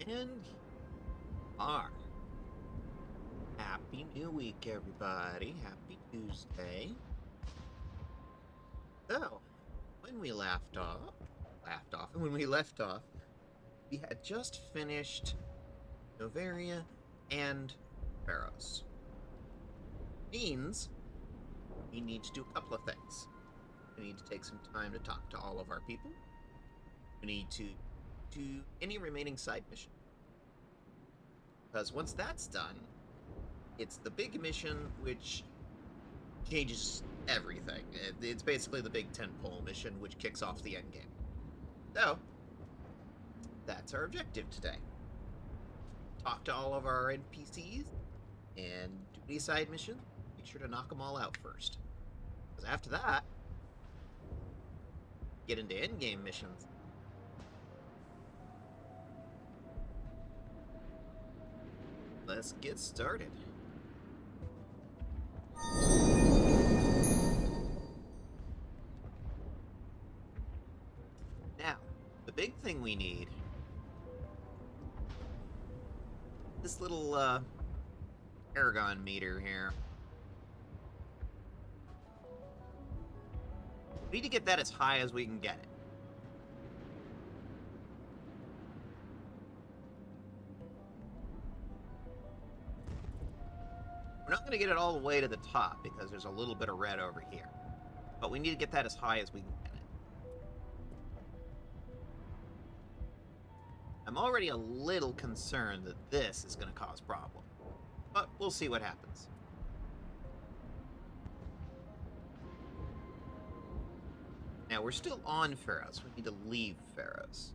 And are. Happy New Week, everybody. Happy Tuesday. So, when we when we left off, we had just finished Novaria and Pharos. Means we need to do a couple of things. We need to take some time to talk to all of our people. We need to do any remaining side mission. Because once that's done, it's the big mission which changes everything. It's basically the big tentpole mission which kicks off the endgame. So, that's our objective today. Talk to all of our NPCs and do any side missions. Make sure to knock them all out first. Because after that, get into endgame missions. Let's get started. Now, the big thing we need, this little Aragon meter here. We need to get that as high as we can get it. We're not going to get it all the way to the top because there's a little bit of red over here. But we need to get that as high as we can get it. I'm already a little concerned that this is going to cause problems. But we'll see what happens. Now, we're still on Pharos. We need to leave Pharos.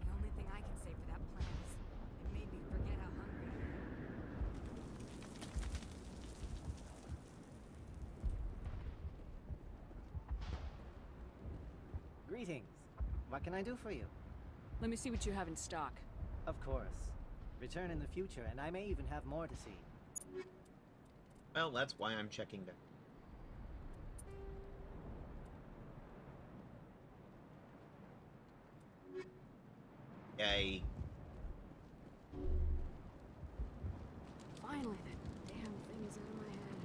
The only thing I can say for that plan is it made me forget how hungry I am. Greetings. What can I do for you? Let me see what you have in stock. Of course. Return in the future, and I may even have more to see. Well, that's why I'm checking back. Yay. Finally, that damn thing is out of my head.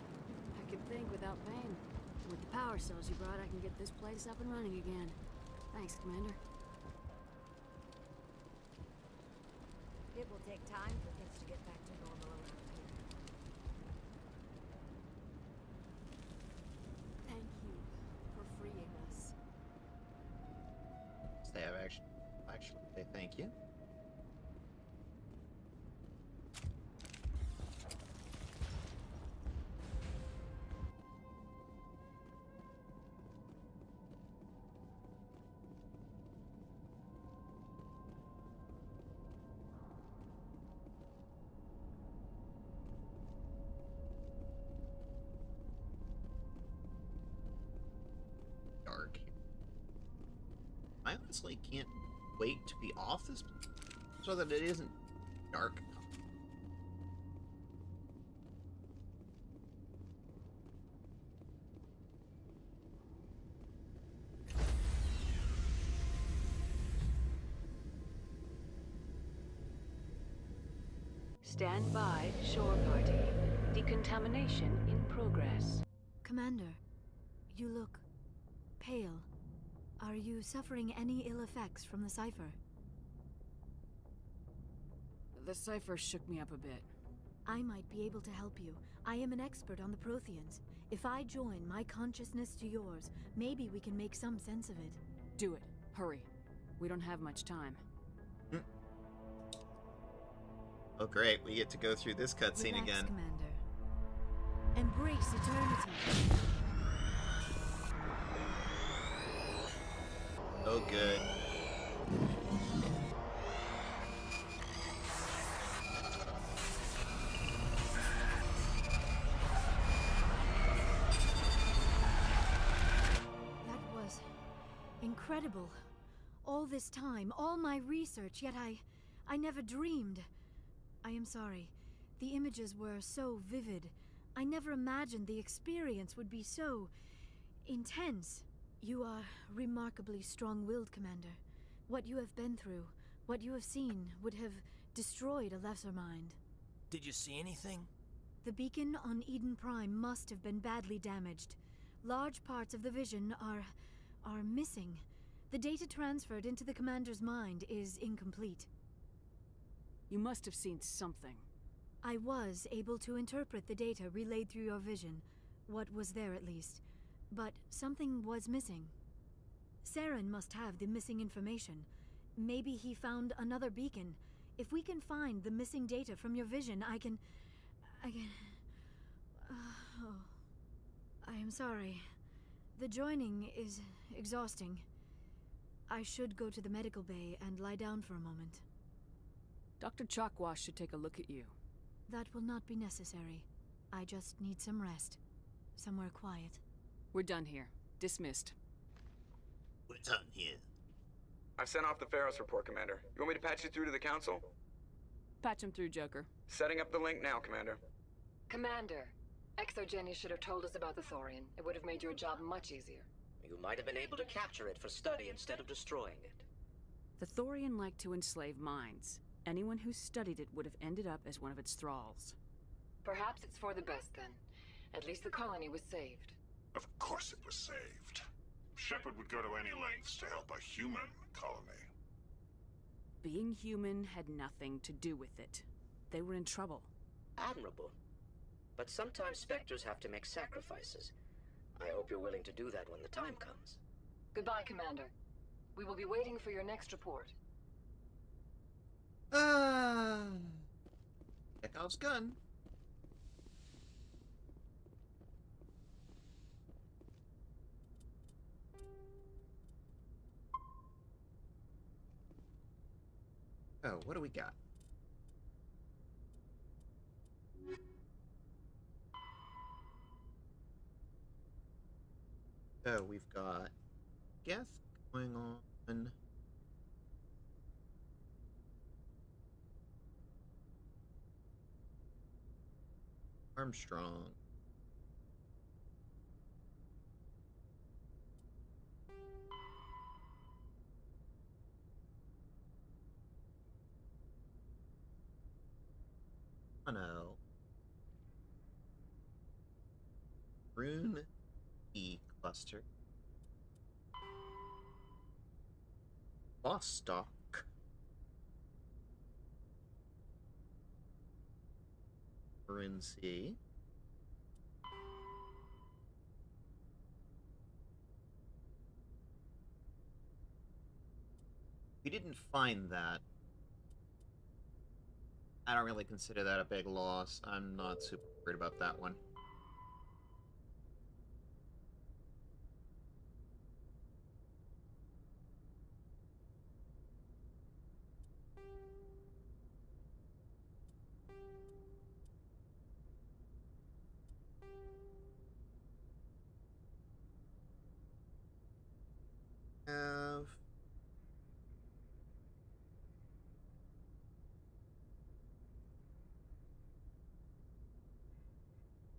I can think without pain. With the power cells you brought, I can get this place up and running again. Thanks, Commander. It will take time for things to get back to normal around here. Thank you for freeing us. They have actually say thank you. Dark. I honestly can't wait to be off this so that it isn't dark. Stand by, shore party. Decontamination in progress. Commander, you look pale. Are you suffering any ill effects from the cipher? The cipher shook me up a bit. I might be able to help you. I am an expert on the Protheans. If I join my consciousness to yours, maybe we can make some sense of it. Do it. Hurry. We don't have much time. Oh great, we get to go through this cutscene Relax, again. Commander. Embrace eternity. Oh good. That was incredible. All this time, all my research, yet I never dreamed. I am sorry. The images were so vivid. I never imagined the experience would be so Intense. You are remarkably strong-willed, Commander. What you have been through, what you have seen, would have destroyed a lesser mind. Did you see anything? The beacon on Eden Prime must have been badly damaged. Large parts of the vision are missing. The data transferred into the Commander's mind is incomplete. You must have seen something. I was able to interpret the data relayed through your vision. What was there, at least. But something was missing. Saren must have the missing information. Maybe he found another beacon. If we can find the missing data from your vision, I can... oh. I am sorry. The joining is exhausting. I should go to the medical bay and lie down for a moment. Dr. Chakwas should take a look at you. That will not be necessary. I just need some rest. Somewhere quiet. We're done here. Dismissed. We're done here. I've sent off the Pharos report, Commander. You want me to patch you through to the Council? Patch him through, Joker. Setting up the link now, Commander. Commander, Exogenius should have told us about the Thorian. It would have made your job much easier. You might have been able to capture it for study instead of destroying it. The Thorian liked to enslave minds. Anyone who studied it would have ended up as one of its thralls. Perhaps it's for the best then. At least the colony was saved. Of course it was saved. Shepard would go to any lengths to help a human colony. Being human had nothing to do with it. They were in trouble. Admirable. But sometimes Spectres have to make sacrifices. I hope you're willing to do that when the time comes. Goodbye, Commander. We will be waiting for your next report. Chekhov's gun. Oh, what do we got? So we've got Geth going on. Armstrong. Mono. Rune E cluster. Bostock. Rune C. We didn't find that. I don't really consider that a big loss. I'm not super worried about that one. Have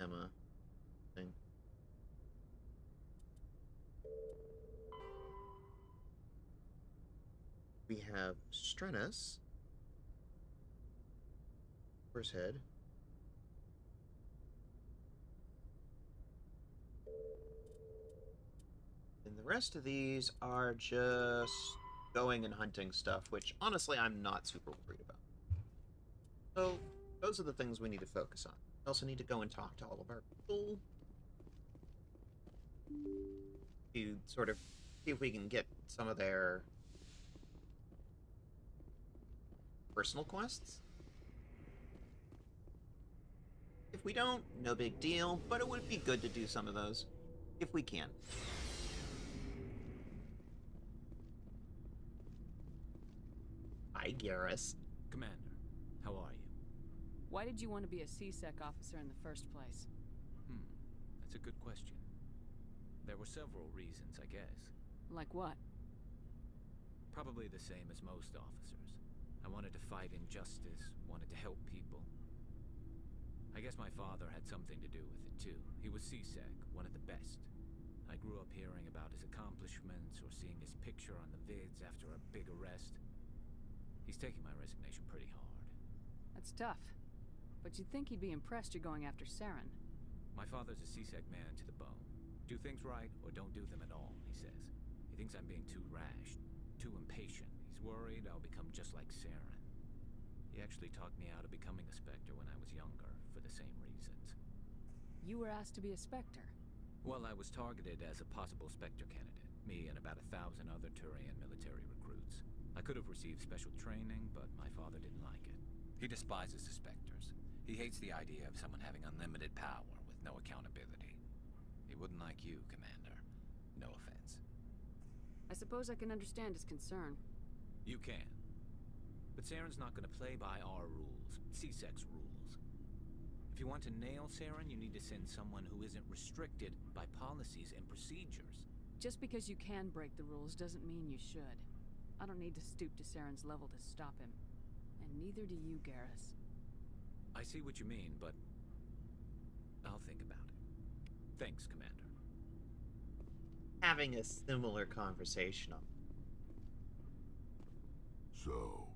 Emma thing. We have Strenus. First head. And the rest of these are just going and hunting stuff, which honestly I'm not super worried about. So those are the things we need to focus on. We also need to go and talk to all of our people to sort of see if we can get some of their personal quests. If we don't, no big deal, but it would be good to do some of those, if we can. Hi, Garrus. Commander, how are you? Why did you want to be a CSEC officer in the first place? That's a good question. There were several reasons, I guess. Like what? Probably the same as most officers. I wanted to fight injustice, wanted to help people. I guess my father had something to do with it, too. He was CSEC, one of the best. I grew up hearing about his accomplishments or seeing his picture on the vids after a big arrest. He's taking my resignation pretty hard. That's tough. But you'd think he'd be impressed you're going after Saren. My father's a CSEC man to the bone. Do things right or don't do them at all, he says. He thinks I'm being too rash, too impatient. He's worried I'll become just like Saren. He actually talked me out of becoming a Spectre when I was younger, for the same reasons. You were asked to be a Spectre? Well, I was targeted as a possible Spectre candidate. Me and about 1,000 other Turian military recruits. I could have received special training, but my father didn't like it. He despises the Spectres. He hates the idea of someone having unlimited power with no accountability. He wouldn't like you, Commander. No offense. I suppose I can understand his concern. You can. But Saren's not going to play by our rules, CSEC's rules. If you want to nail Saren, you need to send someone who isn't restricted by policies and procedures. Just because you can break the rules doesn't mean you should. I don't need to stoop to Saren's level to stop him. And neither do you, Garrus. I see what you mean, but I'll think about it. Thanks, Commander. Having a similar conversation. So,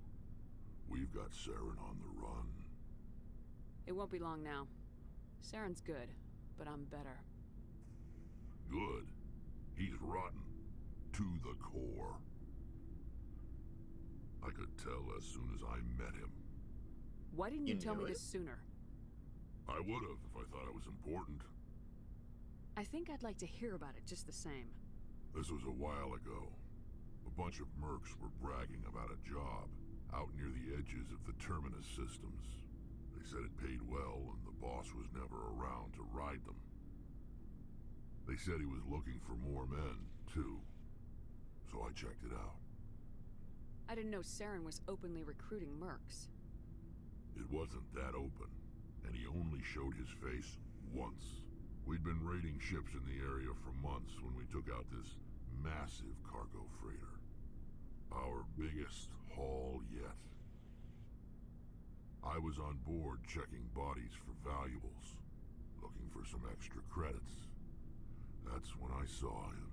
we've got Saren on the run. It won't be long now. Saren's good, but I'm better. Good. He's rotten. To the core. I could tell as soon as I met him. Why didn't you tell me this sooner? I would have if I thought it was important. I think I'd like to hear about it just the same. This was a while ago. A bunch of mercs were bragging about a job out near the edges of the Terminus systems. They said it paid well and the boss was never around to ride them. They said he was looking for more men, too. So I checked it out. I didn't know Saren was openly recruiting mercs. It wasn't that open, and he only showed his face once. We'd been raiding ships in the area for months when we took out this massive cargo freighter. Our biggest haul yet. I was on board checking bodies for valuables, looking for some extra credits. That's when I saw him.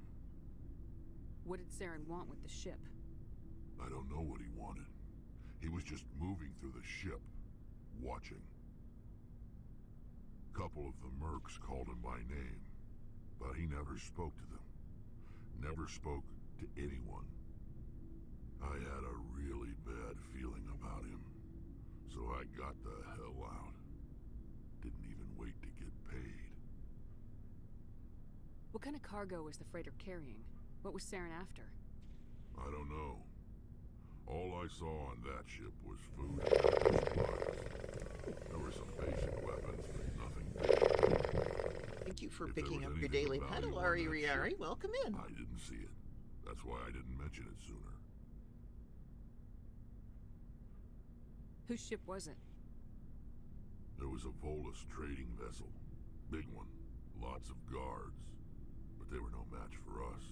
What did Saren want with the ship? I don't know what he wanted. He was just moving through the ship, watching. A couple of the mercs called him by name, but he never spoke to them. Never spoke to anyone. I had a really bad feeling about him, so I got the hell out. Didn't even wait to get paid. What kind of cargo was the freighter carrying? What was Saren after? I don't know. All I saw on that ship was food and supplies. There were some basic weapons, but nothing big. Thank you for picking up your daily pedal, Ari Riari. Welcome in. I didn't see it. That's why I didn't mention it sooner. Whose ship was it? There was a Volus trading vessel. Big one. Lots of guards. But they were no match for us.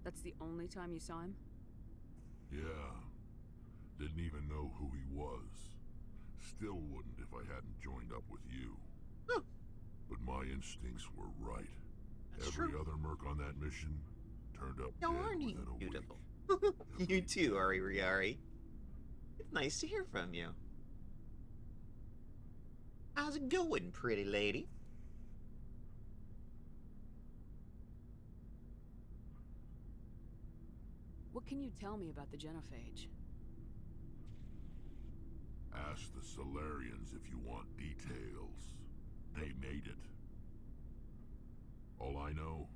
That's the only time you saw him? Yeah. Didn't even know who he was. Still wouldn't if I hadn't joined up with you. Huh. But my instincts were right. That's Every true. other merc on that mission turned up No, dead aren't you within a beautiful? week. You too, Ari Riari. It's nice to hear from you. How's it going, pretty lady? What can you tell me about the genophage? Ask the Solarians if you want details. They made it. All I know,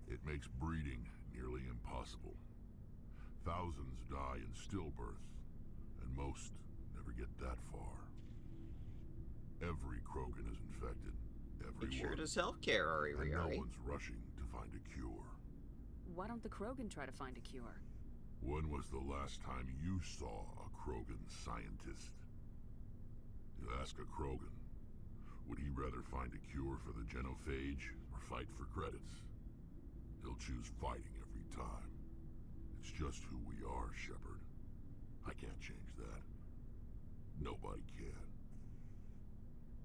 it makes breeding nearly impossible. Thousands die in stillbirth, and most never get that far. Every Krogan is infected. Make sure Everyone. to self-care, Ari And no Riari. one's rushing to find a cure. Why don't the Krogan try to find a cure? When was the last time you saw a Krogan scientist? You ask a Krogan, would he rather find a cure for the genophage or fight for credits? He'll choose fighting every time. It's just who we are, Shepard. I can't change that. Nobody can.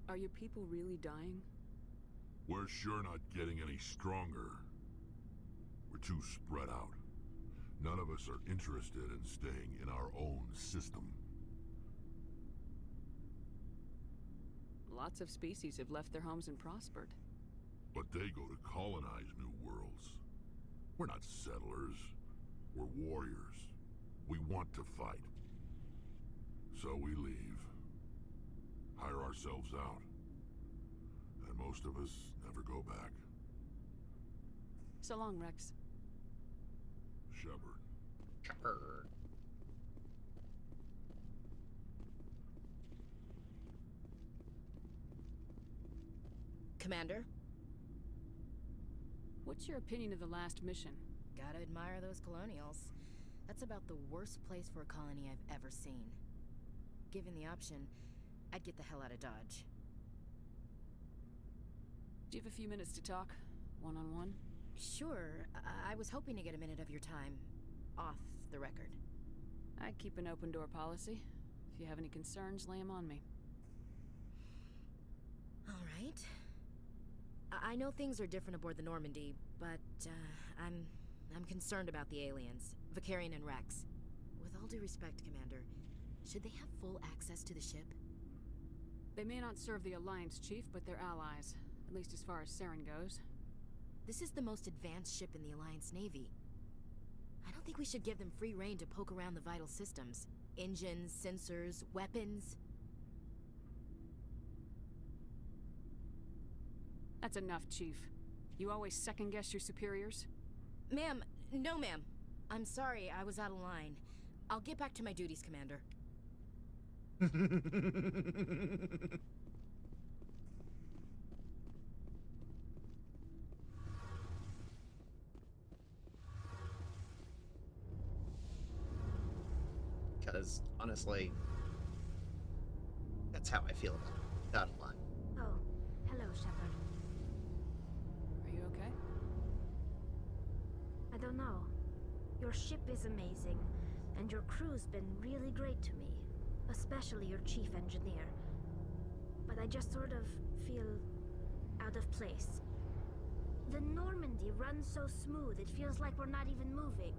Are your people really dying? We're sure not getting any stronger. We're too spread out. None of us are interested in staying in our own system. Lots of species have left their homes and prospered. But they go to colonize new worlds. We're not settlers. We're warriors. We want to fight. So we leave. Hire ourselves out. And most of us never go back. So long, Rex. Shepard. Shepard. Commander? What's your opinion of the last mission? Gotta admire those colonials. That's about the worst place for a colony I've ever seen. Given the option, I'd get the hell out of Dodge. Do you have a few minutes to talk? One-on-one? Sure. I was hoping to get a minute of your time. Off the record. I keep an open-door policy. If you have any concerns, lay them on me. All right. I know things are different aboard the Normandy, but, I'm concerned about the aliens. Vicarian and Rex. With all due respect, Commander, should they have full access to the ship? They may not serve the Alliance, Chief, but they're allies. At least as far as Saren goes. This is the most advanced ship in the Alliance Navy. I don't think we should give them free rein to poke around the vital systems. Engines, sensors, weapons. That's enough, Chief. You always second-guess your superiors? Ma'am, no ma'am. I'm sorry, I was out of line. I'll get back to my duties, Commander. Because, honestly, that's how I feel about it. Not a lie. Oh, hello, Shepard. Are you okay? I don't know. Your ship is amazing, and your crew's been really great to me, especially your chief engineer. But I just sort of feel out of place. The Normandy runs so smooth it feels like we're not even moving,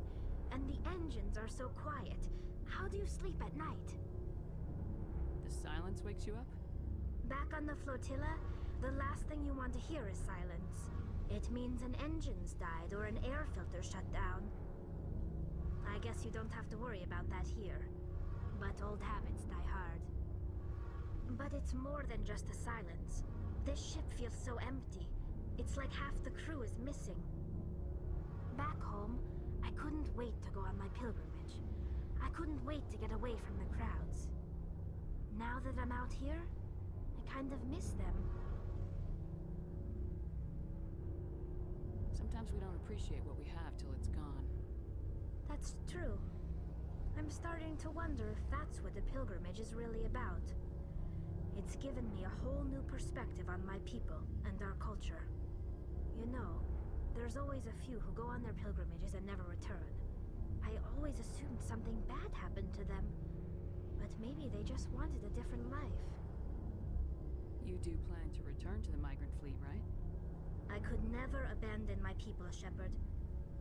and the engines are so quiet. How do you sleep at night? The silence wakes you up? Back on the flotilla, the last thing you want to hear is silence. It means an engine's died or an air filter shut down. I guess you don't have to worry about that here. But old habits die hard. But it's more than just the silence. This ship feels so empty. It's like half the crew is missing. Back home, I couldn't wait to go on my pilgrimage. I couldn't wait to get away from the crowds. Now that I'm out here, I kind of miss them. Sometimes we don't appreciate what we have till it's gone. That's true. I'm starting to wonder if that's what the pilgrimage is really about. It's given me a whole new perspective on my people and our culture. You know, there's always a few who go on their pilgrimages and never return. I always assumed something bad happened to them, but maybe they just wanted a different life. You do plan to return to the migrant fleet, right? I could never abandon my people, Shepard.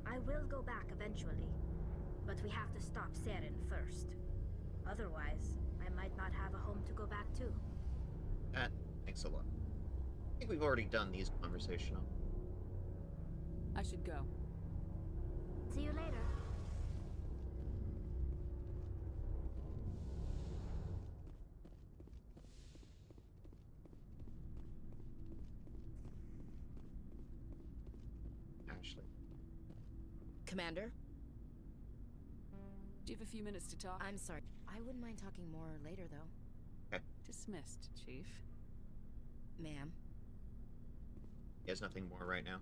I will go back eventually, but we have to stop Saren first. Otherwise, I might not have a home to go back to. Thanks a lot. I think we've already done these conversational. I should go. See you later. Ashley. Commander? Do you have a few minutes to talk? I'm sorry. I wouldn't mind talking more later, though. Okay. Dismissed, Chief. Ma'am? He has nothing more right now.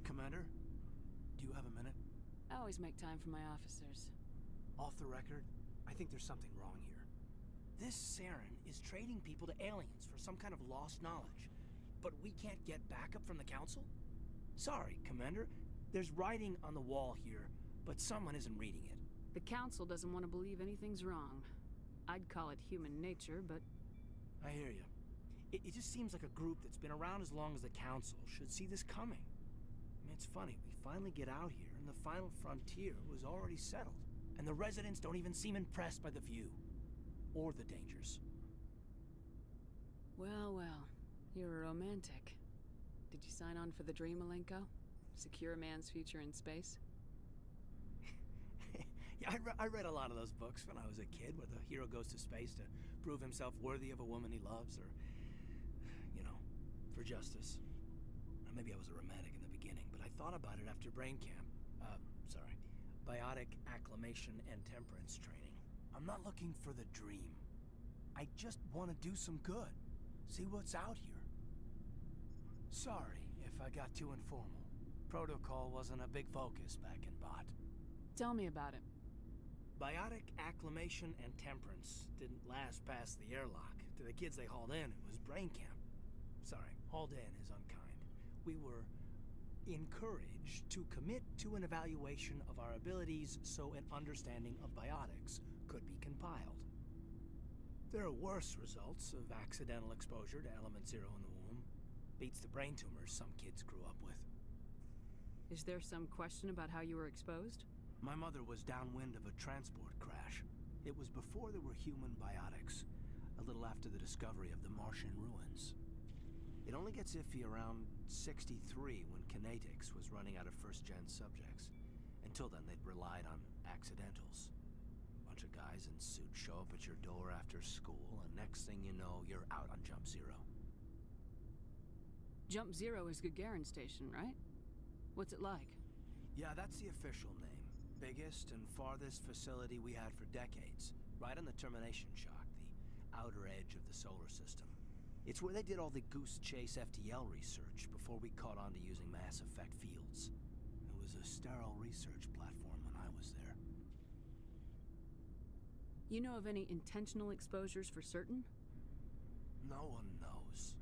Commander, do you have a minute? I always make time for my officers. Off the record, I think there's something wrong here. This Saren is trading people to aliens for some kind of lost knowledge. But we can't get backup from the Council? Sorry, Commander. There's writing on the wall here, but someone isn't reading it. The Council doesn't want to believe anything's wrong. I'd call it human nature, but... I hear you. It just seems like a group that's been around as long as the Council should see this coming. I mean, it's funny, we finally get out here, and the final frontier was already settled. And the residents don't even seem impressed by the view. Or the dangers. Well, well. You're a romantic. Did you sign on for the dream, Malenko? Secure a man's future in space? Yeah, I read a lot of those books when I was a kid, where the hero goes to space to prove himself worthy of a woman he loves, or, you know, for justice. Or maybe I was a romantic in the beginning, but I thought about it after brain camp. Biotic acclimation and temperance training. I'm not looking for the dream. I just want to do some good. See what's out here. Sorry if I got too informal. Protocol wasn't a big focus back in Bot. Tell me about it. Biotic acclimation and temperance didn't last past the airlock. To the kids they hauled in, it was brain camp. Sorry, hauled in is unkind. We were encouraged to commit to an evaluation of our abilities so an understanding of biotics could be compiled. There are worse results of accidental exposure to element 0 in the womb. Beats the brain tumors some kids grew up with. Is there some question about how you were exposed? My mother was downwind of a transport crash. It was before there were human biotics, a little after the discovery of the Martian ruins. It only gets iffy around 63 when Kinetics was running out of first-gen subjects. Until then, they'd relied on accidentals. Bunch of guys in suits show up at your door after school, and next thing you know, you're out on Jump Zero. Jump Zero is Gagarin Station, right? What's it like? Yeah, that's the official name. Biggest and farthest facility we had for decades. Right on the termination shock, the outer edge of the solar system. It's where they did all the Goose Chase FTL research before we caught on to using mass effect fields. It was a sterile research platform when I was there. You know of any intentional exposures for certain? No one knows.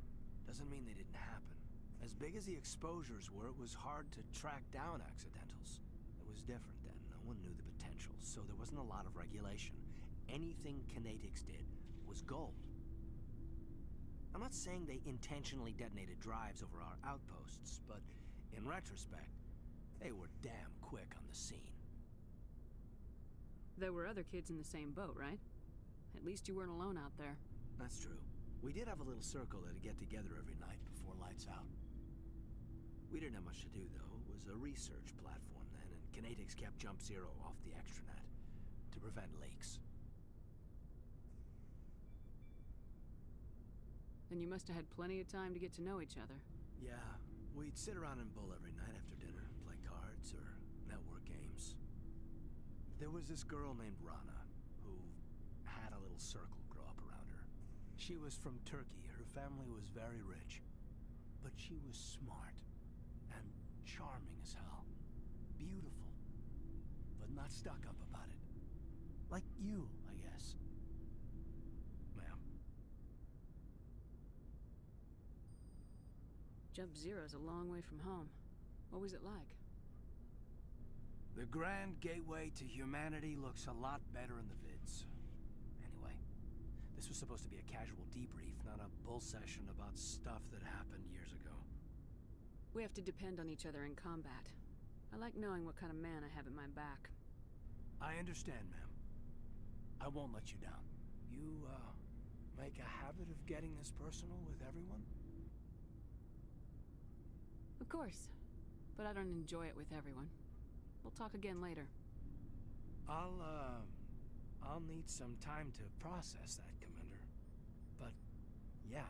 Doesn't mean they didn't happen. As big as the exposures were, it was hard to track down accidentals. It was different then. No one knew the potential, so there wasn't a lot of regulation. Anything Kinetics did was gold. I'm not saying they intentionally detonated drives over our outposts, but in retrospect, they were damn quick on the scene. There were other kids in the same boat, right? At least you weren't alone out there. That's true. We did have a little circle that'd get together every night before lights out. We didn't have much to do, though. It was a research platform then, and Kinetics kept Jump Zero off the extranet to prevent leaks. Then you must have had plenty of time to get to know each other. Yeah, we'd sit around and bull every night after dinner, play cards or network games. There was this girl named Rana, who had a little circle grow up around her. She was from Turkey. Her family was very rich. But she was smart and charming as hell. Beautiful, but not stuck up about it. Like you, I guess. Ma'am. Jump Zero's a long way from home. What was it like? The grand gateway to humanity looks a lot better in the vids. Anyway, this was supposed to be a casual debrief, not a bull session about stuff that happened years ago. We have to depend on each other in combat. I like knowing what kind of man I have at my back. I understand, ma'am. I won't let you down. You, make a habit of getting this personal with everyone? Of course. But I don't enjoy it with everyone. We'll talk again later. I'll need some time to process that, Commander. But, yeah,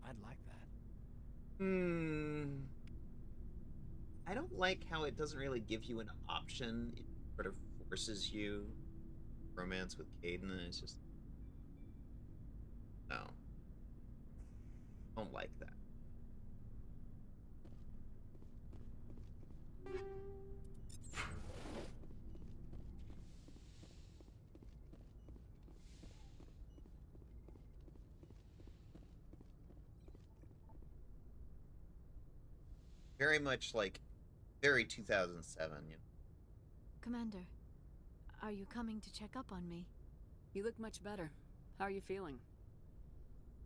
I'd like that. I don't like how it doesn't really give you an option. It sort of forces you romance with Caden, and it's just... No. Don't like that. Very much like, very 2007, you know. Commander, are you coming to check up on me? You look much better. How are you feeling?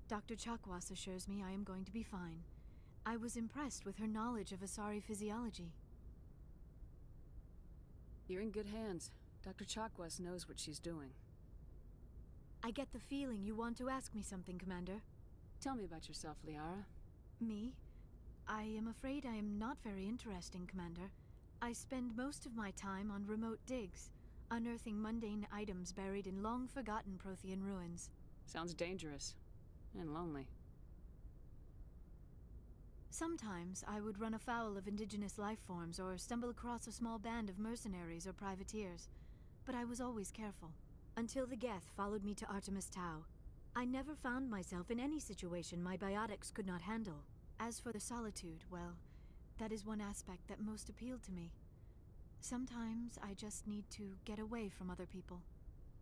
Dr. Chakwas assures me I am going to be fine. I was impressed with her knowledge of Asari physiology. You're in good hands. Dr. Chakwas knows what she's doing. I get the feeling you want to ask me something, Commander. Tell me about yourself, Liara. Me? I am afraid I am not very interesting, Commander. I spend most of my time on remote digs, unearthing mundane items buried in long-forgotten Prothean ruins. Sounds dangerous. And lonely. Sometimes I would run afoul of indigenous life forms or stumble across a small band of mercenaries or privateers, but I was always careful. Until the Geth followed me to Artemis Tau. I never found myself in any situation my biotics could not handle. As for the solitude, well, that is one aspect that most appealed to me. Sometimes I just need to get away from other people.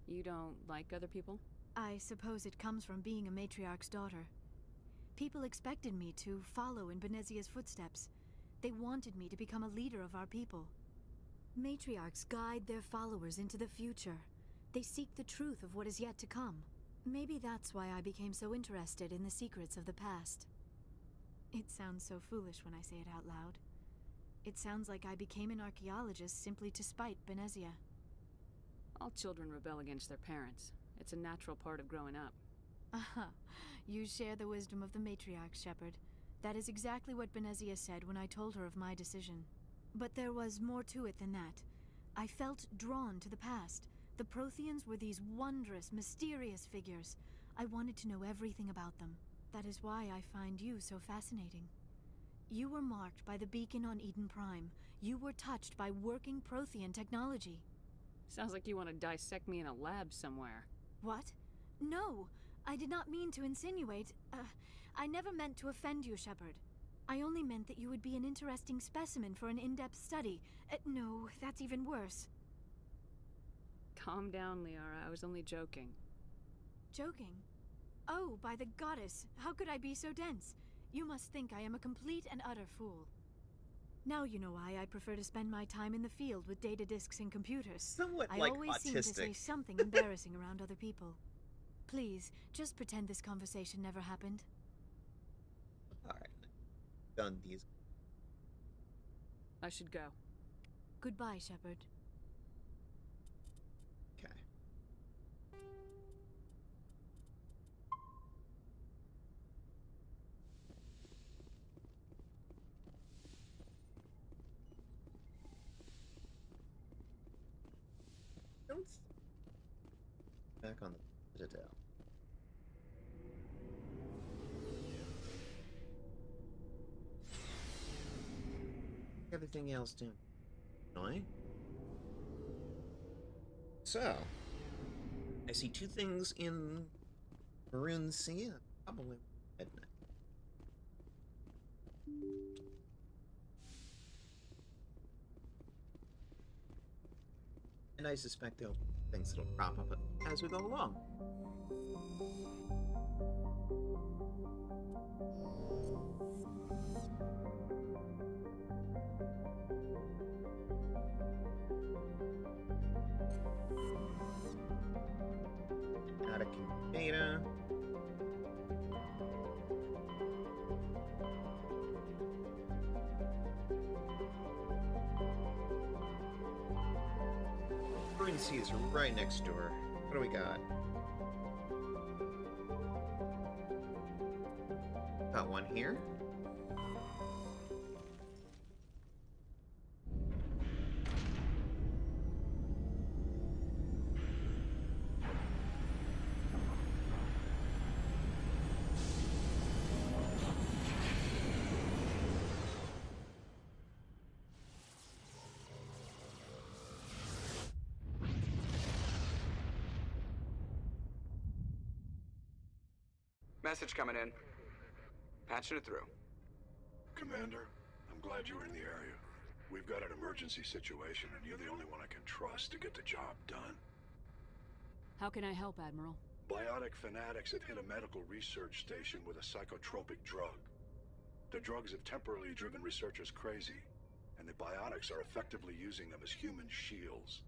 You don't like other people? I suppose it comes from being a matriarch's daughter. People expected me to follow in Benezia's footsteps. They wanted me to become a leader of our people. Matriarchs guide their followers into the future. They seek the truth of what is yet to come. Maybe that's why I became so interested in the secrets of the past. It sounds so foolish when I say it out loud. It sounds like I became an archaeologist simply to spite Benezia. All children rebel against their parents. It's a natural part of growing up. Aha, you share the wisdom of the matriarch, Shepard. That is exactly what Benezia said when I told her of my decision. But there was more to it than that. I felt drawn to the past. The Protheans were these wondrous, mysterious figures. I wanted to know everything about them. That is why I find you so fascinating. You were marked by the beacon on Eden Prime. You were touched by working Prothean technology. Sounds like you want to dissect me in a lab somewhere. What? No! I did not mean to insinuate. I never meant to offend you, Shepard. I only meant that you would be an interesting specimen for an in-depth study. No, that's even worse. Calm down, Liara. I was only joking. Joking? Oh, by the goddess, how could I be so dense? You must think I am a complete and utter fool. Now you know why I prefer to spend my time in the field with data disks and computers. Somewhat I like always seem to say autistic. something embarrassing around other people. Please, just pretend this conversation never happened. Alright. Done these. I should go. Goodbye, Shepard. Okay. Don't back on the Citadel. Everything else doing annoying. So, I see two things in Maroon Sea. And probably midnight. And I suspect there'll be things that'll crop up as we go along. Attic data. Maroon Sea is right next door. What do we got? Got one here. Message coming in. Patching it through. Commander, I'm glad you were in the area. We've got an emergency situation, and you're the only one I can trust to get the job done. How can I help, Admiral? Biotic fanatics have hit a medical research station with a psychotropic drug. The drugs have temporarily driven researchers crazy, and the biotics are effectively using them as human shields.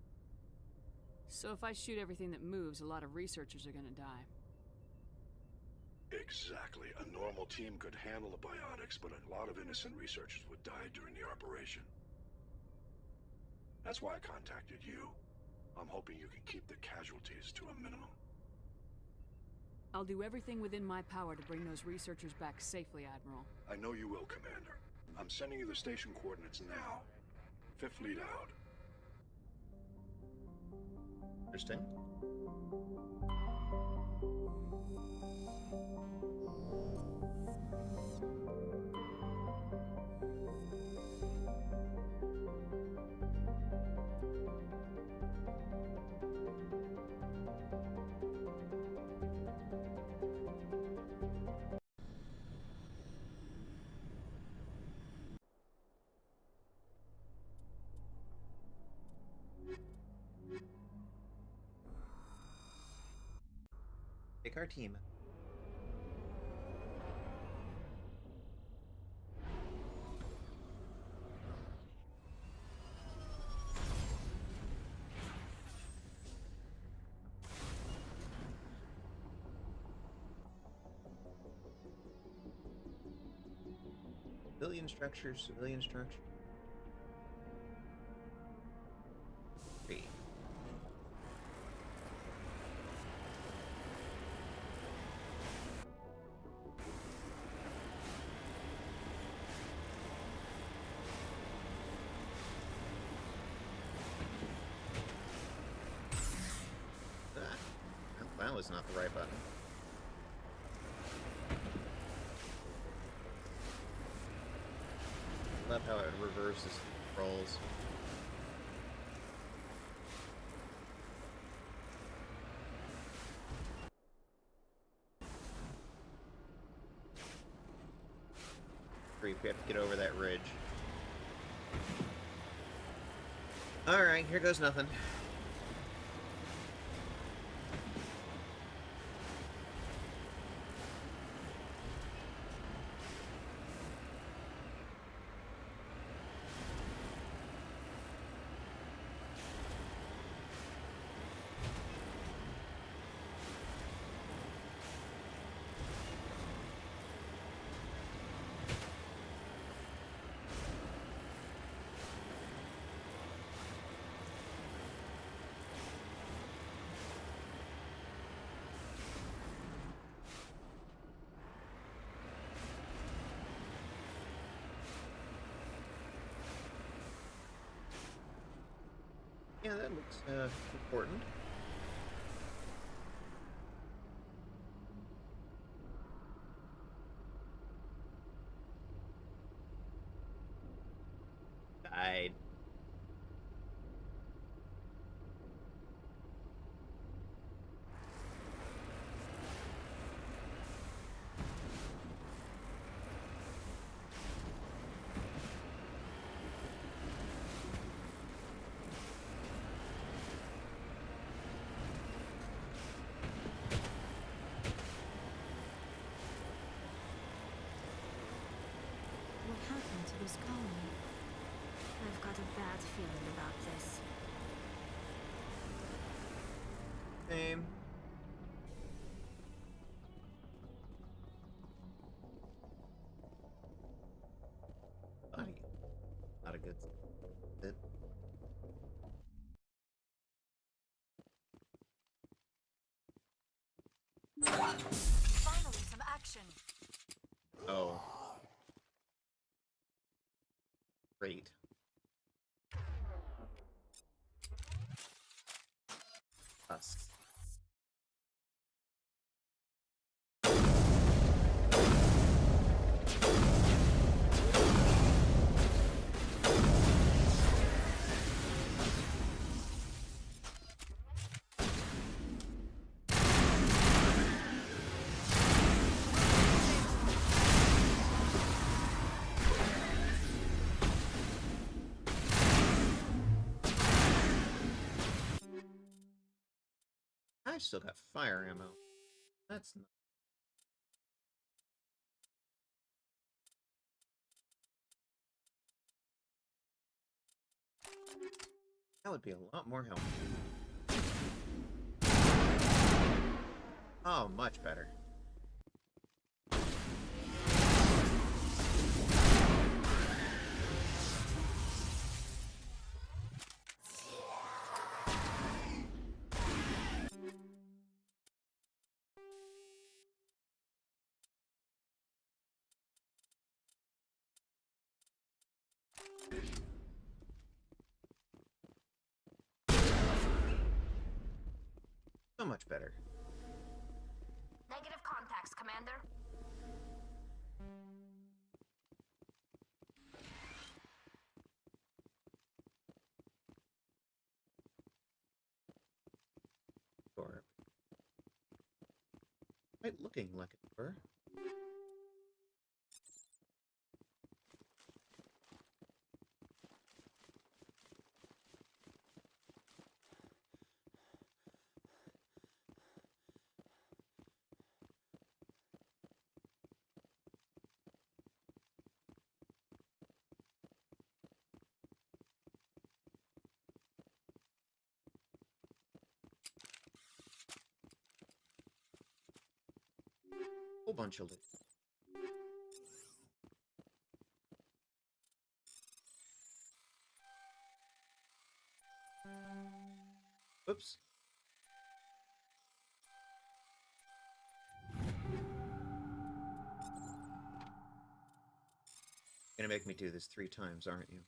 So if I shoot everything that moves, a lot of researchers are gonna die. Exactly. A normal team could handle the biotics, but a lot of innocent researchers would die during the operation. That's why I contacted you. I'm hoping you can keep the casualties to a minimum. I'll do everything within my power to bring those researchers back safely, Admiral. I know you will, Commander. I'm sending you the station coordinates now. Fifth Fleet out. Interesting. Take our team. Civilian structure, civilian structure. Three. That was not the right button. Love how it reverses controls. We have to get over that ridge. Alright, here goes nothing. Yeah, that looks important. Died. What happened to this colony? I've got a bad feeling about this. Same. Body. Not a good fit. Finally, some action. Oh. Great. Us. I've still got fire ammo. That's not That would be a lot more helpful. Oh, much better. So much better. Negative contacts, Commander. Door. Quite looking like a door. Whole bunch of loot. Whoops. Gonna make me do this 3 times, aren't you?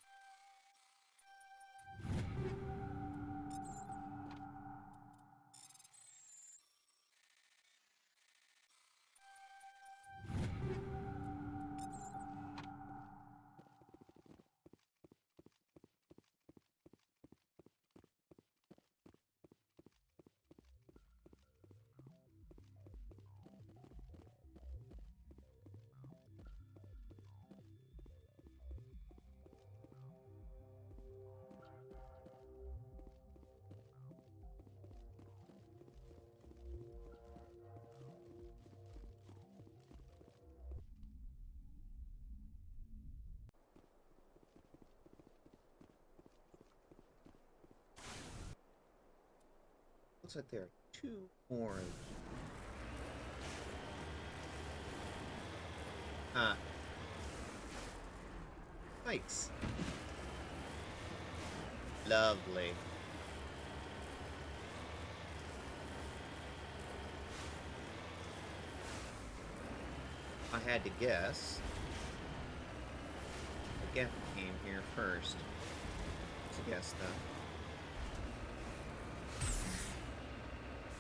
Looks like there are 2 more. Ah. Spikes. Lovely. I had to guess. The Geth came here first. It's a guess, though.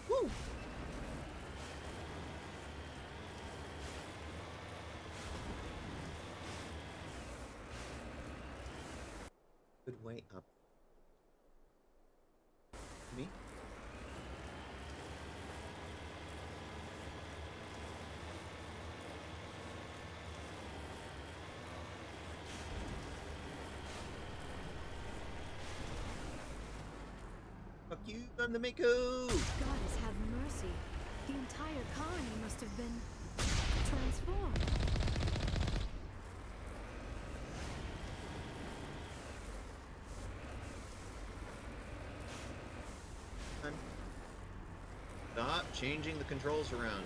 Woo! Good way up. Me? Fuck you, I'm the Mako! Goddess have mercy. The entire colony must have been transformed. Stop changing the controls around.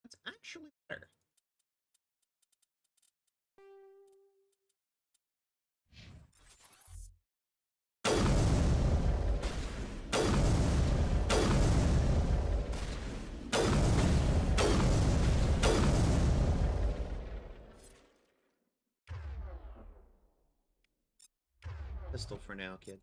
That's actually better. Pistol for now, kid.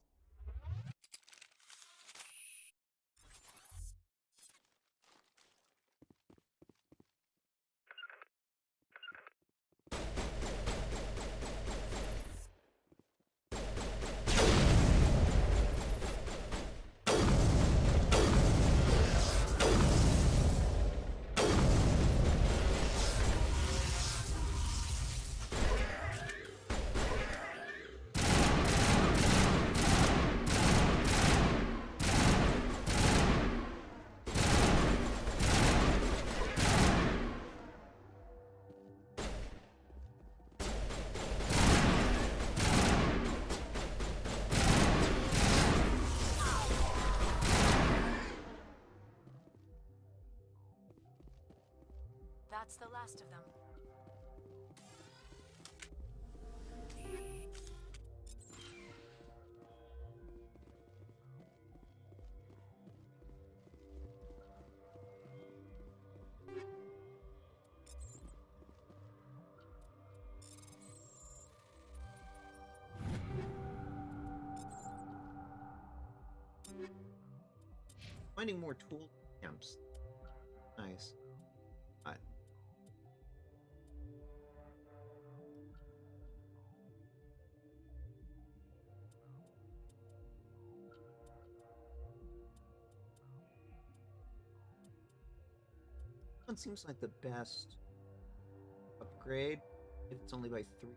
That's the last of them. Finding more tool camps. Nice. One seems like the best upgrade if it's only by 3.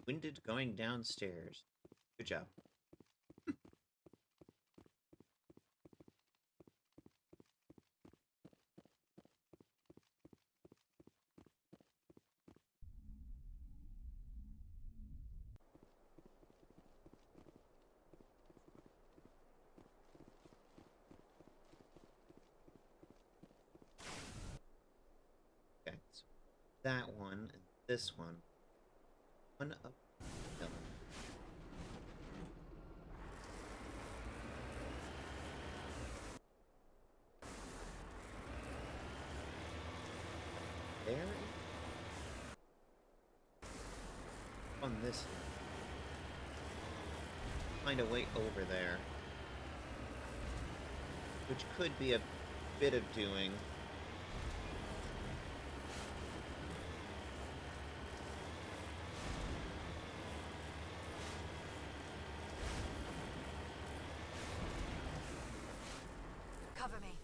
Winded going downstairs. Good job. Okay, so that one and this one. One up. No. There. On this. Find a way over there. Which could be a bit of doing. Cover me.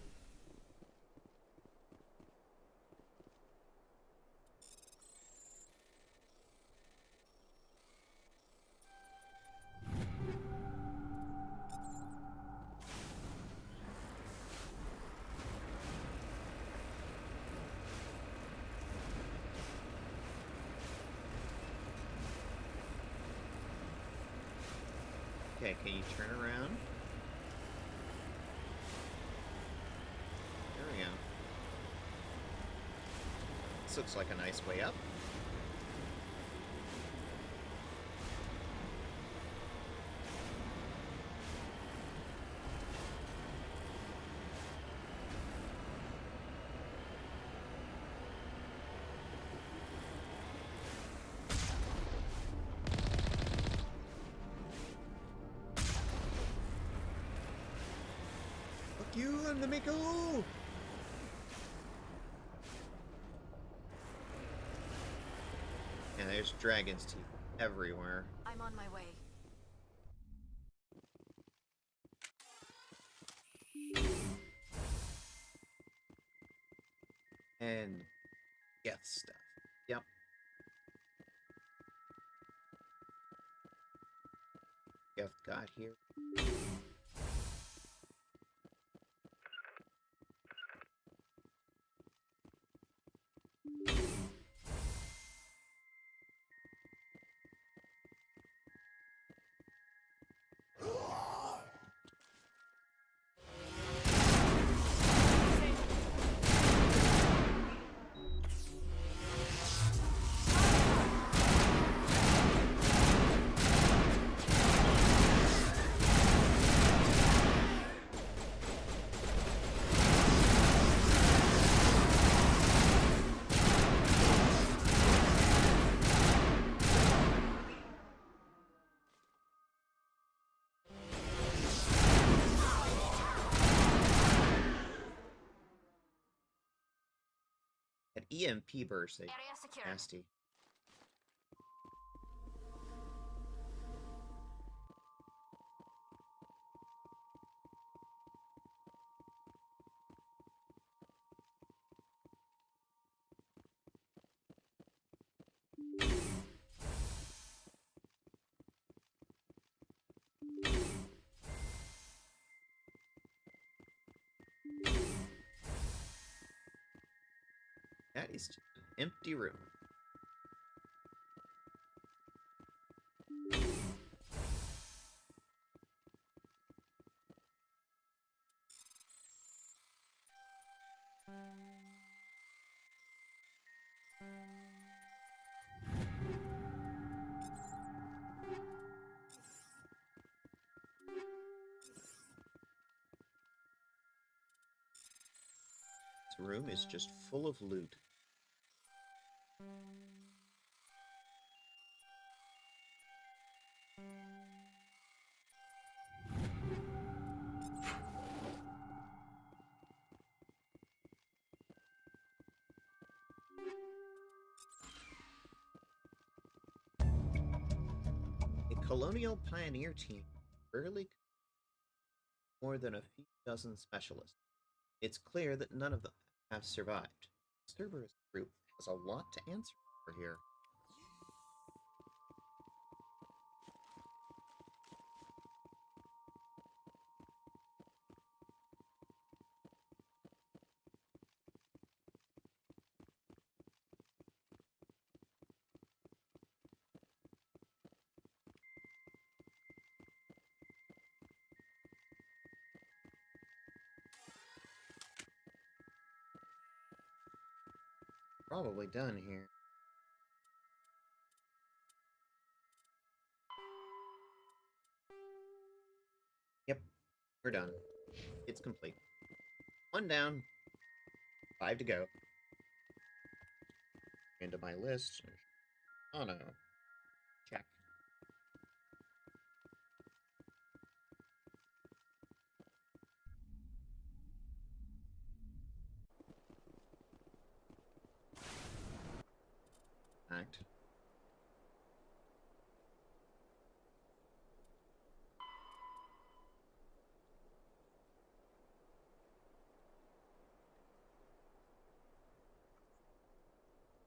Okay, can you turn around? There we go. This looks like a nice way up. Fuck you, I'm the Miko! Yeah, there's dragon's teeth everywhere. I'm on my way. And Geth stuff. Yep. Geth got here. EMP burst. Area secure. Nasty. That is just an empty room. This room is just full of loot. A colonial pioneer team rarely more than a few dozen specialists. It's clear that none of them have survived. Cerberus group has a lot to answer for here. Probably done here. Yep, we're done. It's complete. 1 down, 5 to go. Into my list. Oh no. Check. Act.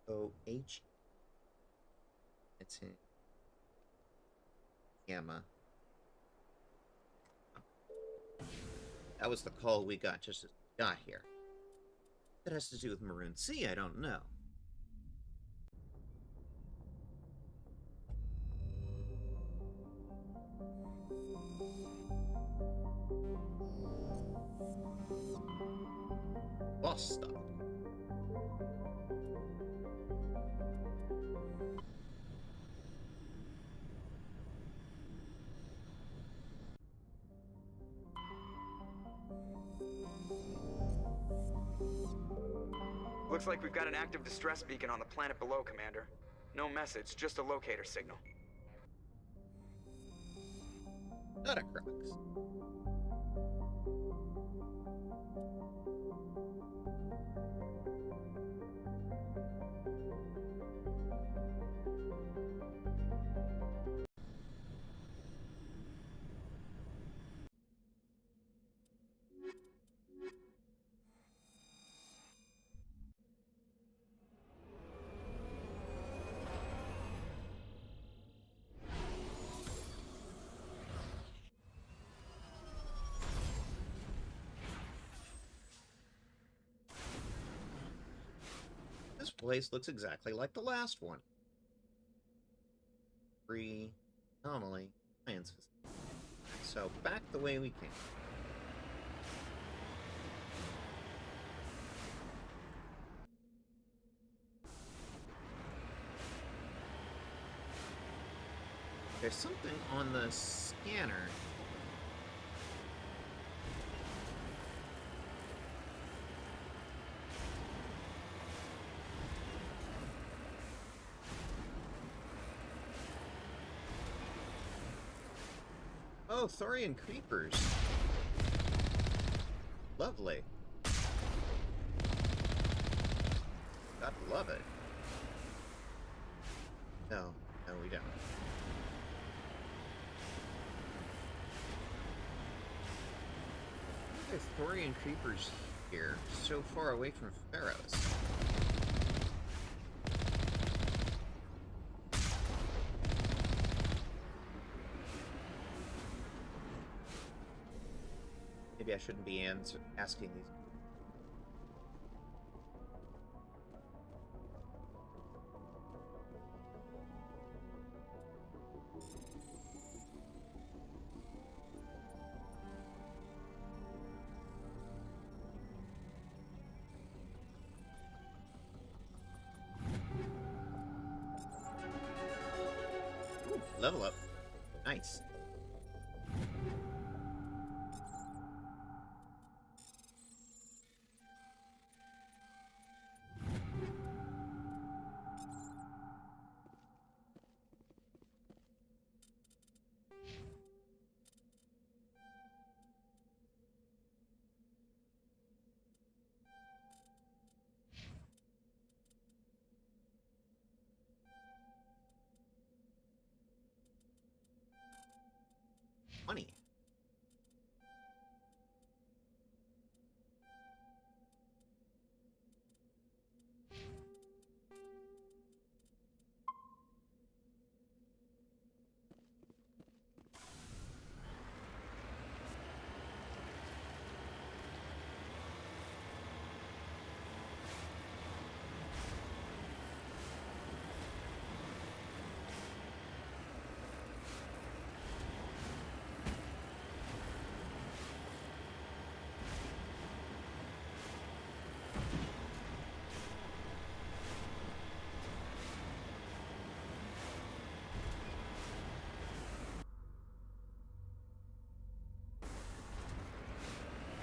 OH. It's in Gamma. That was the call we got just as we got here. That has to do with Maroon Sea, I don't know. Boss stuff. Looks like we've got an active distress beacon on the planet below, Commander. No message, just a locator signal. Not a crux. This place looks exactly like the last one. Free anomaly science facility. So back the way we came. There's something on the scanner. Oh, Thorian creepers. Lovely. God love it. No, we don't. There's Thorian creepers here, so far away from Pharaohs. Maybe I shouldn't be asking these. Ooh, level up. Nice. Money.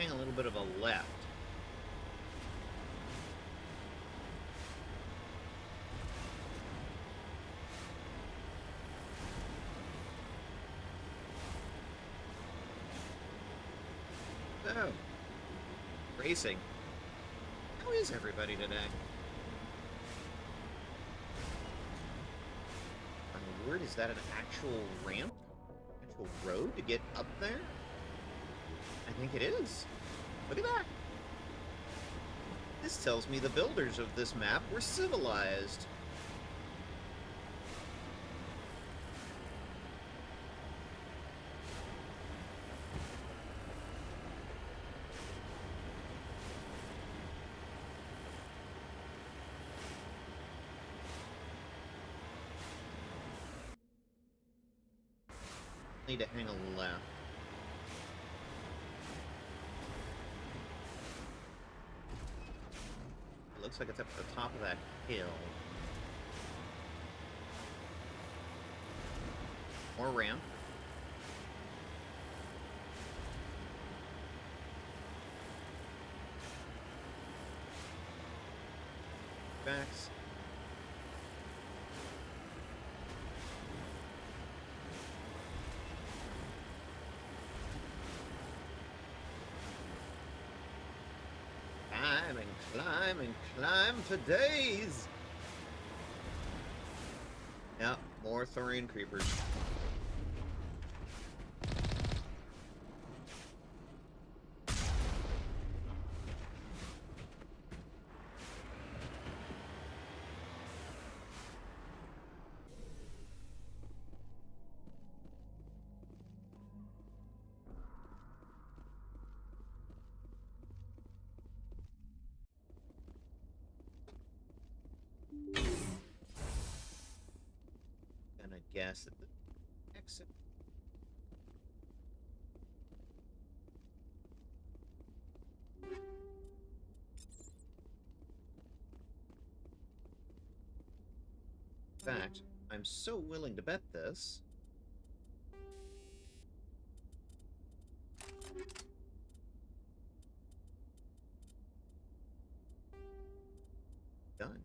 A little bit of a left. So, racing. How is everybody today? My word, is that an actual ramp? Actual road to get up there? I think it is. Look at that. This tells me the builders of this map were civilized. Need to hang a left. Looks like it's up at the top of that hill. More ramp. Backs. Climb and climb for days. Yep, more Thorian creepers. Guess at the exit. In fact, I'm so willing to bet this. Done.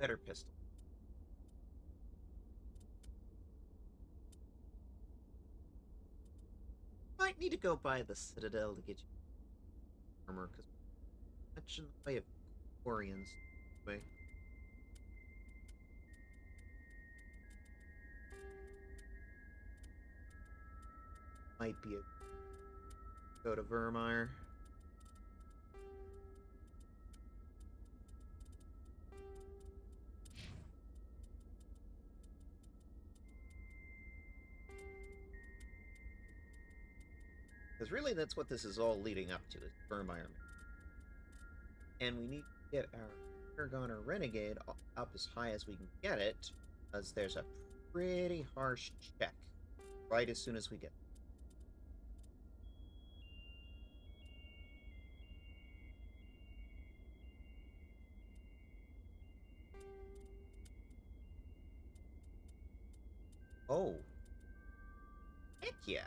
better pistol. Might need to go by the Citadel to get you armor, because much in the way of Quarians. Anyway. Might be a go to Vermeer. Because really that's what this is all leading up to, is Vermeer. And we need to get our Paragon or Renegade up as high as we can get it, because there's a pretty harsh check right as soon as we get it. Oh. Heck yeah.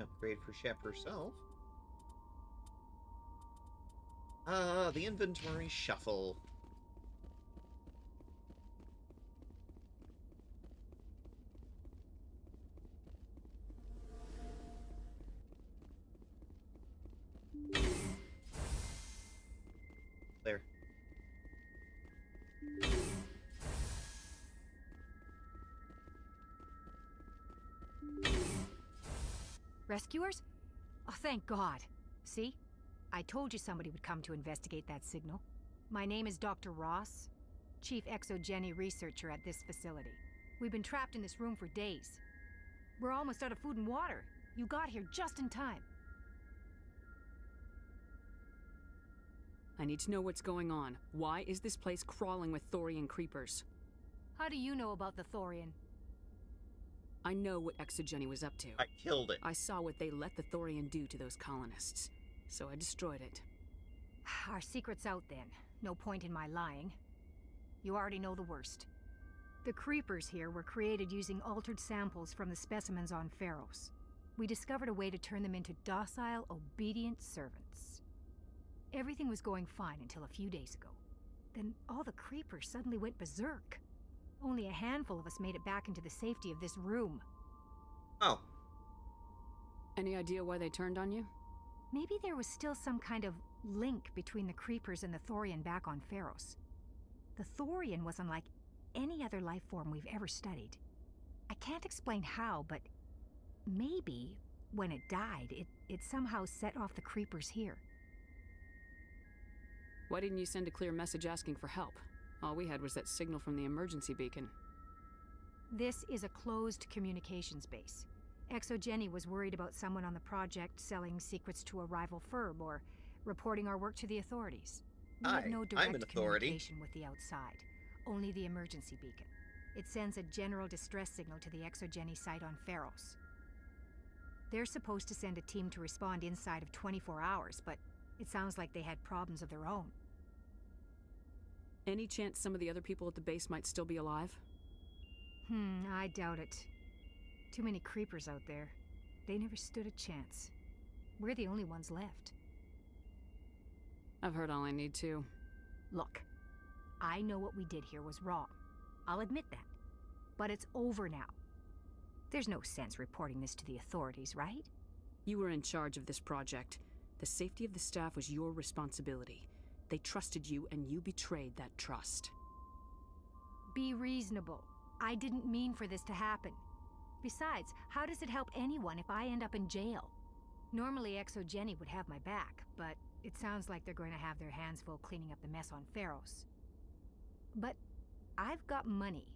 Upgrade for Shep herself. The inventory shuffle. There. Rescuers? Oh, thank God. See? I told you somebody would come to investigate that signal. My name is Dr. Ross, Chief Exogeny Researcher at this facility. We've been trapped in this room for days. We're almost out of food and water. You got here just in time. I need to know what's going on. Why is this place crawling with Thorian creepers? How do you know about the Thorian? I know what Exogeny was up to. I killed it. I saw what they let the Thorian do to those colonists, so I destroyed it. Our secret's out then. No point in my lying. You already know the worst. The creepers here were created using altered samples from the specimens on Pharos. We discovered a way to turn them into docile, obedient servants. Everything was going fine until a few days ago. Then all the creepers suddenly went berserk. Only a handful of us made it back into the safety of this room. Oh. Any idea why they turned on you? Maybe there was still some kind of link between the creepers and the Thorian back on Pharos. The Thorian was unlike any other life form we've ever studied. I can't explain how, but maybe when it died, it somehow set off the creepers here. Why didn't you send a clear message asking for help? All we had was that signal from the emergency beacon. This is a closed communications base. Exogeny was worried about someone on the project selling secrets to a rival firm or reporting our work to the authorities. We have no direct communication with the outside, only the emergency beacon. It sends a general distress signal to the Exogeny site on Pharos. They're supposed to send a team to respond inside of 24 hours, but it sounds like they had problems of their own. Any chance some of the other people at the base might still be alive? I doubt it. Too many creepers out there. They never stood a chance. We're the only ones left. I've heard all I need to. Look, I know what we did here was wrong. I'll admit that. But it's over now. There's no sense reporting this to the authorities, right? You were in charge of this project. The safety of the staff was your responsibility. They trusted you, and you betrayed that trust. Be reasonable. I didn't mean for this to happen. Besides, how does it help anyone if I end up in jail? Normally Exogeny would have my back, but it sounds like they're going to have their hands full cleaning up the mess on Pharos. But I've got money.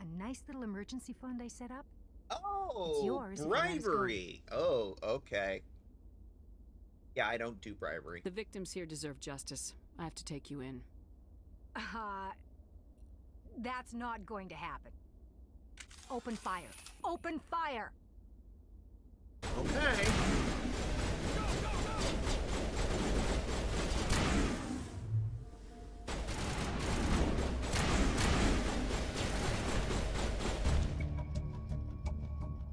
A nice little emergency fund I set up. Oh, it's yours. Bribery. Oh, okay. Yeah, I don't do bribery. The victims here deserve justice. I have to take you in. That's not going to happen. Open fire. Open fire! Okay.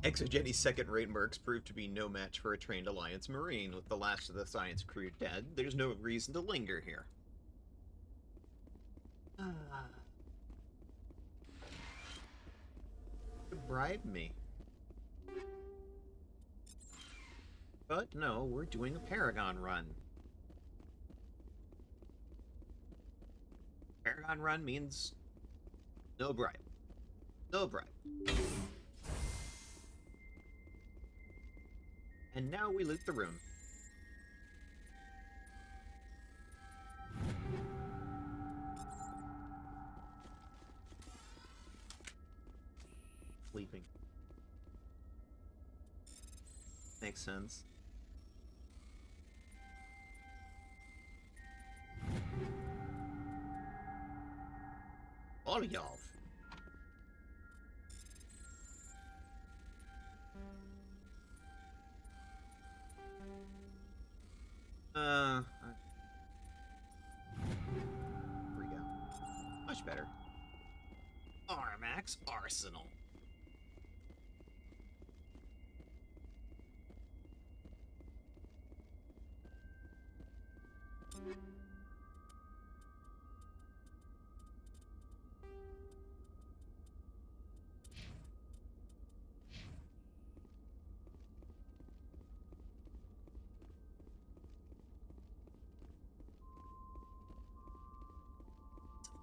Exogeny's second-rate mercs proved to be no match for a trained Alliance Marine. With the last of the science crew dead, there's no reason to linger here. Bribe me. But no, we're doing a Paragon run. Paragon run means no bribe. No bribe. And now we loot the room. Sleeping. Makes sense. All of y'all. Here we go. Much better. Armax Arsenal.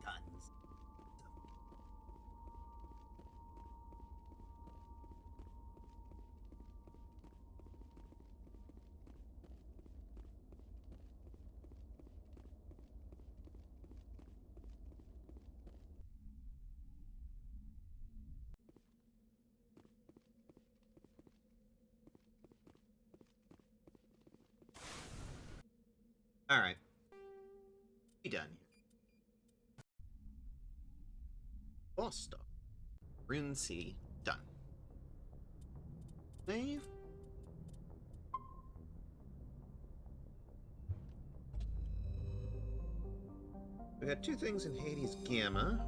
Guns. All right. Be done here. Boss stuff. Rune C. Done. Save. We got two things in Hades Gamma.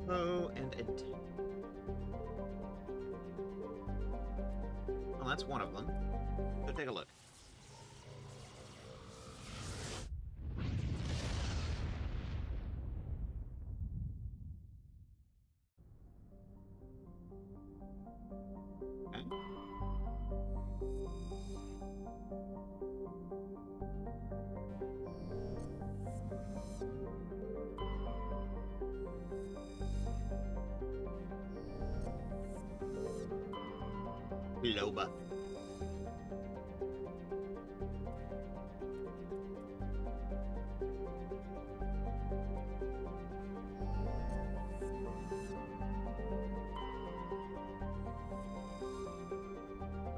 Oh, and a... Well, that's one of them. Go take a look. Okay. Loba.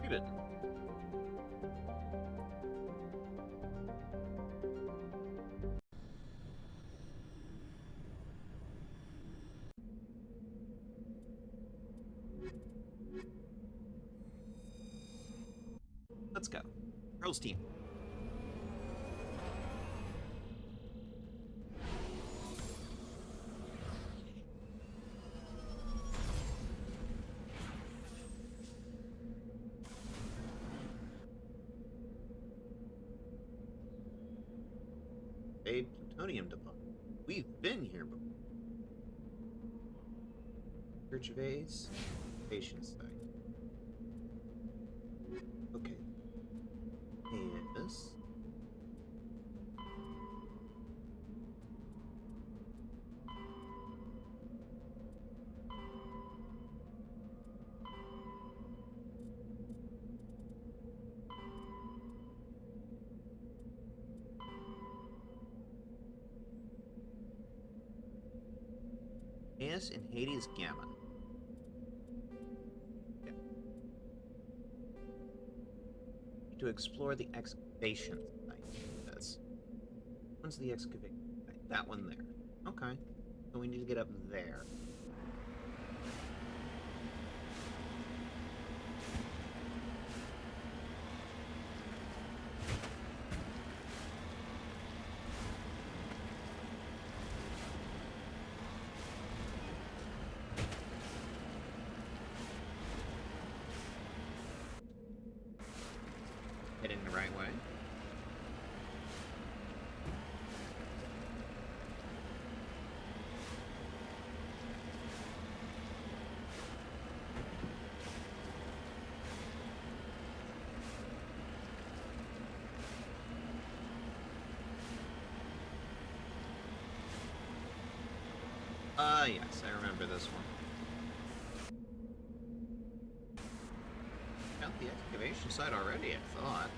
Ribbon. Let's go. Pearl's team. A plutonium deposit. We've been here before. Church of Ace. Patient site. Okay. Yes. Yes, in Hades Gamma. Yeah. To explore the excavation site. That's when's the excavation site? That one there. Okay. So we need to get up there. right way. Yes, I remember this one. Got the excavation site already, I thought.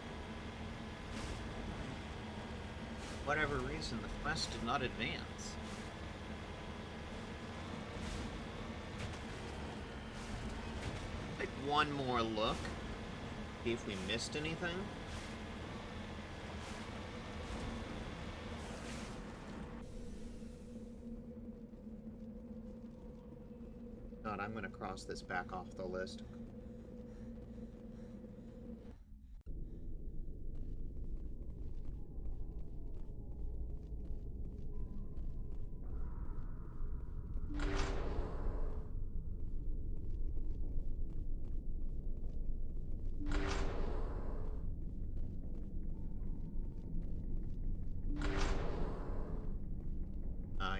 For whatever reason, the quest did not advance. Take one more look. See if we missed anything. I'm going to cross this back off the list.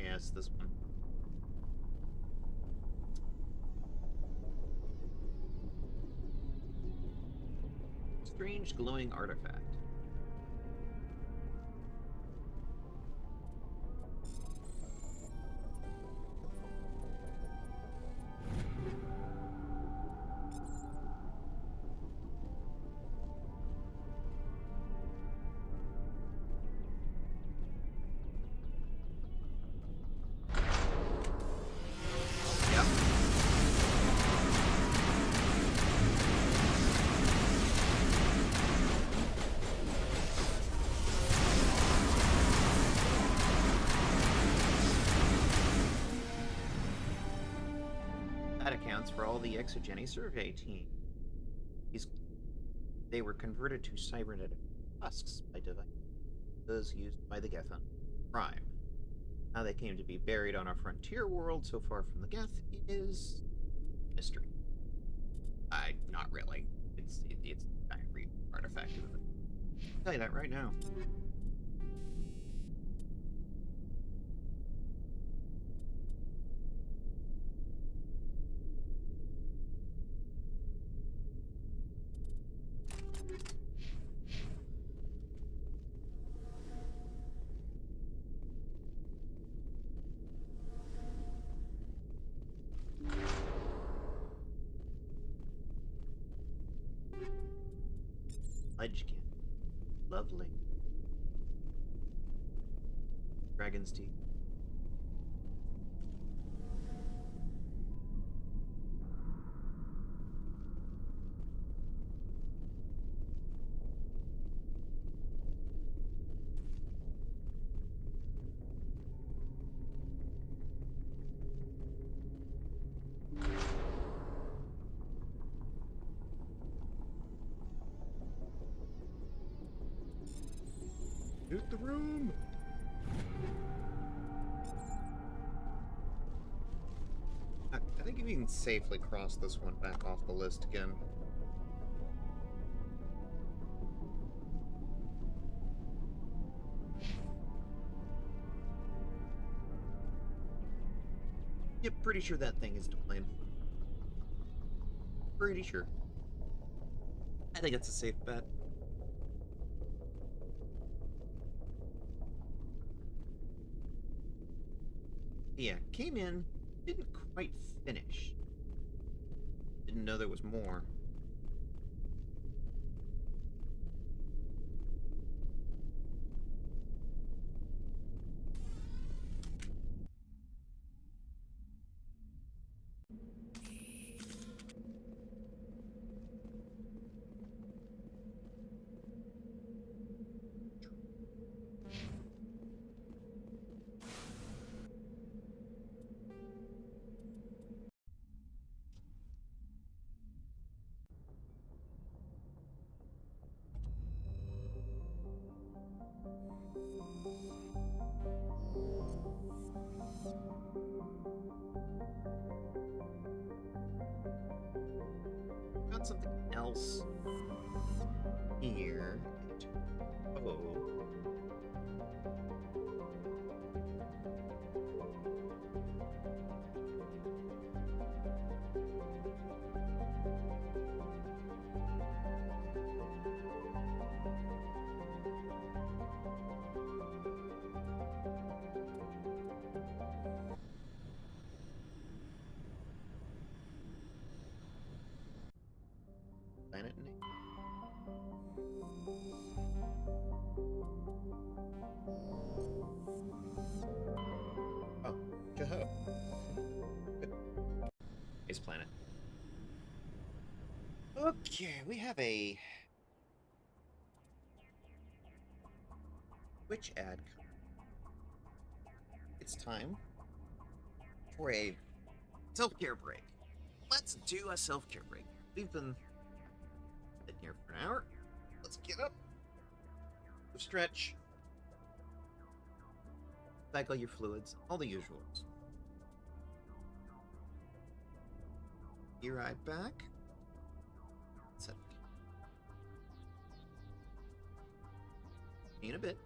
Yes, this one. Strange glowing artifact. Accounts for all the Exogeny survey team. They were converted to cybernetic husks by devices used by the Geth on Prime. How they came to be buried on our frontier world so far from the Geth is mystery. Not really. It's a concrete artifact. I'll tell you that right now. Ledge can. Lovely. Dragon's teeth. Hit the room! I think we can safely cross this one back off the list again. Yep, pretty sure that thing is to blame. Pretty sure. I think it's a safe bet. Yeah, came in, didn't quite finish. Didn't know there was more. Got something else. here. Oh. Planet name. Oh, Jeho. Good. Space planet. Okay, we have a Twitch ad. It's time for a self-care break. Let's do a self-care break. We've been sitting here for an hour. Let's get up. Stretch. Cycle your fluids. All the usuals. Be right back. Set. See you in a bit.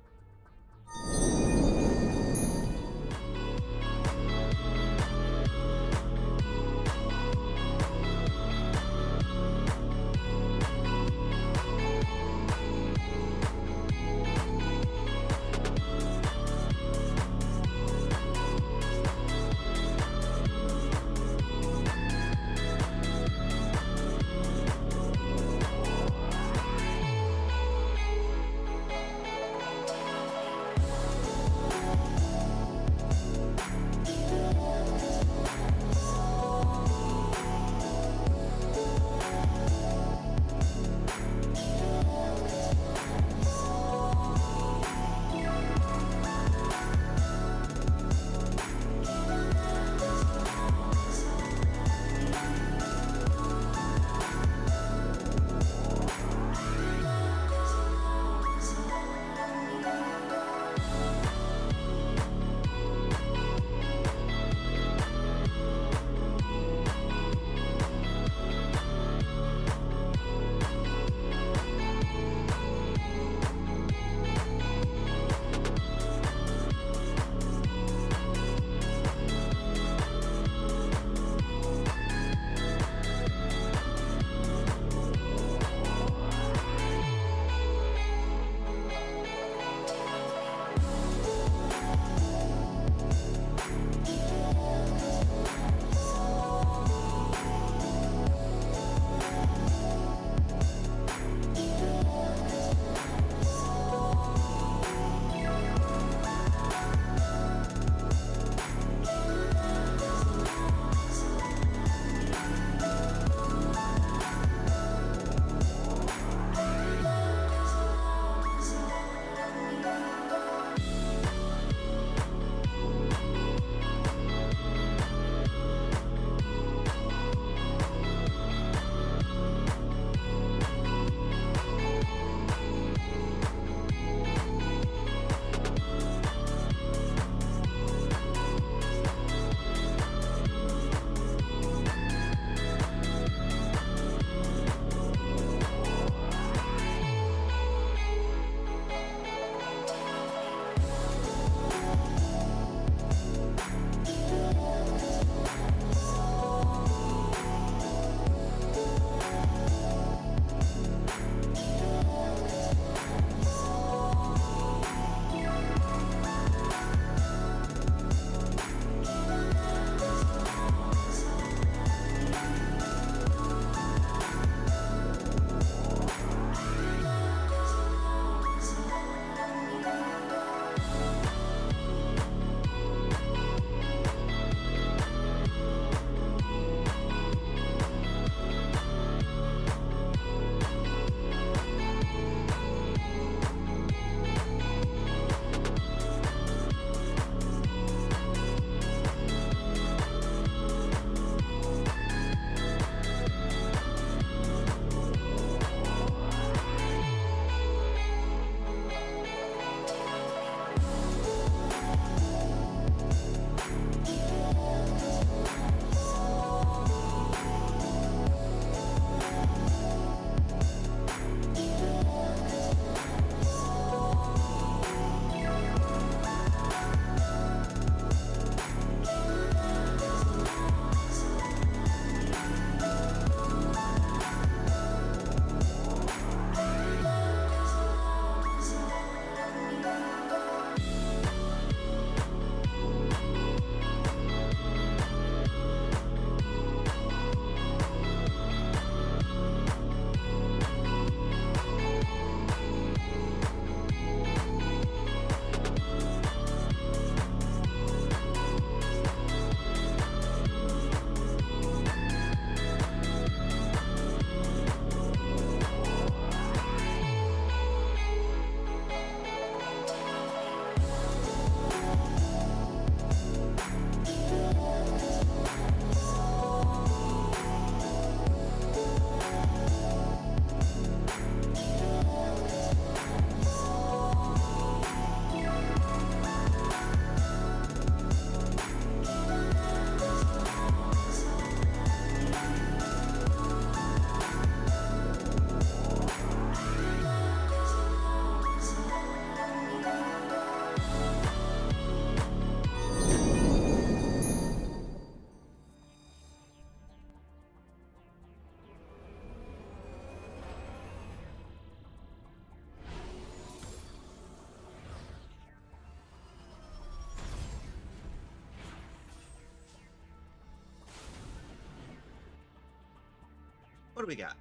What do we got?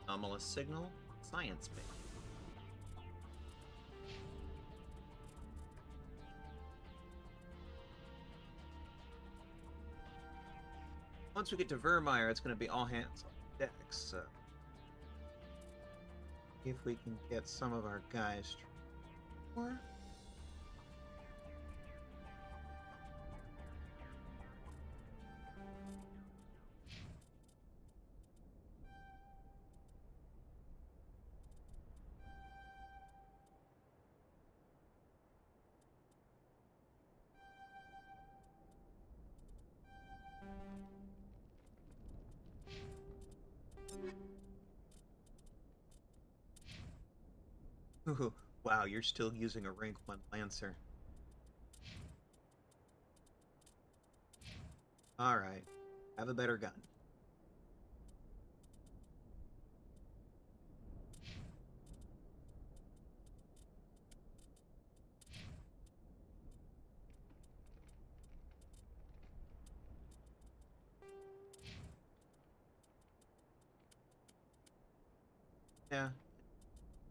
Anomalous signal, science base. Once we get to Vermeer, it's going to be all hands on deck, so... if we can get some of our guys... Or... Ooh, wow, you're still using a rank 1 Lancer. Alright, have a better gun. Yeah,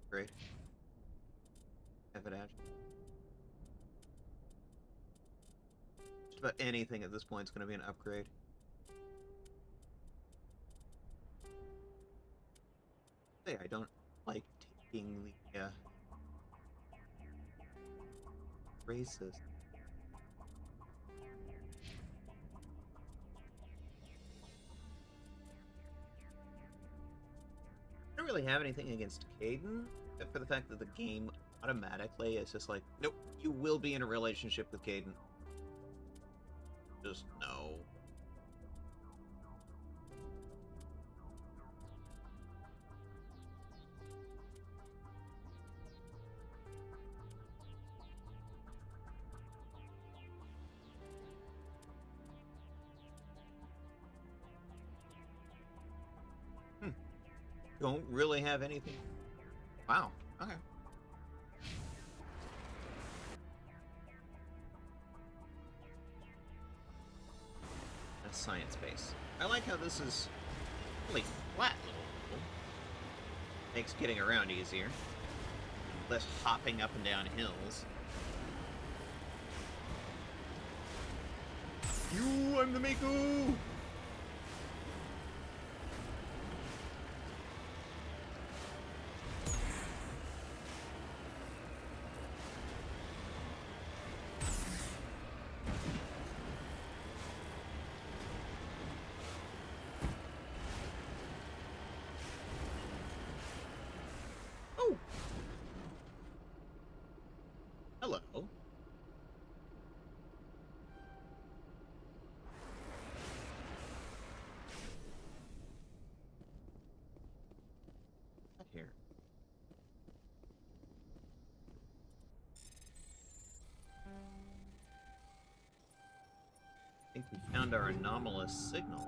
great. Have it actually. Just about anything at this point is going to be an upgrade. Hey, I don't like taking the races. I don't really have anything against Caden, except for the fact that the game automatically is just like, nope, you will be in a relationship with Caden. Just no. Don't really have anything. Wow. Okay. A science base. I like how this is really flat little pool. Makes getting around easier. Less hopping up and down hills. You, I'm the Mako! Hello. Not here. I think we found our anomalous signal.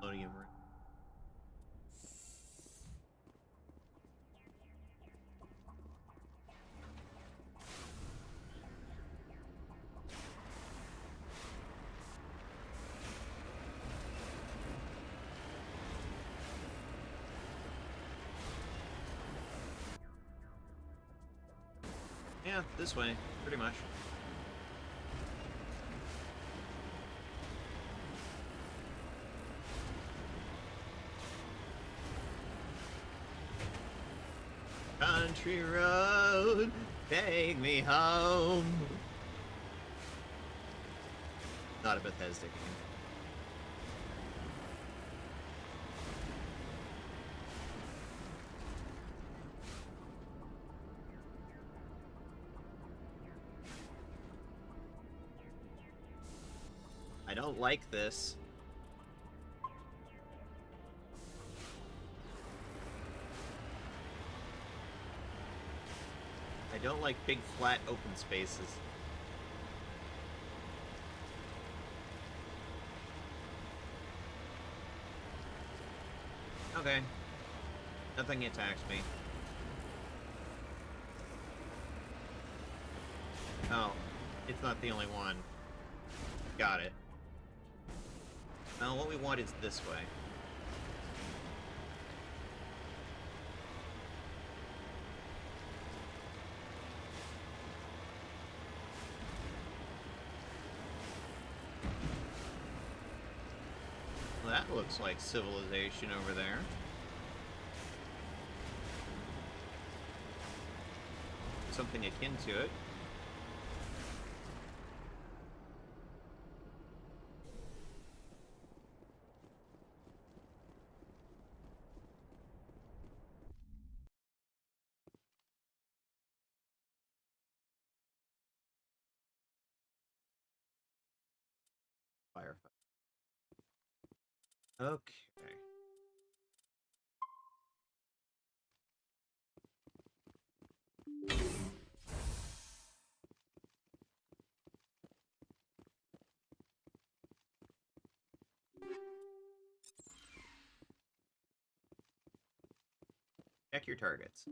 Sodium ring. Yeah, this way, pretty much. Country road, take me home. Not a Bethesda game. I don't like this. I don't like big, flat, open spaces. Okay. Nothing attacks me. Oh, it's not the only one. Got it. Now what we want is this way. Well, that looks like civilization over there. Something akin to it. Firefight. Okay. Check your targets.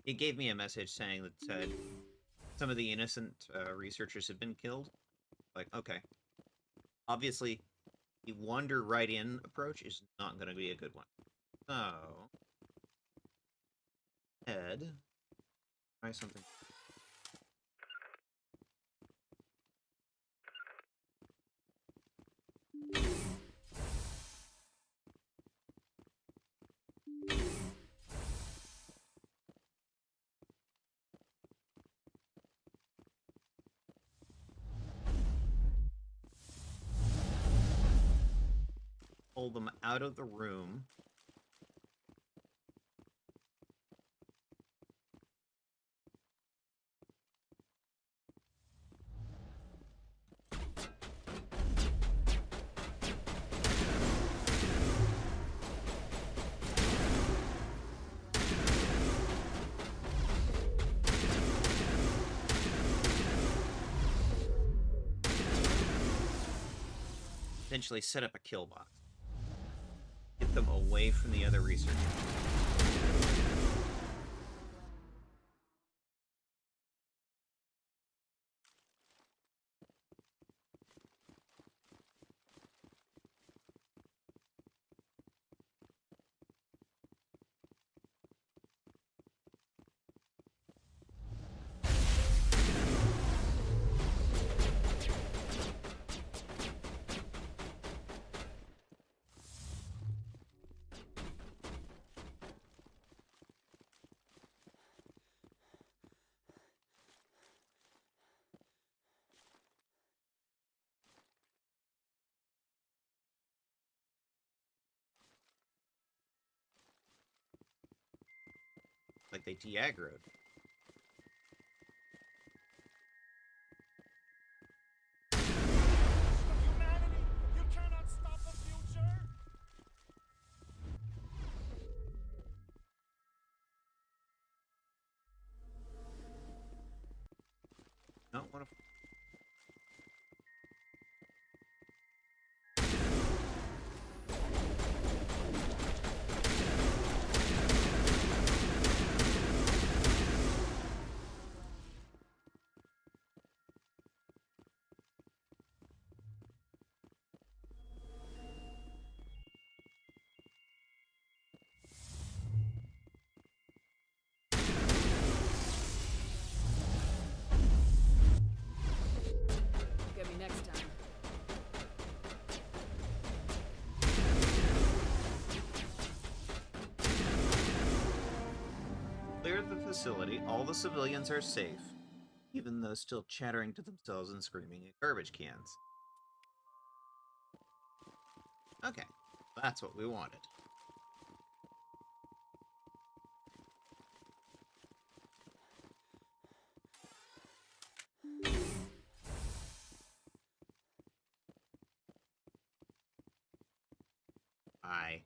It gave me a message saying that some of the innocent researchers have been killed. Like, okay. Obviously, the wander right in approach is not going to be a good one. So, Ed, try something. Pull them out of the room. Essentially set up a kill box. Get them away from the other researchers. they de-aggroed. You cannot stop the future! No, what if... Get me next time. Cleared the facility, all the civilians are safe, even though still chattering to themselves and screaming at garbage cans. Okay, that's what we wanted. Aye.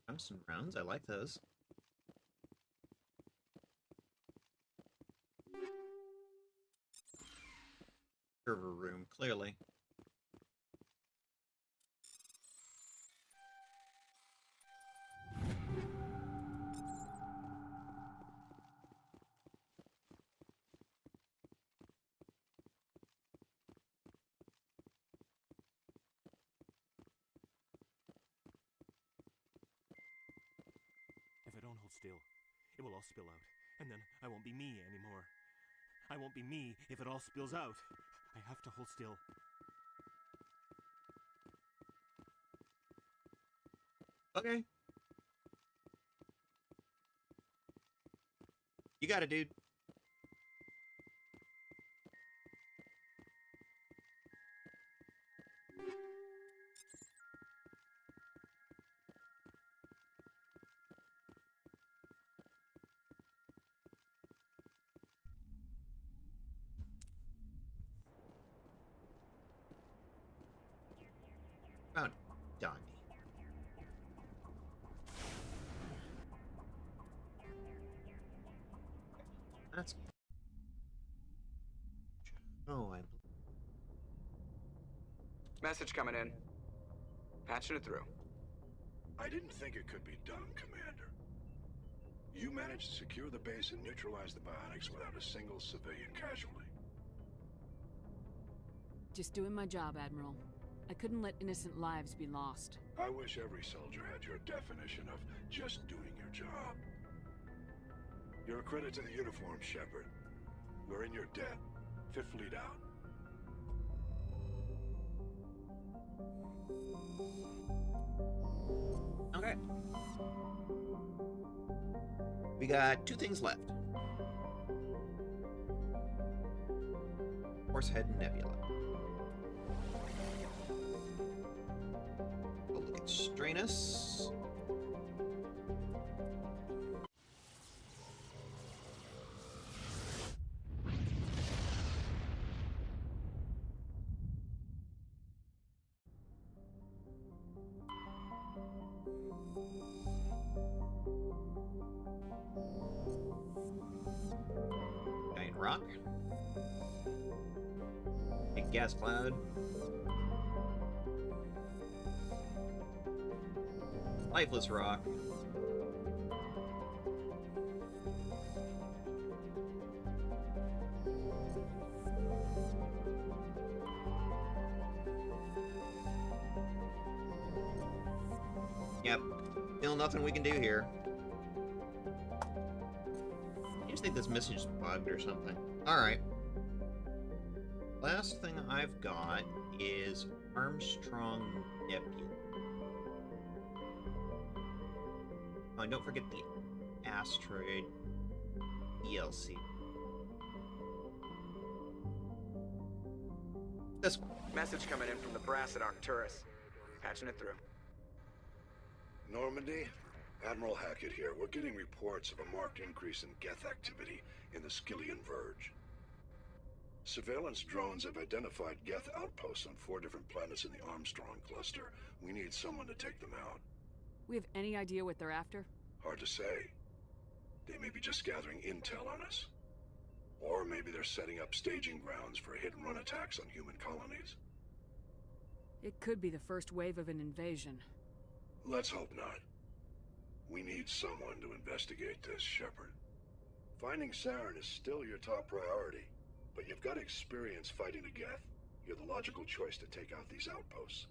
Tungsten rounds, I like those. Server room, clearly. If I don't hold still, it will all spill out, and then I won't be me anymore. I won't be me if it all spills out. I have to hold still. Okay. You got it, dude. Found it. Done. That's... Oh, I... Message coming in. Patching it through. I didn't think it could be done, Commander. You managed to secure the base and neutralize the biotics without a single civilian casualty. Just doing my job, Admiral. I couldn't let innocent lives be lost. I wish every soldier had your definition of just doing your job. You're a credit to the uniform, Shepard. We're in your debt. Fifth Fleet out. Okay. We got two things left. Horsehead and Nebula. We'll look at Stranus. Giant rock. Big gas cloud. Lifeless rock. Yep. Still nothing we can do here. just think this mission's bugged or something. Alright. Last thing I've got is Armstrong Nebula. Oh, and don't forget the asteroid DLC. This one. Message coming in from the brass at Arcturus. Patching it through. Normandy? Admiral Hackett here. We're getting reports of a marked increase in Geth activity in the Skillian Verge. Surveillance drones have identified Geth outposts on 4 different planets in the Armstrong cluster. We need someone to take them out. We have any idea what they're after? Hard to say. They may be just gathering intel on us. Or maybe they're setting up staging grounds for hit-and-run attacks on human colonies. It could be the first wave of an invasion. Let's hope not. We need someone to investigate this, Shepard. Finding Saren is still your top priority, but you've got experience fighting the Geth. You're the logical choice to take out these outposts.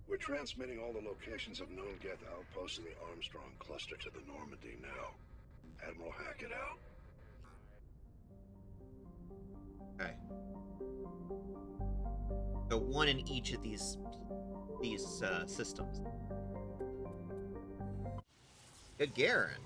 We're transmitting all the locations of known Geth outposts in the Armstrong cluster to the Normandy now. Admiral Hackett out. Okay. So one in each of these systems. Good Garen.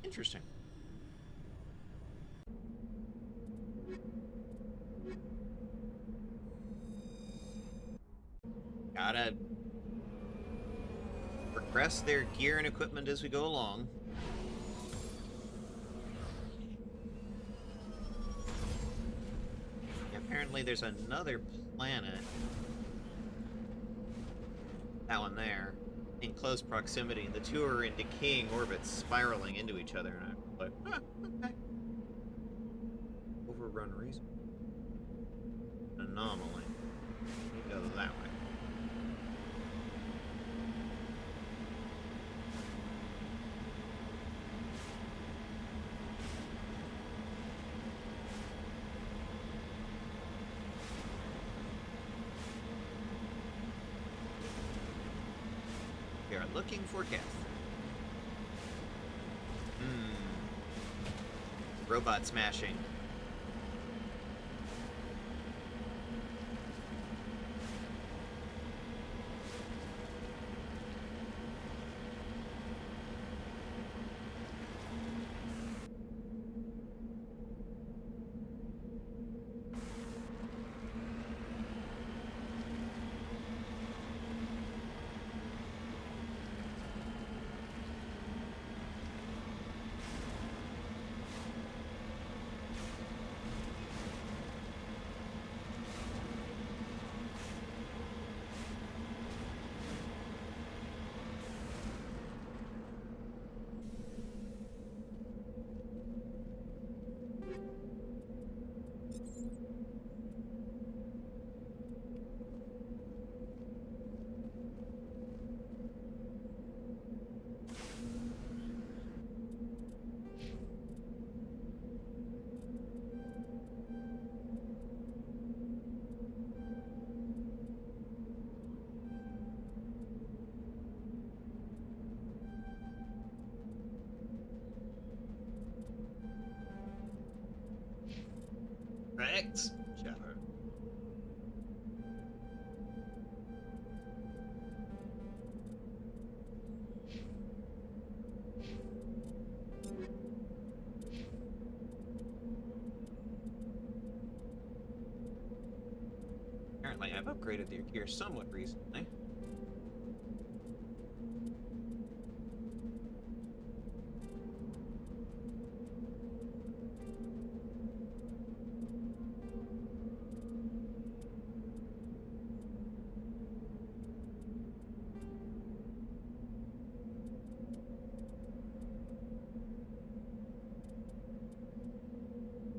Interesting. Gotta progress their gear and equipment as we go along. Apparently there's another planet. That one there. In close proximity, and the two are in decaying orbits, spiraling into each other, and I'm like, okay. Overrun reason. Anomaly. Go that way. We are looking for Geth. Robot smashing. Correct. Shepard. upgraded their gear somewhat recently.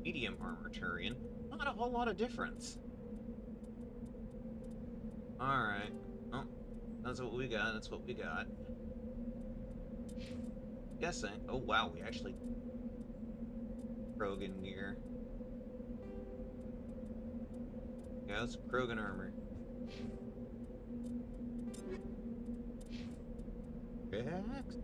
Medium armor Turian. Not a whole lot of difference. Alright. Well, that's what we got. That's what we got. Guessing. Oh, wow. We actually... Krogan gear. Yeah, that's Krogan armor. Rex?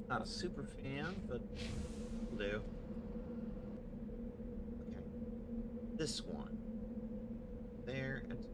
Not a super fan, but will do. Okay. This one. There and...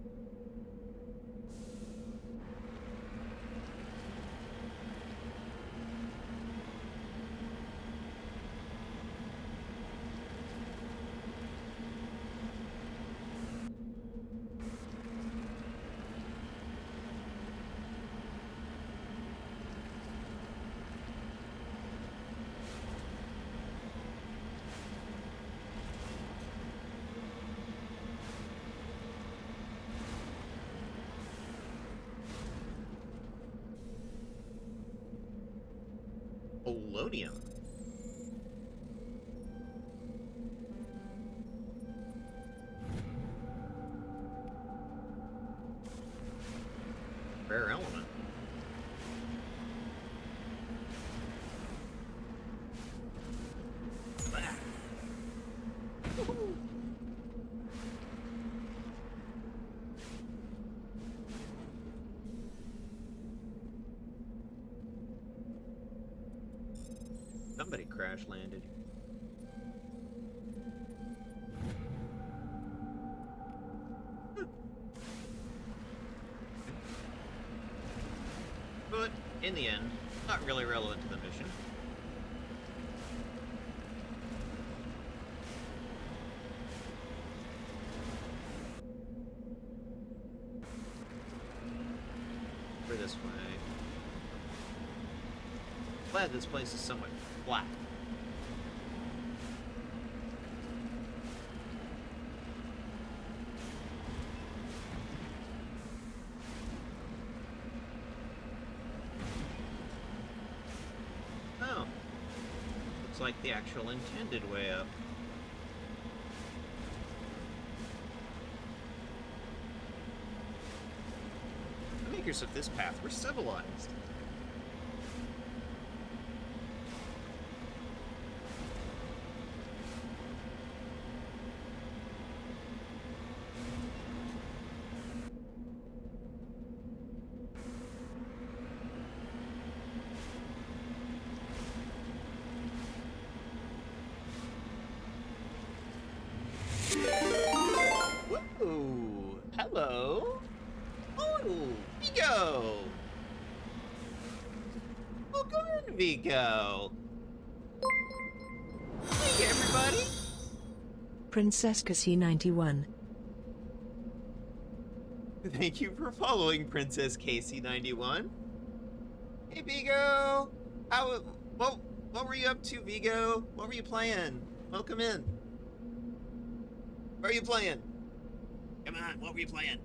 Polonium. Rare element. Somebody crash landed. But in the end, not really relevant to the mission. Over this way. Glad this place is somewhat flat. Oh. Looks like the actual intended way up. The makers of this path were civilized. Whoa! Hello! Oh, Vigo! Welcome in, Vigo! Hey, everybody! Princess KC91. Thank you for following Princess KC91. Hey, Vigo! What were you up to, Vigo? What were you playing? Welcome in. What are you playing? Come on, what were you playing?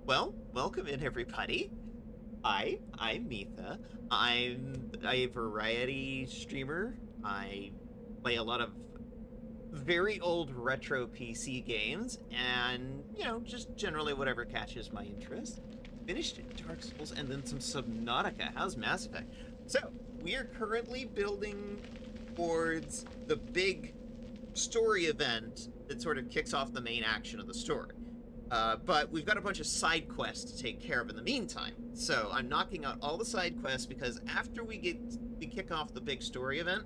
Well, welcome in, everybody. I'm Mitha. I'm a variety streamer. I play a lot of very old retro PC games, and, you know, just generally whatever catches my interest. Finished Dark Souls and then some Subnautica. How's Mass Effect? So, we are currently building towards the big story event that sort of kicks off the main action of the story. But we've got a bunch of side quests to take care of in the meantime. So I'm knocking out all the side quests because after we kick off the big story event,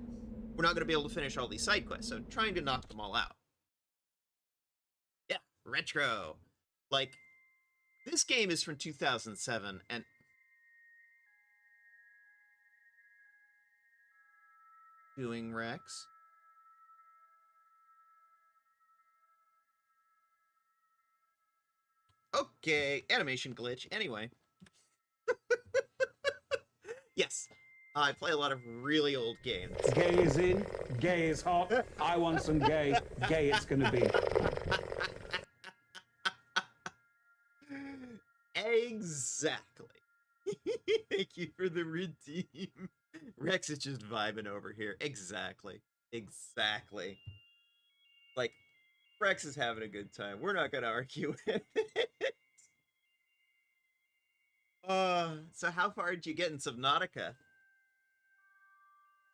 we're not going to be able to finish all these side quests. So I'm trying to knock them all out. Yeah, retro. Like, this game is from 2007, and doing Rex. Okay, animation glitch. Anyway. Yes, I play a lot of really old games. Gay is in, gay is hot. I want some gay. Gay it's gonna be. Exactly. Thank you for the redeem. Rex is just vibing over here. Exactly. Exactly. Like, Rex is having a good time. We're not gonna argue with it. So how far did you get in Subnautica?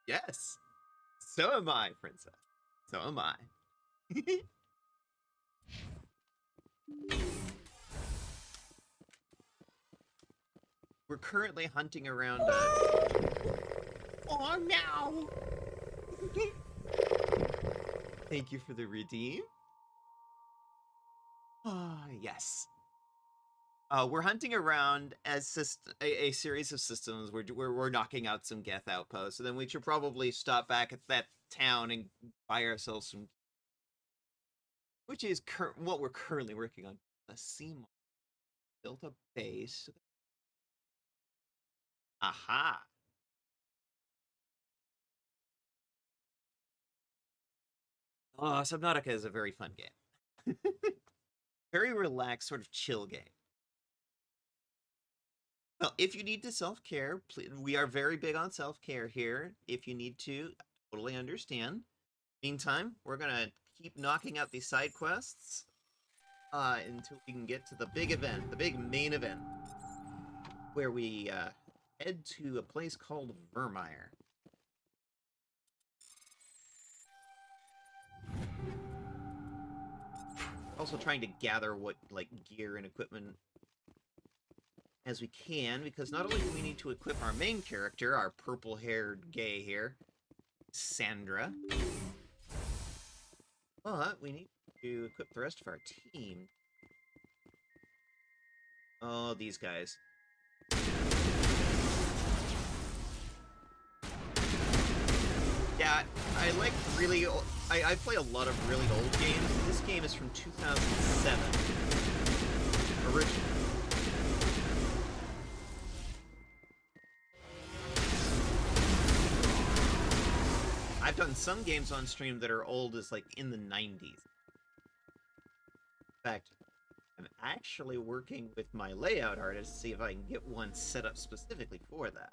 Yes. So am I, Princess. So am I. We're currently hunting around Oh no! Thank you for the redeem. Ah, yes. We're hunting around as a series of systems where we're knocking out some Geth outposts, and then we should probably stop back at that town and buy ourselves some, which is what we're currently working on. A sea built a base. Aha. Oh, Subnautica is a very fun game. Very relaxed, sort of chill game. Well, if you need to self-care, we are very big on self-care here. If you need to, I totally understand. Meantime, we're gonna keep knocking out these side quests until we can get to the big event, the big main event, where we head to a place called Vermeer. Also trying to gather what gear and equipment as we can, because not only do we need to equip our main character, our purple-haired gay here, Cassandra, but we need to equip the rest of our team. Oh, these guys. Yeah, I like really old, I play a lot of really old games. This game is from 2007. Original. I've done some games on stream that are old as in the 90s. In fact, I'm actually working with my layout artist to see if I can get one set up specifically for that.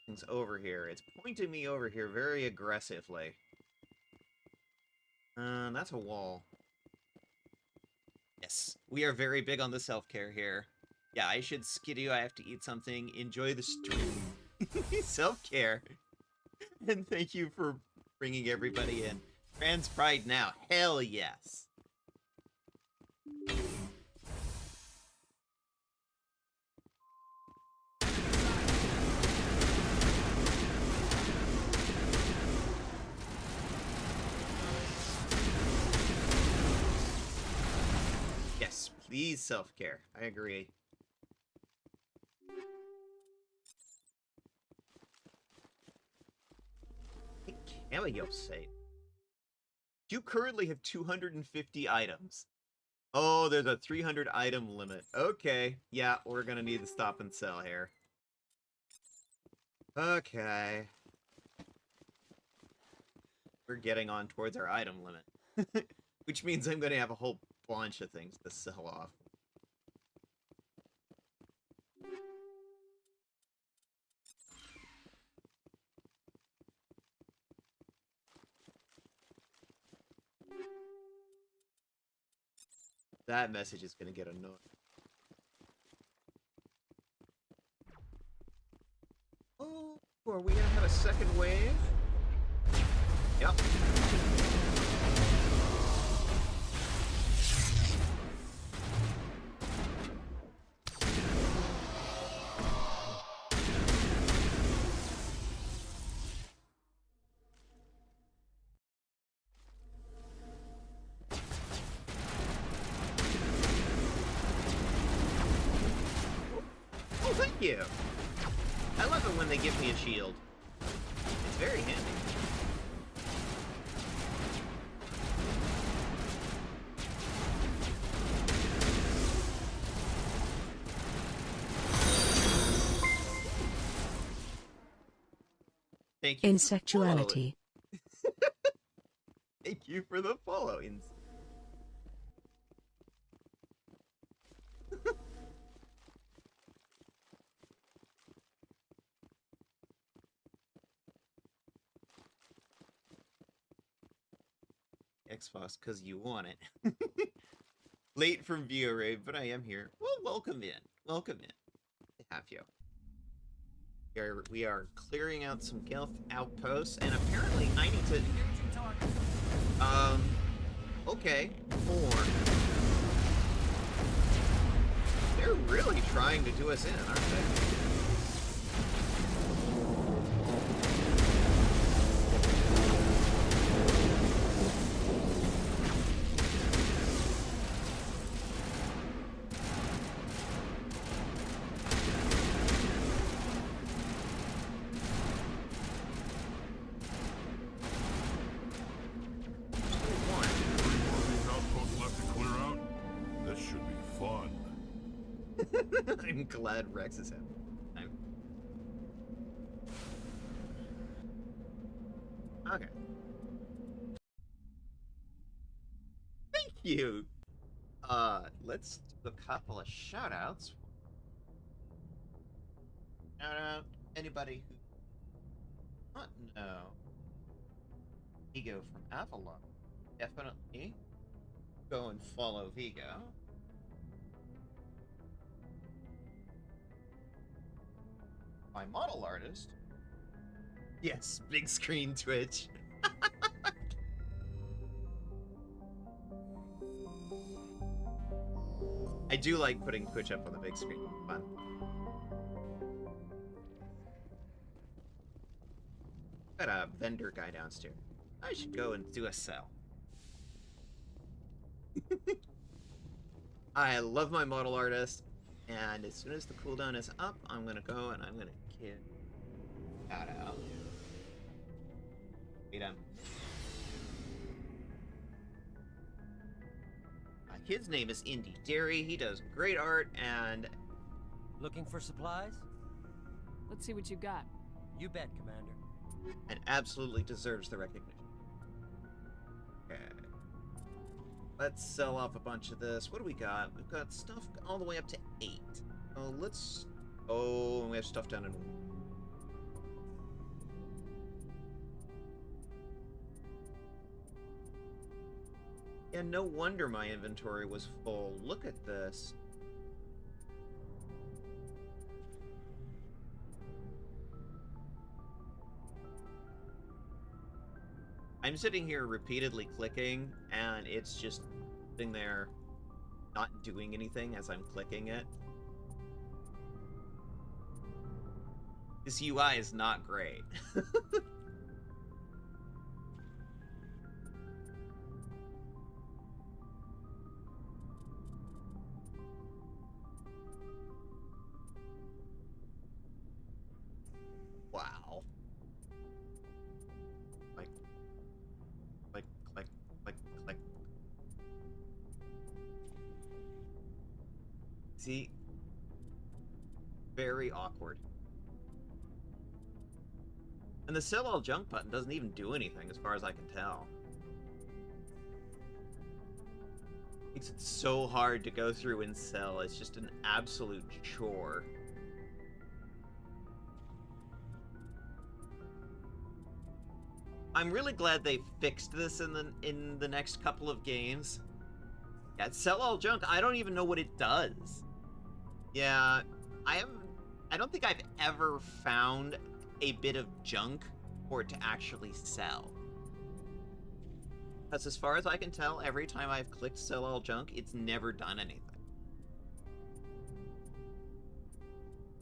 Things over here. It's pointing me over here very aggressively. That's a wall. Yes, we are very big on the self-care here. Yeah, I should skidoo. I have to eat something. Enjoy the stream. Self-care. And thank you for bringing everybody in. Trans Pride now. Hell yes. Yes, please self-care. I agree. Cameo save. You currently have 250 items. Oh, there's a 300 item limit. Okay. Yeah, we're gonna need to stop and sell here. Okay. We're getting on towards our item limit. Which means I'm gonna have a whole bunch of things to sell off. That message is gonna get annoying. Oh, are we gonna have a second wave? Yep. Oh, thank you. I love it when they give me a shield. It's very handy. Thank you. Insectuality. Thank you for the follow. Xbox, because you want it. Late from viewer raid, but I am here. Well, welcome in. Welcome in. To have you. We are clearing out some Gelth outposts, and apparently I need to... Okay. 4. They're really trying to do us in, aren't they? I'm glad Rex is having time. Okay. Thank you. Let's do a couple of shoutouts. Shout out anybody who does not know Vigo from Avalon. Definitely go and follow Vigo. My model artist. Yes, big screen Twitch. I do like putting Twitch up on the big screen. Fun. Got a vendor guy downstairs. I should go and do a sell. I love my model artist. And as soon as the cooldown is up, I'm gonna go and I'm gonna give shout out. Wait, his name is Indie Dairy. He does great art and... Looking for supplies? Let's see what you got. You bet, Commander. And absolutely deserves the recognition. Okay. Let's sell off a bunch of this. What do we got? We've got stuff all the way up to 8. Oh, let's... Oh, and we have stuff down in... Yeah, no wonder my inventory was full. Look at this. I'm sitting here repeatedly clicking, and it's just sitting there not doing anything as I'm clicking it. This UI is not great. Wow. Click, click, click, click, click. See? Very awkward. And the sell all junk button doesn't even do anything as far as I can tell. Makes it so hard to go through and sell. It's just an absolute chore. I'm really glad they fixed this in the next couple of games. Yeah, sell all junk. I don't even know what it does. Yeah, I don't think I've ever found a bit of junk for it to actually sell. Because as far as I can tell, every time I've clicked sell all junk, it's never done anything.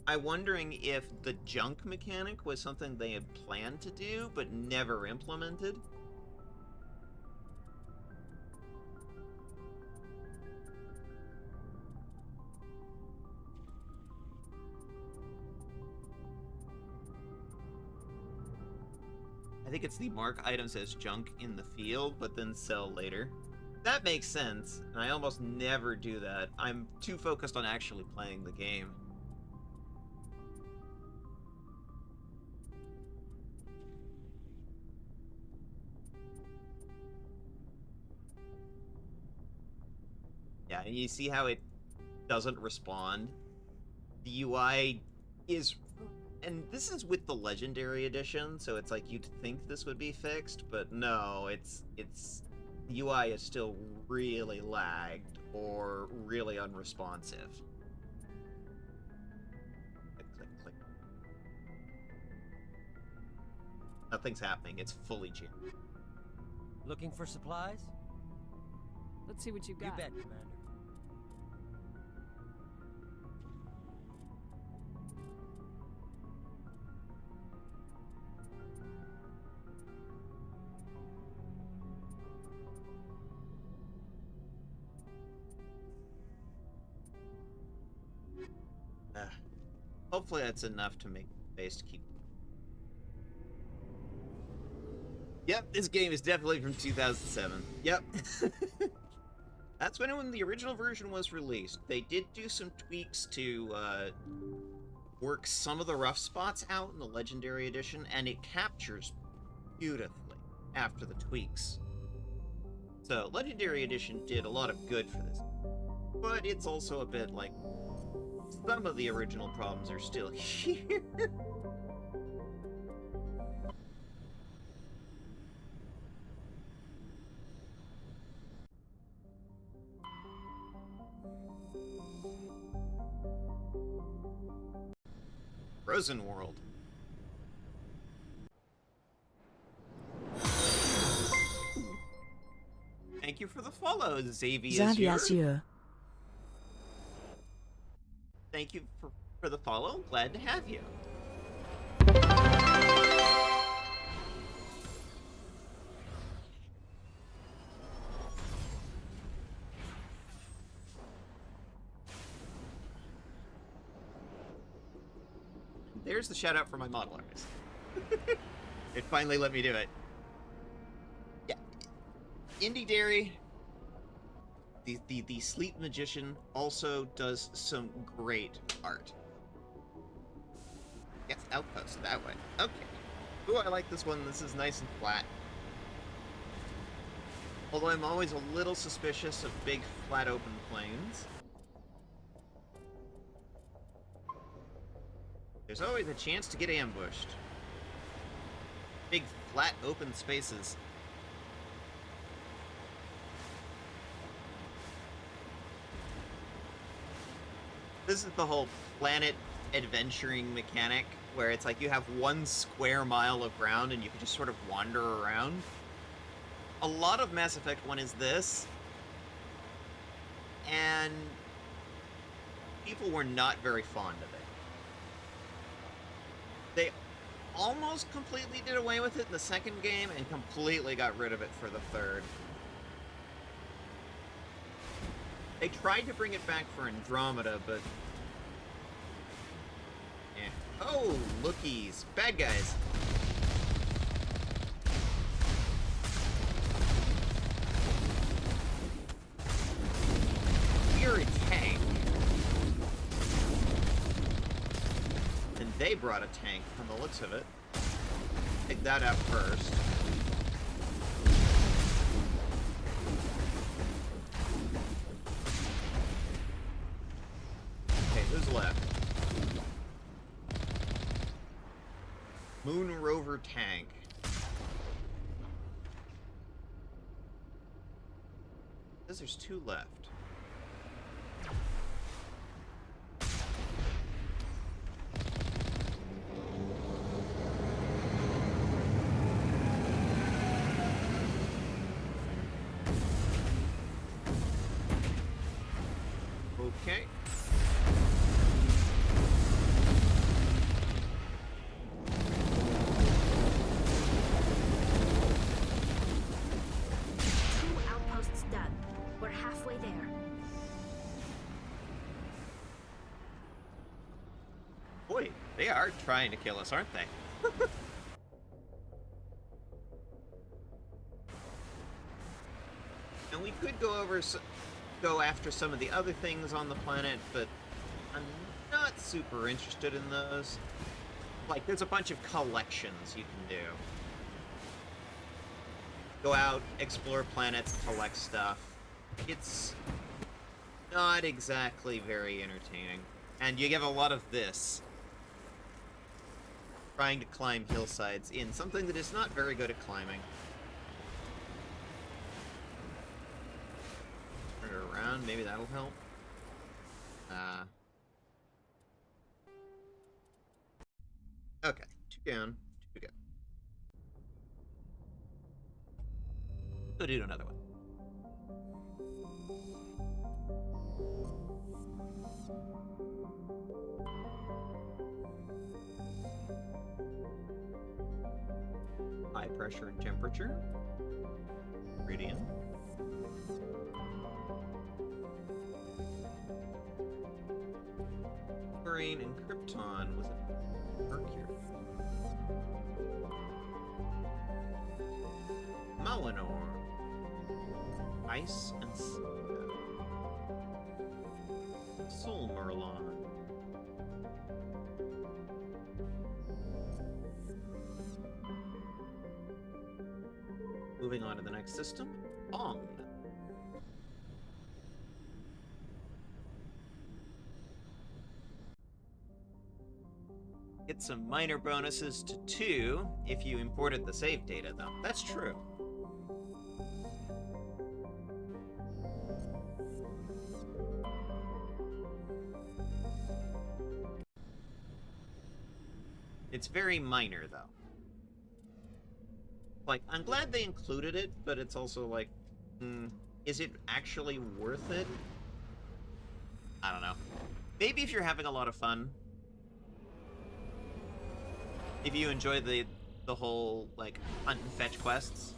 I'm wondering if the junk mechanic was something they had planned to do, but never implemented. I think it's the mark items as junk in the field, but then sell later. That makes sense, and I almost never do that. I'm too focused on actually playing the game. Yeah, and you see how it doesn't respond? The UI is... And this is with the Legendary Edition, so it's like you'd think this would be fixed, but no, it's the UI is still really lagged or really unresponsive. Click, click, click. Nothing's happening, it's fully jammed. Looking for supplies? Let's see what you've got. You bet, Commander. Hopefully that's enough to make the base keep... Yep, this game is definitely from 2007. Yep. That's when the original version was released. They did do some tweaks to work some of the rough spots out in the Legendary Edition, and it captures beautifully after the tweaks. So, Legendary Edition did a lot of good for this. But it's also a bit like... Some of the original problems are still here. Frozen World. Thank you for the follow, Xavier. Thank you for the follow. Glad to have you. There's the shout out for my model artist. It finally let me do it. Yeah. Indie Dairy. The Sleep Magician also does some great art. Yes, outpost, that way. Okay. Ooh, I like this one. This is nice and flat. Although I'm always a little suspicious of big, flat, open plains. There's always a chance to get ambushed. Big, flat, open spaces. This is the whole planet adventuring mechanic, where it's like you have 1 square mile of ground and you can just sort of wander around. A lot of Mass Effect 1 is this, and people were not very fond of it. They almost completely did away with it in the second game and completely got rid of it for the third. They tried to bring it back for Andromeda, but... yeah. Oh, lookies. Bad guys. You're a tank. And they brought a tank from the looks of it. Take that out first. Who's left? Moon Rover tank. Says there's 2 left. Okay. Two outposts done. We're halfway there. Boy, they are trying to kill us, aren't they? And we could go after some of the other things on the planet, but I'm not super interested in those. Like, there's a bunch of collections you can do. Go out, explore planets, collect stuff. It's not exactly very entertaining. And you get a lot of this. Trying to climb hillsides in something that is not very good at climbing. Turn it around, maybe that'll help. Okay, 2 down, 2 to go. Go do another one. High pressure and temperature. Meridian. Marine and Krypton was it Mercury? Molinor. Ice and Soul Merlon. Moving on to the next system, Bong. Get some minor bonuses to 2 if you imported the save data, though. That's true. It's very minor, though. Like, I'm glad they included it, but it's also like, is it actually worth it? I don't know. Maybe if you're having a lot of fun. If you enjoy the whole, like, hunt and fetch quests.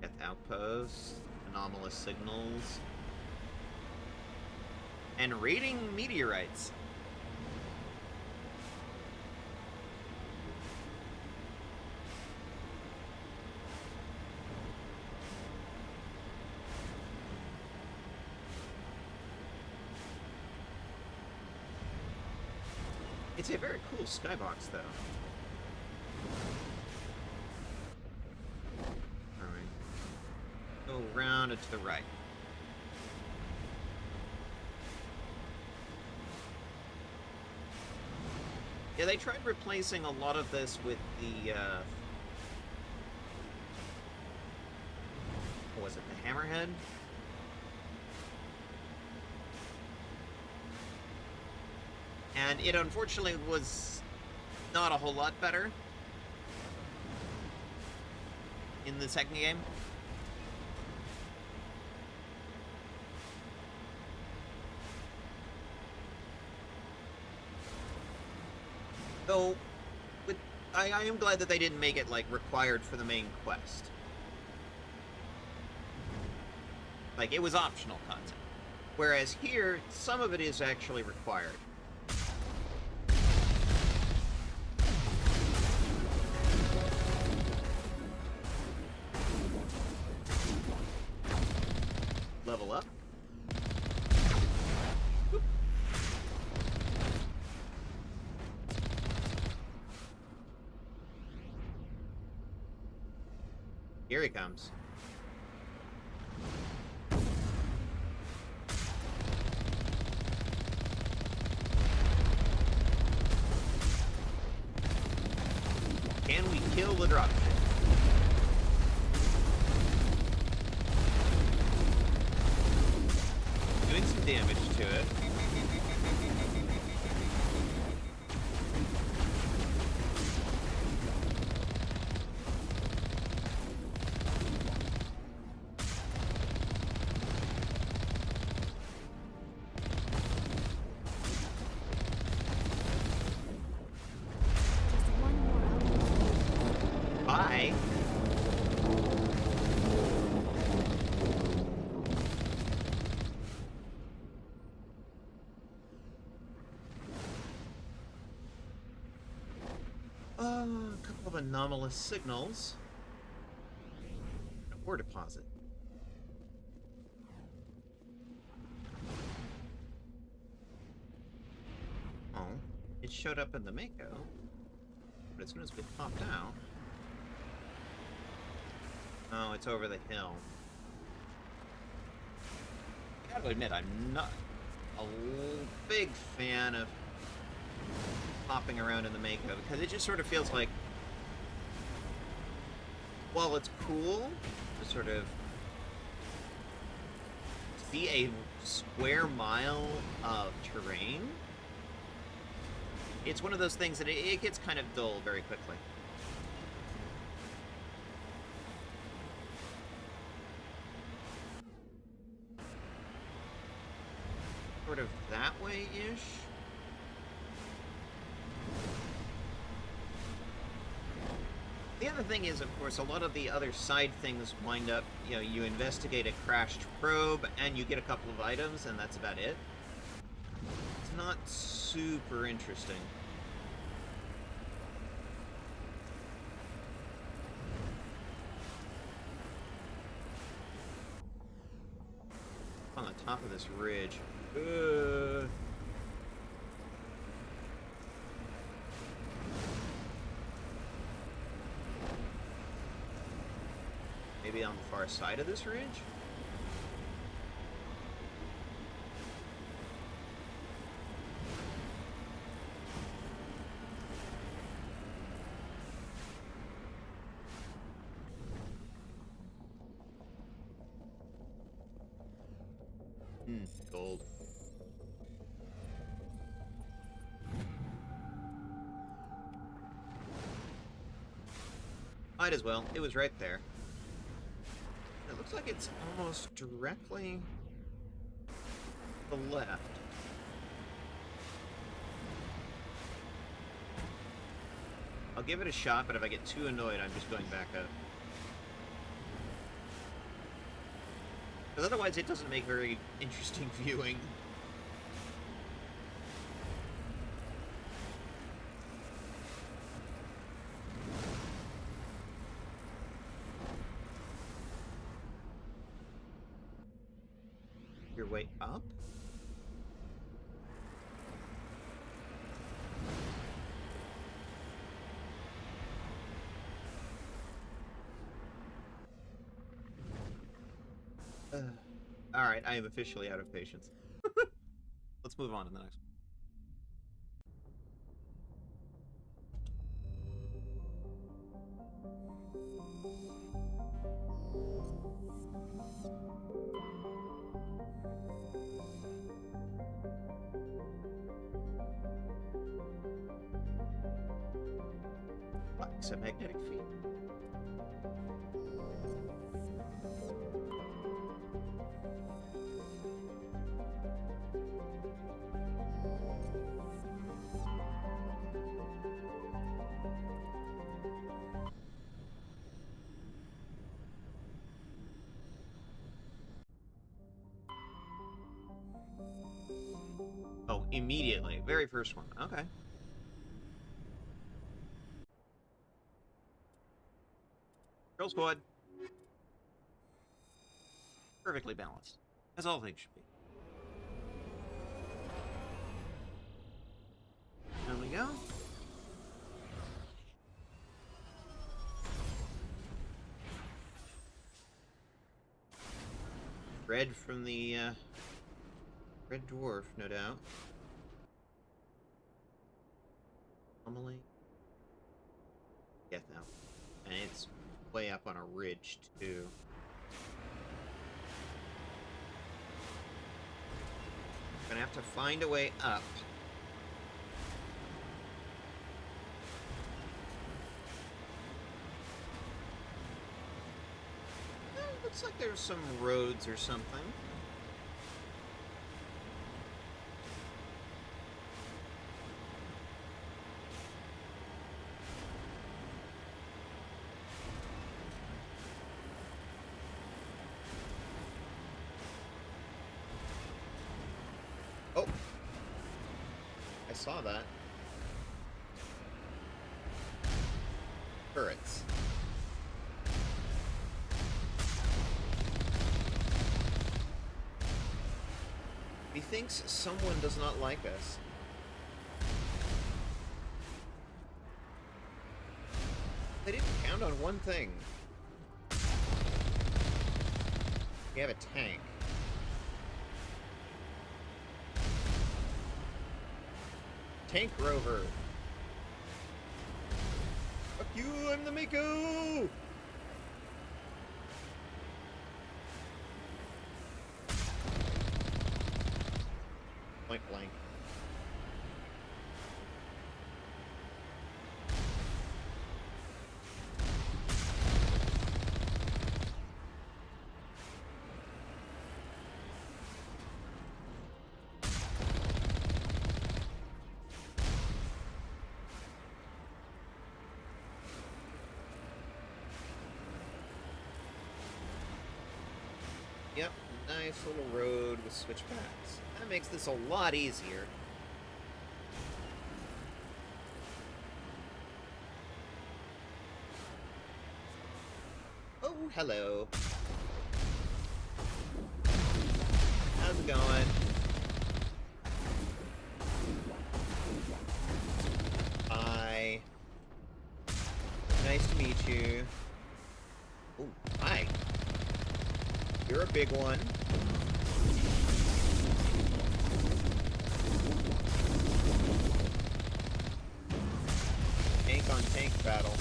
Death outposts, anomalous signals, and raiding meteorites. It's a very cool skybox, though. Alright. Go around and to the right. Yeah, they tried replacing a lot of this with the, what was it, the Hammerhead? And it unfortunately was not a whole lot better in the second game. Though, I am glad that they didn't make it, like, required for the main quest. Like, it was optional content. Whereas here, some of it is actually required. Level up. Oop. Here he comes. Can we kill the dropship? Doing some damage to it. anomalous signals. An ore deposit. Oh, it showed up in the Mako, but as soon as we popped out... Oh, it's over the hill. I gotta admit, I'm not a big fan of hopping around in the Mako, because it just sort of feels like, while it's cool to sort of see a square mile of terrain, it's one of those things that it gets kind of dull very quickly. Sort of that way-ish. The other thing is, of course, a lot of the other side things wind up, you know, you investigate a crashed probe and you get a couple of items and that's about it. It's not super interesting. On the top of this ridge. Maybe on the far side of this ridge? Gold. Might as well. It was right there. It looks like it's almost directly to the left. I'll give it a shot, but if I get too annoyed, I'm just going back up. Because otherwise it doesn't make very interesting viewing. Your way up? Alright, I am officially out of patience. Let's move on to the next one. It's a magnetic field. Oh, immediately. Very first one. Okay. Girl squad. Perfectly balanced. As all things should be. There we go. Red from the, Red Dwarf, no doubt. Anomaly. Get now. And it's way up on a ridge, too. Gonna have to find a way up. Looks like there's some roads or something. Oh! I saw that. turrets. He thinks someone does not like us. They didn't count on one thing. We have a tank. Tank rover. Fuck you, I'm the Mako! Point blank. Yep, nice little road with switchbacks. That makes this a lot easier. Oh, hello. How's it going? Hi. Nice to meet you. Oh, hi. You're a big one. Tank on tank battle.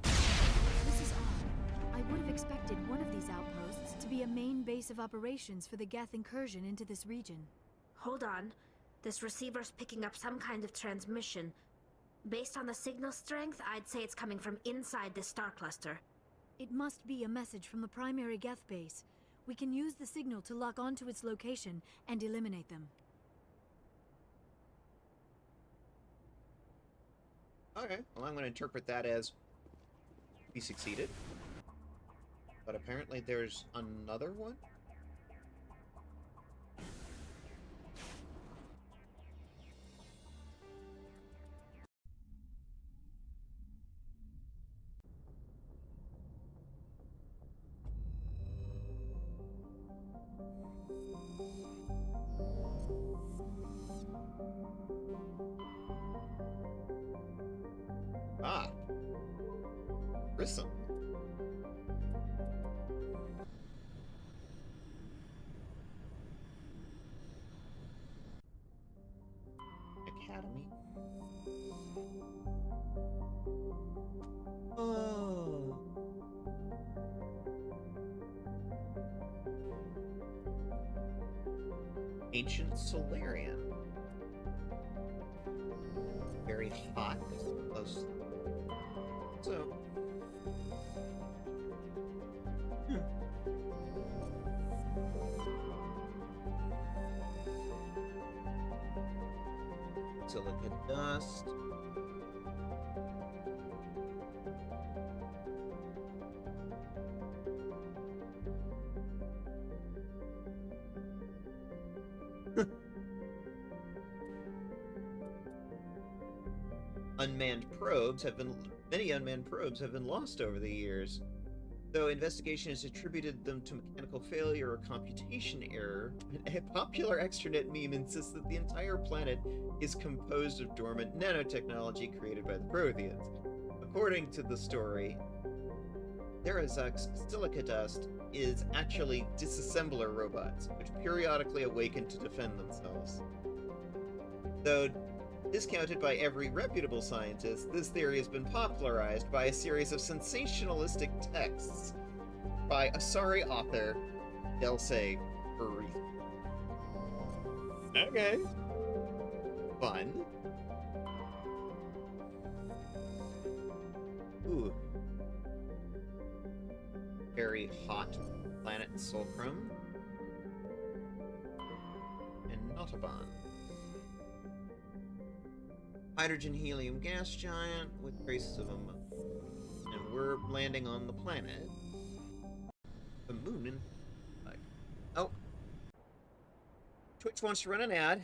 This is odd. I would have expected one of these outposts to be a main base of operations for the Geth incursion into this region. Hold on. This receiver's picking up some kind of transmission. Based on the signal strength, I'd say it's coming from inside this star cluster. It must be a message from the primary Geth base. We can use the signal to lock onto its location and eliminate them. Okay, well, I'm going to interpret that as we succeeded. But apparently there's another one? Ah. Grissom. Academy. Oh. Ancient Solarian. Very hot. Close. So. Silica dust. Many unmanned probes have been lost over the years. Though investigation has attributed them to mechanical failure or computation error, a popular extranet meme insists that the entire planet is composed of dormant nanotechnology created by the Protheans. According to the story, Therazak's silica dust is actually disassembler robots, which periodically awaken to defend themselves. Though discounted by every reputable scientist, this theory has been popularized by a series of sensationalistic texts by Asari author Delse Burith. Okay. Fun. Ooh. Very hot planet Solcrum. And Notabon. Hydrogen helium gas giant with traces of ammonia. And we're landing on the planet. The moon and... Oh. Twitch wants to run an ad.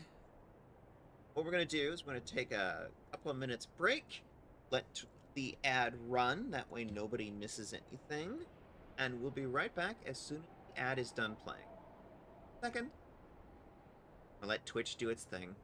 What we're going to do is we're going to take a couple of minutes break. let the ad run. That way nobody misses anything. And we'll be right back as soon as the ad is done playing. Second. I'll let Twitch do its thing.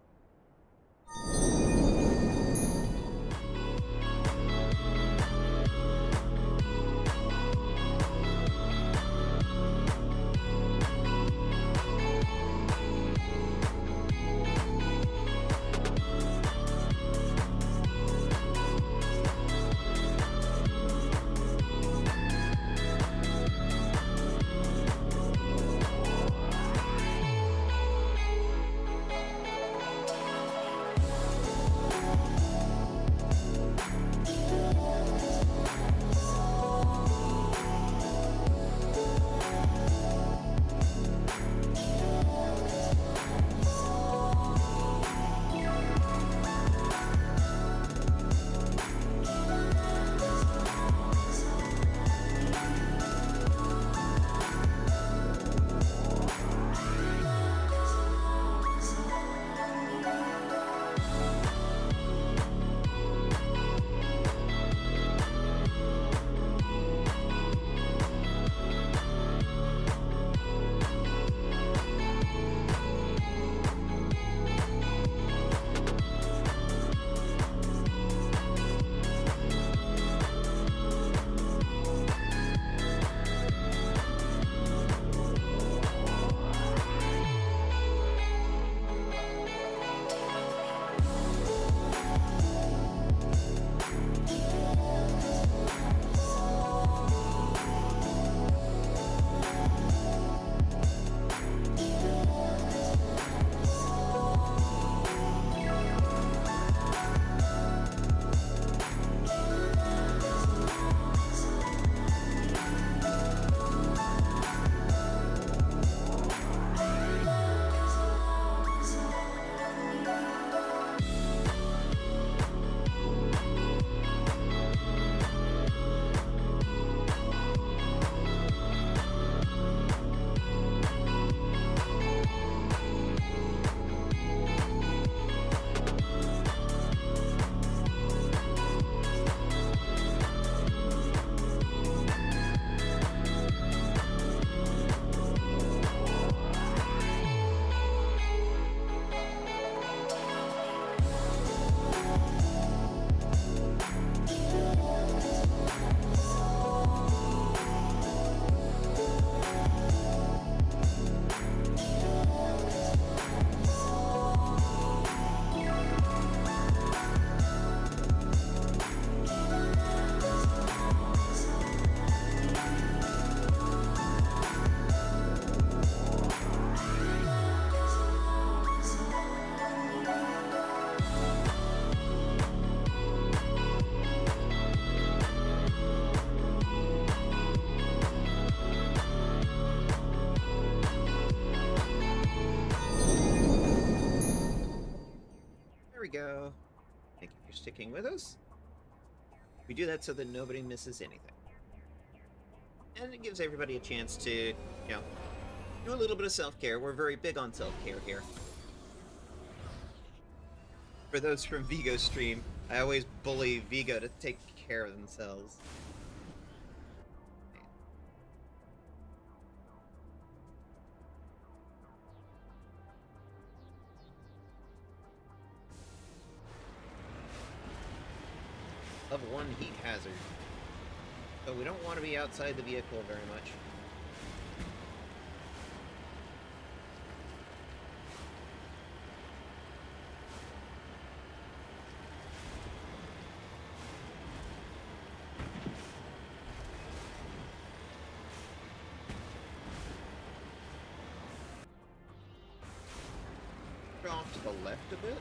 We go. Thank you for sticking with us. We do that so that nobody misses anything. And it gives everybody a chance to, you know, do a little bit of self-care. We're very big on self-care here. For those from Vigo's stream, I always bully Vigo to take care of themselves. Level 1 heat hazard. So we don't want to be outside the vehicle very much. Off to the left a bit.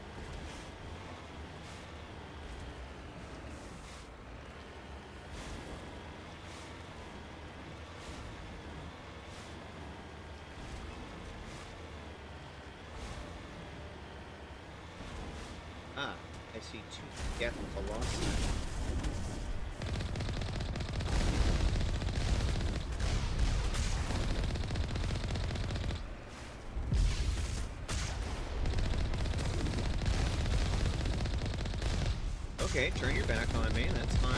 Ah, I see two Geth velocity. Okay, turn your back on me. That's fine.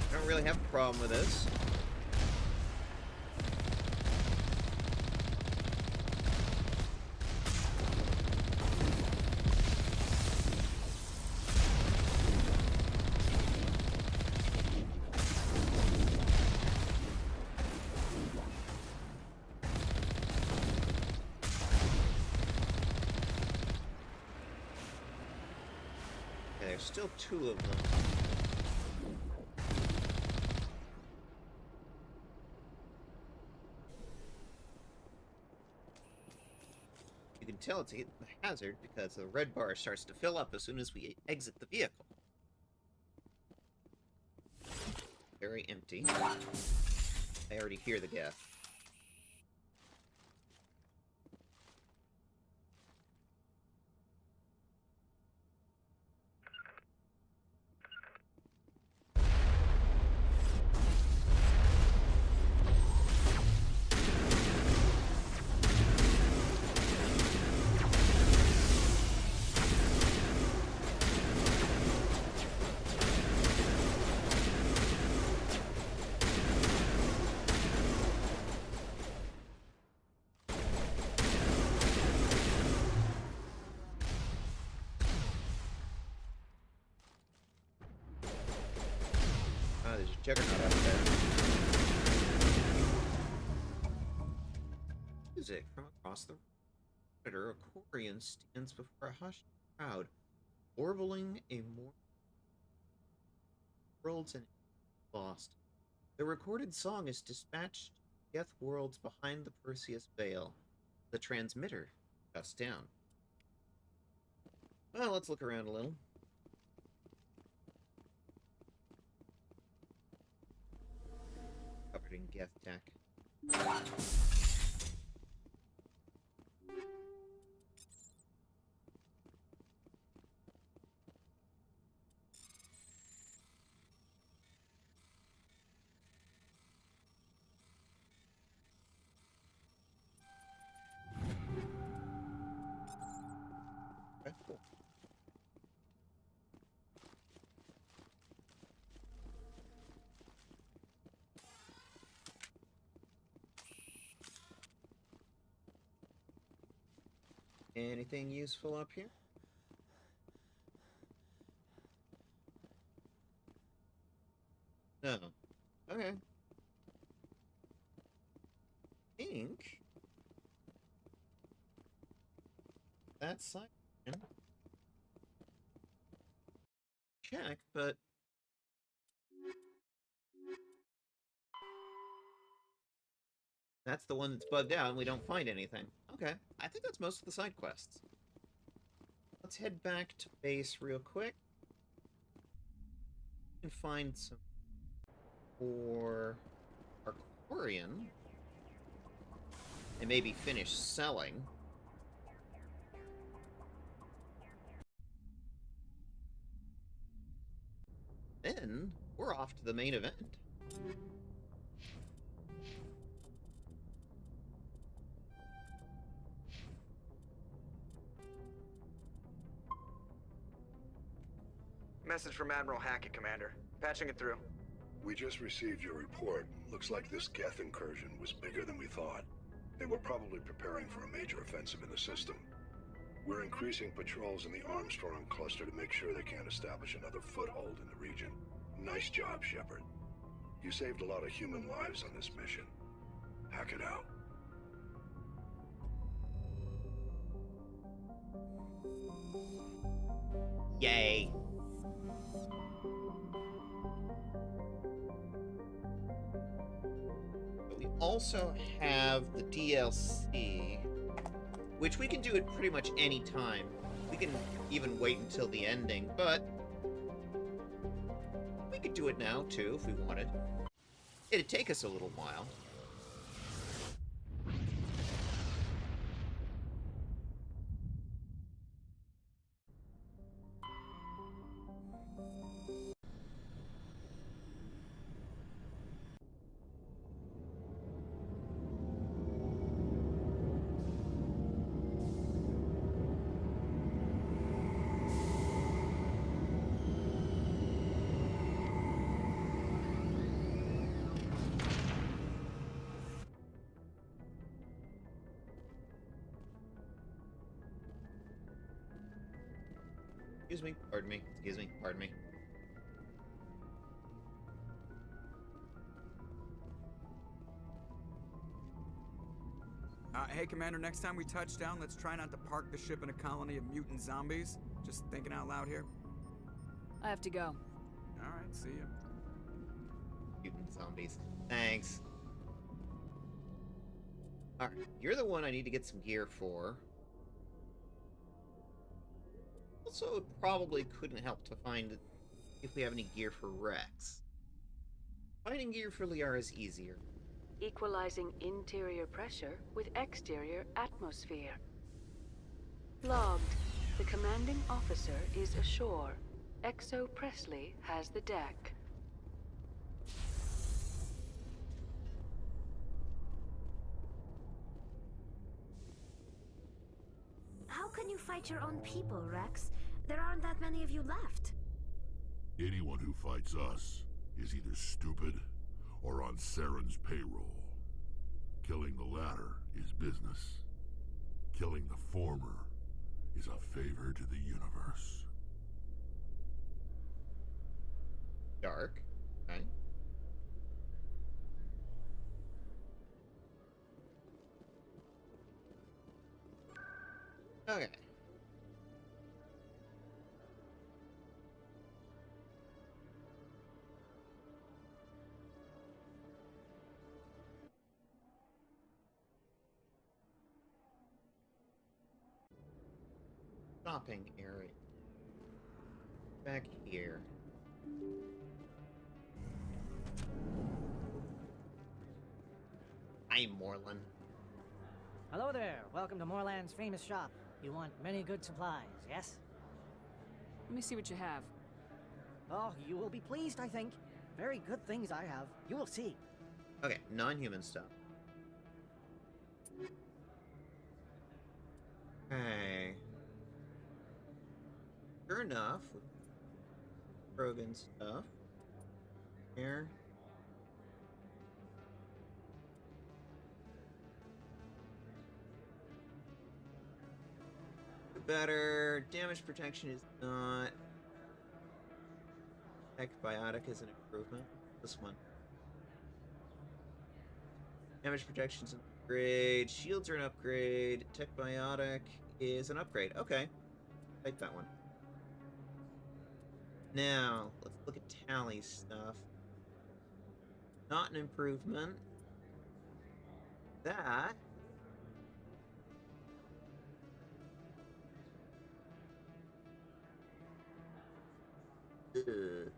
I don't really have a problem with this. There's still 2 of them. You can tell it's a hazard because the red bar starts to fill up as soon as we exit the vehicle. Very empty. I already hear the gas. There's a juggernaut up there. Music from across the river. A Quarian stands before a hushed crowd, warbling a more worlds and lost. The recorded song is dispatched to Geth worlds behind the Perseus Veil. The transmitter shuts down. Well, let's look around a little. Covered in Geth tech. Okay, cool. Anything useful up here? No. Okay. Think that's side check, but that's the one that's bugged out and we don't find anything. Okay, I think that's most of the side quests. Let's head back to base real quick. And find some for our Quarian. And maybe finish selling. Then we're off to the main event. Message from Admiral Hackett, Commander. Patching it through. We just received your report. Looks like this Geth incursion was bigger than we thought. They were probably preparing for a major offensive in the system. We're increasing patrols in the Armstrong cluster to make sure they can't establish another foothold in the region. Nice job, Shepard. You saved a lot of human lives on this mission. Hack it out. Yay. But we also have the DLC, which we can do at pretty much any time. We can even wait until the ending, but we could do it now, too, if we wanted. It'd take us a little while. Excuse me, pardon me, excuse me, pardon me. Hey, Commander, next time we touch down, let's try not to park the ship in a colony of mutant zombies. Just thinking out loud here. I have to go. Alright, see ya. Mutant zombies. Thanks. Alright, you're the one I need to get some gear for. Also, it probably couldn't help to find if we have any gear for Rex. Finding gear for Liara is easier. Equalizing interior pressure with exterior atmosphere. Logged. The commanding officer is ashore. Exo Presley has the deck. How can you fight your own people, Rex? There aren't that many of you left. Anyone who fights us is either stupid or on Saren's payroll. Killing the latter is business. Killing the former is a favor to the universe. Dark. Okay. Okay. Shopping area. Back here. I'm Moreland. Hello there. Welcome to Moreland's famous shop. You want many good supplies, yes? Let me see what you have. Oh, you will be pleased, I think. Very good things I have. You will see. Okay, non-human stuff. Okay. Sure enough, Krogan stuff. Here. Better. Damage protection is not. Tech biotic is an improvement. This one. Damage protection is an upgrade. Shields are an upgrade. Tech biotic is an upgrade. Okay. Take that one. Now, let's look at Tally's stuff. Not an improvement. That. Ugh.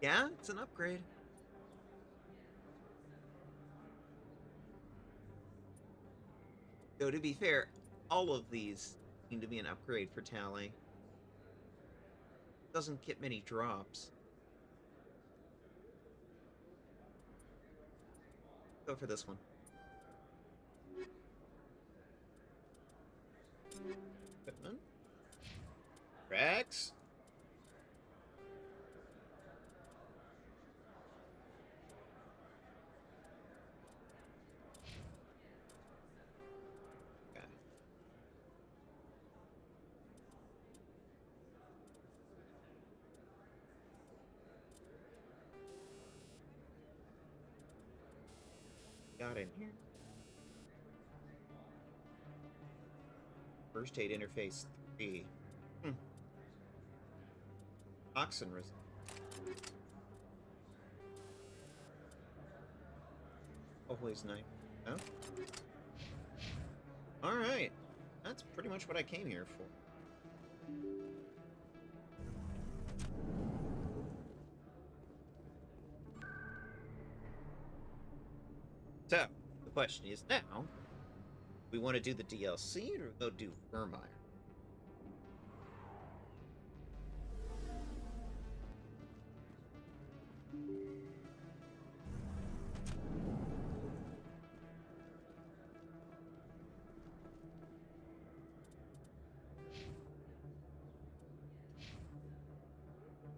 Yeah, it's an upgrade. Though, to be fair, all of these seem to be an upgrade for Tally. Doesn't get many drops. Go for this one. Equipment. Rex. Okay. Got in here. First aid interface 3. Toxin resist. Always nice. Oh. Alright. That's pretty much what I came here for. So, the question is now, we want to do the DLC or go do Vermeer?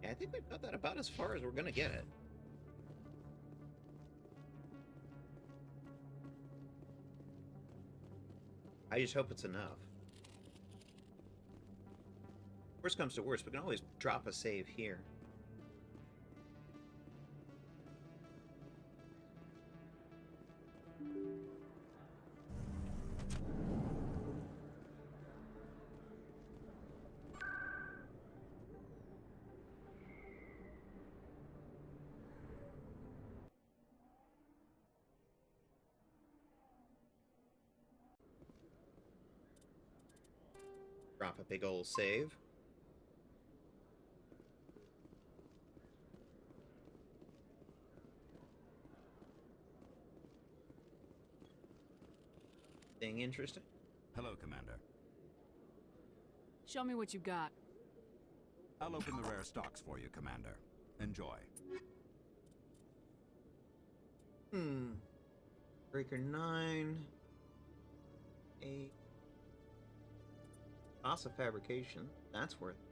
Yeah, I think we've got that about as far as we're gonna get it. I just hope it's enough. Worst comes to worst, we can always drop a save here. Drop a big ol' save. Thing interesting? Hello, Commander. Show me what you got. I'll open the rare stocks for you, Commander. Enjoy. Breaker 9. 8. Cost of fabrication. That's worth it.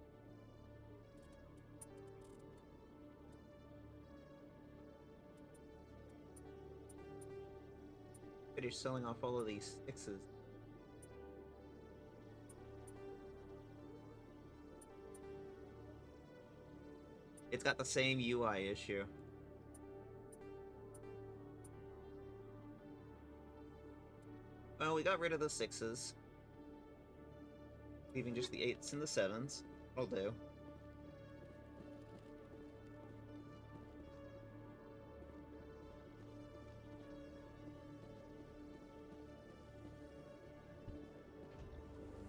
Finish selling off all of these 6s. It's got the same UI issue. Well, we got rid of the 6s. Leaving just the 8s and the 7s. I'll do.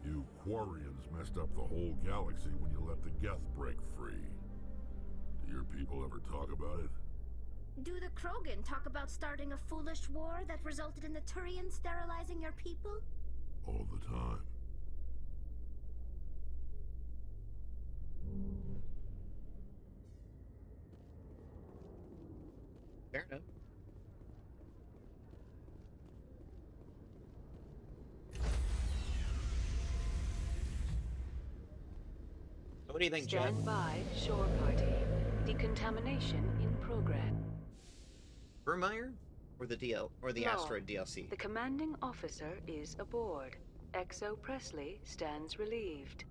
You Quarians messed up the whole galaxy when you let the Geth break free. Do your people ever talk about it? Do the Krogan talk about starting a foolish war that resulted in the Turians sterilizing your people? All the time. Fair enough. What do you think, Jen? Stand by, shore party. Decontamination in progress. Vermeer? Or the No. Asteroid DLC? The commanding officer is aboard. XO Presley stands relieved.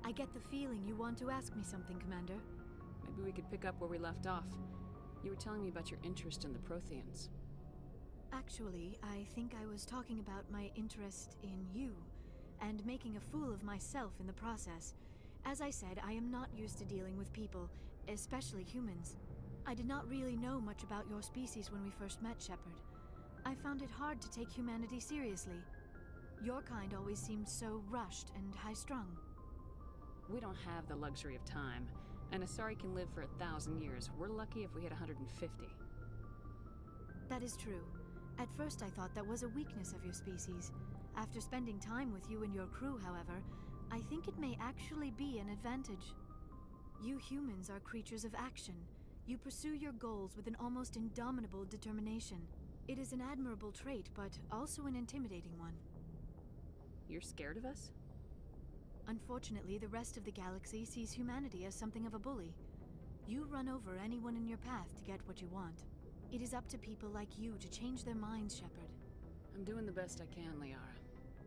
I get the feeling you want to ask me something, Commander. Maybe we could pick up where we left off. You were telling me about your interest in the Protheans. Actually, I think I was talking about my interest in you, and making a fool of myself in the process. As I said, I am not used to dealing with people, especially humans. I did not really know much about your species when we first met, Shepard. I found it hard to take humanity seriously. Your kind always seemed so rushed and high-strung. We don't have the luxury of time. An Asari can live for 1,000 years. We're lucky if we hit 150. That is true. At first I thought that was a weakness of your species. After spending time with you and your crew, however, I think it may actually be an advantage. You humans are creatures of action. You pursue your goals with an almost indomitable determination. It is an admirable trait, but also an intimidating one. You're scared of us? Unfortunately, the rest of the galaxy sees humanity as something of a bully. You run over anyone in your path to get what you want. It is up to people like you to change their minds, Shepard. I'm doing the best I can, Liara.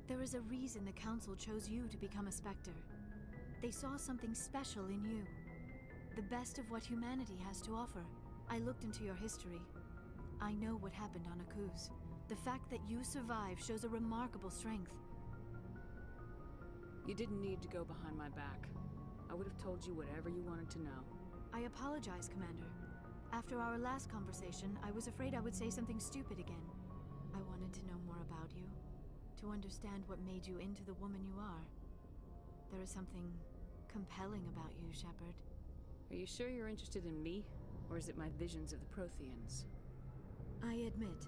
There is a reason the Council chose you to become a Spectre. They saw something special in you. The best of what humanity has to offer. I looked into your history. I know what happened on Akuz. The fact that you survived shows a remarkable strength. You didn't need to go behind my back. I would have told you whatever you wanted to know. I apologize, Commander. After our last conversation, I was afraid I would say something stupid again. I wanted to know more about you, to understand what made you into the woman you are. There is something compelling about you, Shepard. Are you sure you're interested in me, or is it my visions of the Protheans? I admit,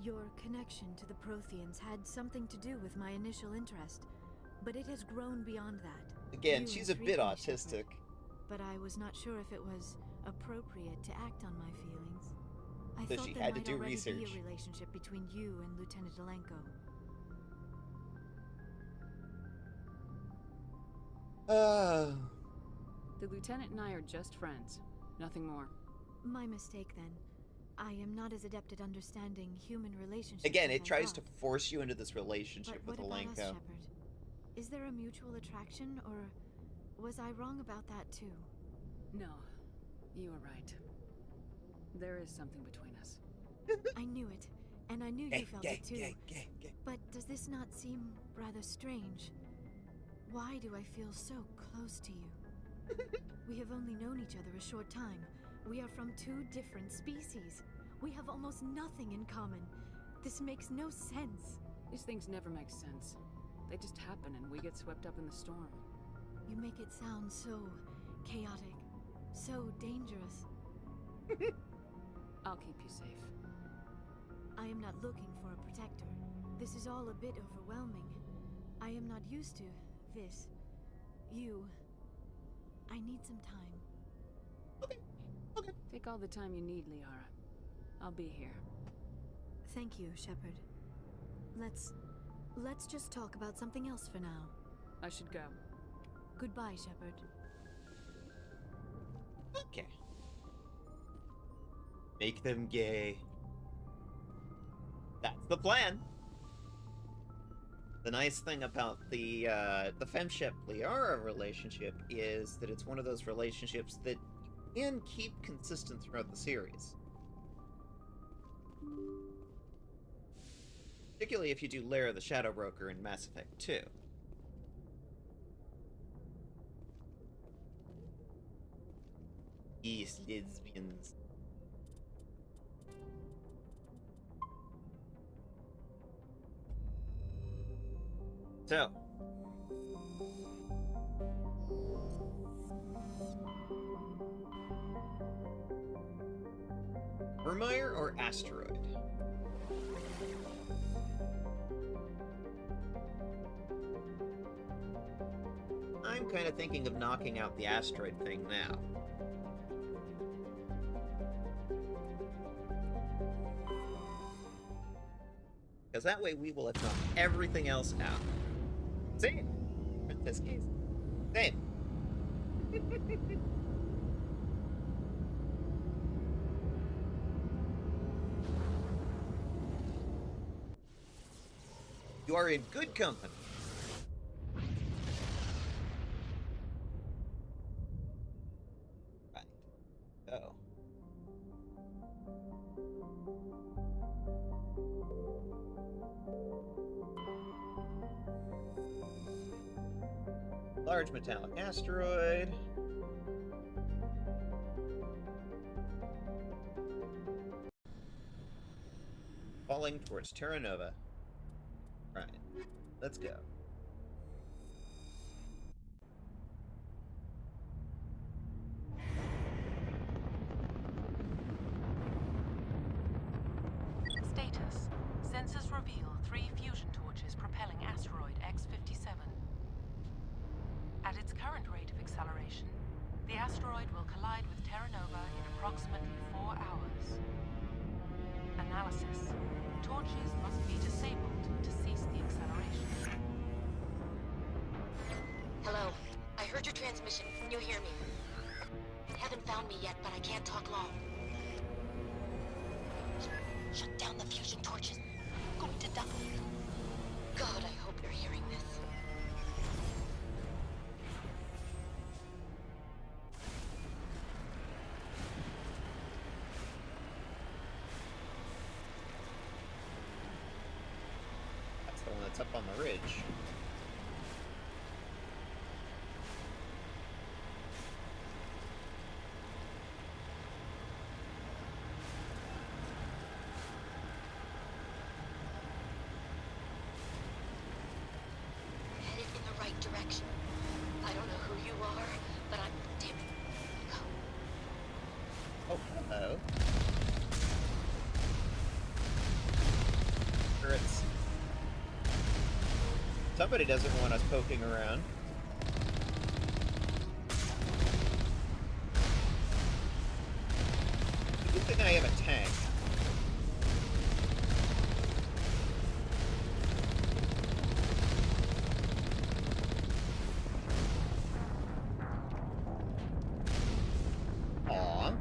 Your connection to the Protheans had something to do with my initial interest, but it has grown beyond that. Again, You she's a intrigue bit me, autistic. Shepard, but I was not sure if it was appropriate to act on my feelings. I So thought she there had to might do already be research. a relationship between you and Lieutenant Alenko. The lieutenant and I are just friends. Nothing more. My mistake, then. I am not as adept at understanding human relationships. Again, as it I tries thought. to force you into this relationship But with what about us, Alenko. Shepard? Is there a mutual attraction, or was I wrong about that too? No, you were right. There is something between us. I knew it, and I knew you felt it too. Gay. But does this not seem rather strange? Why do I feel so close to you? We have only known each other a short time. We are from two different species. We have almost nothing in common. This makes no sense. These things never make sense. They just happen and we get swept up in the storm. You make it sound so chaotic, so dangerous. I'll keep you safe. I am not looking for a protector. This is all a bit overwhelming. I am not used to this. You. I need some time. Okay. Take all the time you need, Liara. I'll be here. Thank you, Shepard. Let's just talk about something else for now. I should go. Goodbye, Shepard. Okay. Make them gay. That's the plan. The nice thing about the Femshep Liara relationship is that it's one of those relationships that you can keep consistent throughout the series. Particularly if you do Lara the Shadow Broker in Mass Effect 2. Yes, lesbians. So. Vermeer or asteroid? I'm kind of thinking of knocking out the asteroid thing now. Because that way we will have knocked everything else out. Same. In this case. Same. You are in good company. Right. Oh. Large metallic asteroid. Falling towards Terra Nova. Right. Let's go. Status. Sensors reveal 3 fusion torches propelling asteroid X-57. At its current rate of acceleration, the asteroid will collide with Terra Nova in approximately 4 hours. Analysis. Torches must be disabled to cease the acceleration. Hello. I heard your transmission. Can you hear me? Haven't found me yet, but I can't talk long. Shut down the fusion torches. I'm going to die. God, I hope you're hearing this. That's the one that's up on the ridge. Headed in the right direction. I don't know who you are, but I'm damn. Oh, hello. Somebody doesn't want us poking around. Good thing I have a tank. Aww.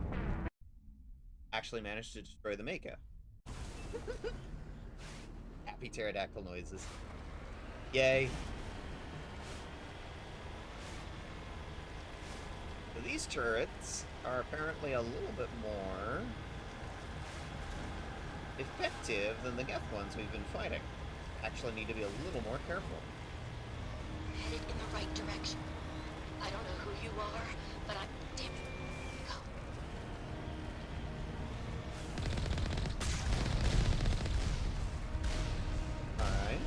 Actually managed to destroy the Mako. Happy pterodactyl noises. Yay. So these turrets are apparently a little bit more effective than the Geth ones we've been fighting. Actually need to be a little more careful. Headed in the right direction. I don't know who you are, but I'm... Damn it. Go. Alright.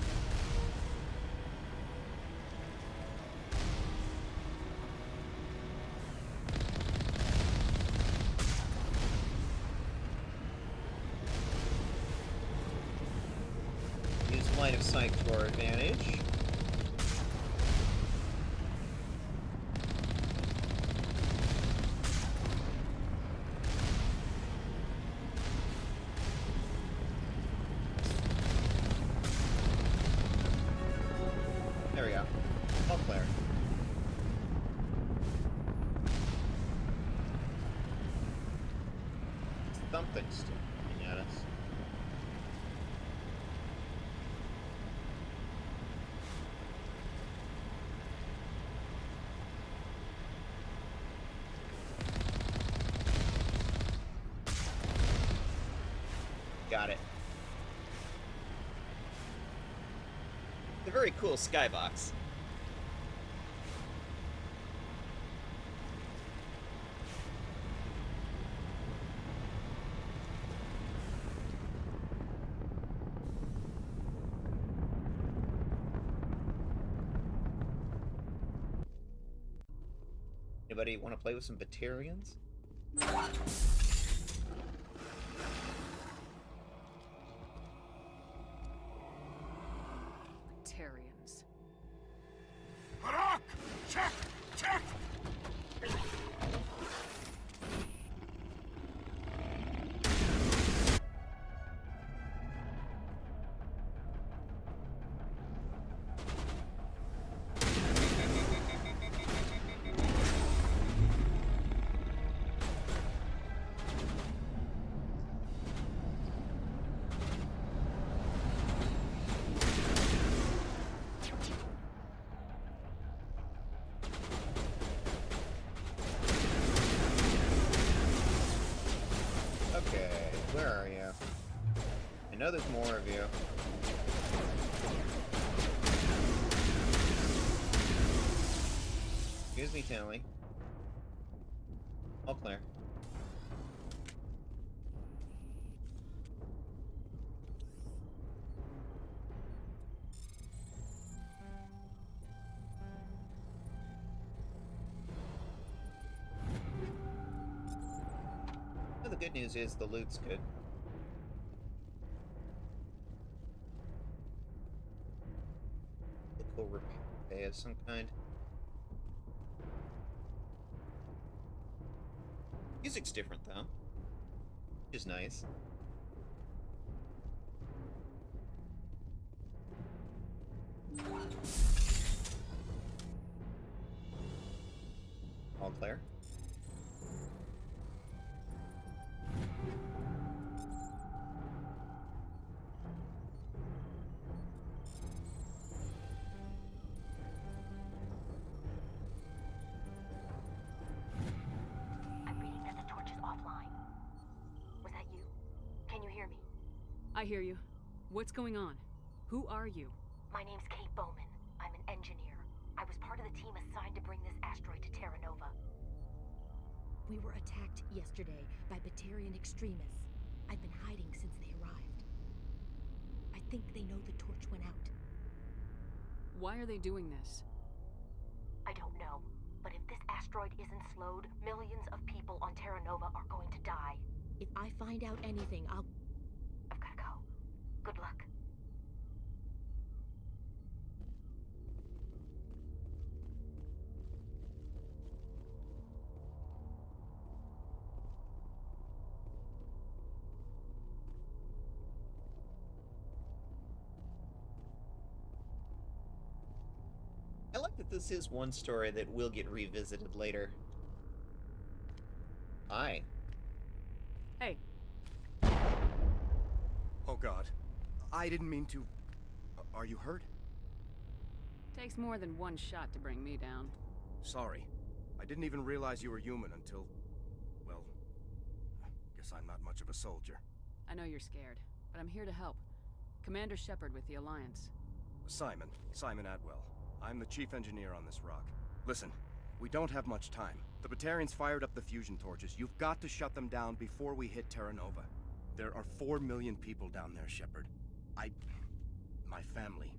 Use line of sight to our advantage. There we go. All clear. Something's still coming at us. Got it. It's a very cool skybox. Anybody want to play with some Batarians? Batarians. Harak! Check! Check! Okay, where are you? I know there's more of you. Excuse me, Tally. All clear. Well, the good news is the loot's good. A cool repair bay of some kind. Music's different though, which is nice. All clear. I hear you. What's going on? Who are you? My name's Kate Bowman. I'm an engineer. I was part of the team assigned to bring this asteroid to Terra Nova. We were attacked yesterday by Batarian extremists. I've been hiding since they arrived. I think they know the torch went out. Why are they doing this? I don't know, but if this asteroid isn't slowed, millions of people on Terra Nova are going to die. If I find out anything, I'll... I've gotta go. Good luck. this is one story that will get revisited later. Hi. Hey. Oh God. I didn't mean to... Are you hurt? Takes more than one shot to bring me down. Sorry. I didn't even realize you were human until... Well... Guess I'm not much of a soldier. I know you're scared, but I'm here to help. Commander Shepard with the Alliance. Simon Atwell. I'm the chief engineer on this rock. Listen, we don't have much time. The Batarians fired up the fusion torches. You've got to shut them down before we hit Terra Nova. There are 4 million people down there, Shepard. My family.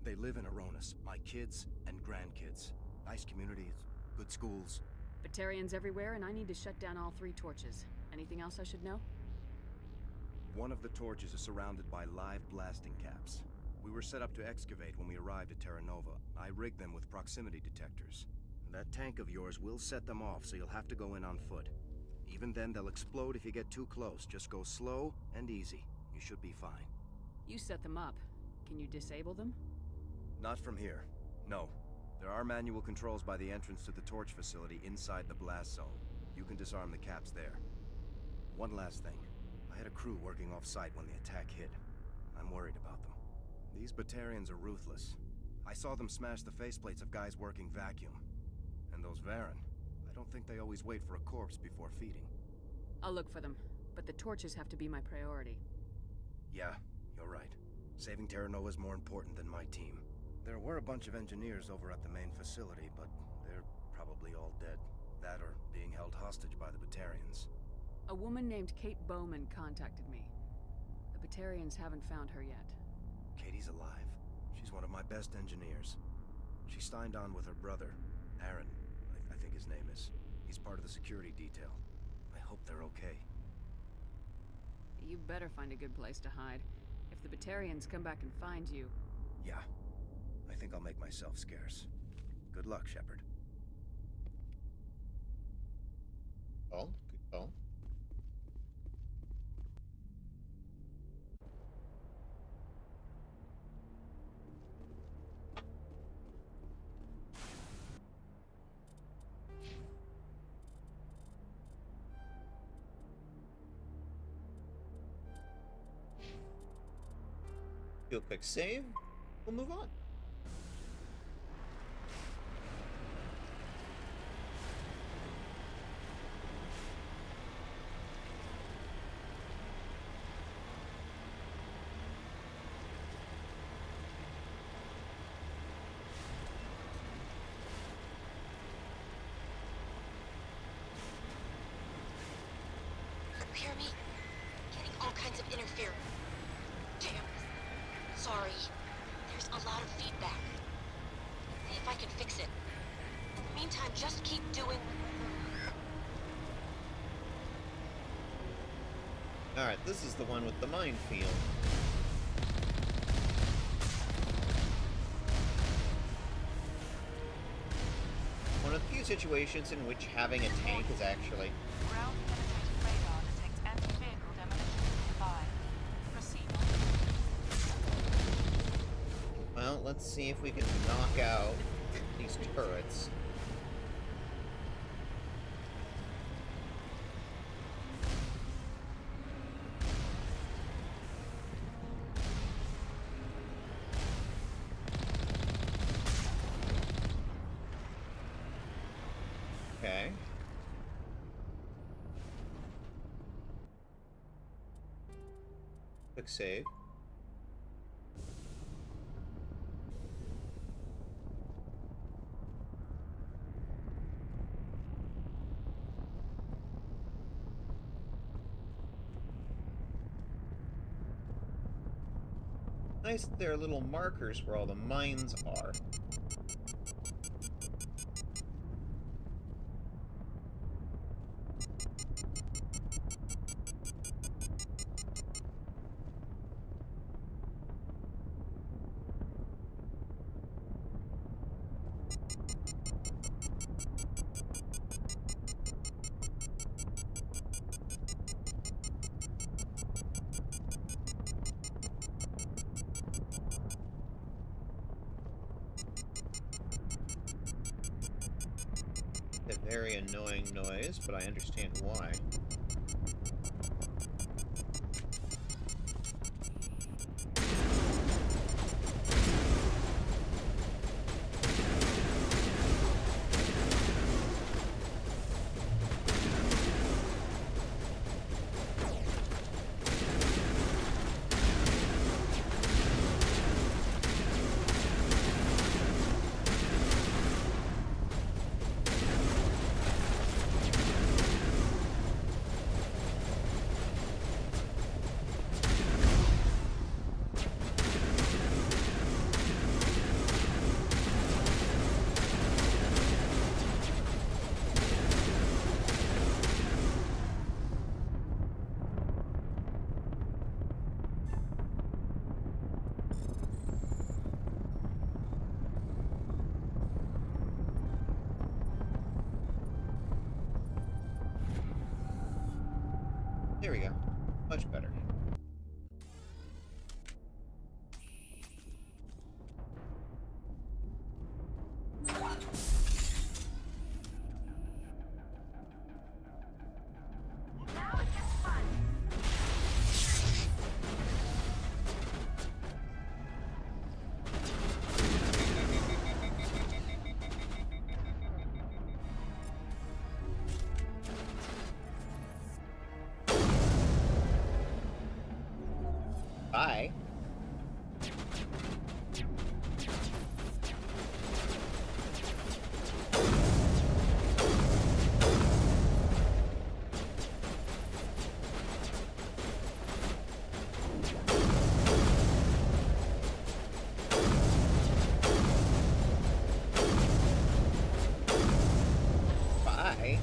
They live in Aronis. My kids and grandkids. Nice communities, good schools. Batarians everywhere, and I need to shut down all 3 torches. Anything else I should know? One of the torches is surrounded by live blasting caps. We were set up to excavate when we arrived at Terra Nova. I rigged them with proximity detectors. That tank of yours will set them off, so you'll have to go in on foot. Even then, they'll explode if you get too close. Just go slow and easy. You should be fine. You set them up. Can you disable them? Not from here. No. There are manual controls by the entrance to the torch facility inside the blast zone. You can disarm the caps there. One last thing. I had a crew working off-site when the attack hit. I'm worried about them. These Batarians are ruthless. I saw them smash the faceplates of guys working vacuum. And those Varen, I don't think they always wait for a corpse before feeding. I'll look for them, but the torches have to be my priority. Yeah, you're right. Saving Terra Nova is more important than my team. There were a bunch of engineers over at the main facility, but they're probably all dead. That or being held hostage by the Batarians. A woman named Kate Bowman contacted me. The Batarians haven't found her yet. Katie's alive. She's one of my best engineers. She signed on with her brother, Aaron, I think his name is. He's part of the security detail. I hope they're okay. You better find a good place to hide. If the Batarians come back and find you... Yeah. I think I'll make myself scarce. Good luck, Shepard. Oh, good call. Do a quick save. We'll move on. Hear me? Getting all kinds of interference. Damn. Sorry. There's a lot of feedback. See if I can fix it. In the meantime, just keep doing... Alright, this is the one with the minefield. One of the few situations in which having a tank is actually... Ground penetrating radar detects anti-vehicle demolition nearby. Proceed. Well, let's see if we can knock out these turrets. Okay. Quick save. Nice that there are little markers where all the mines are. A very annoying noise, but I understand why. There we go. Much better. Bye. Bye.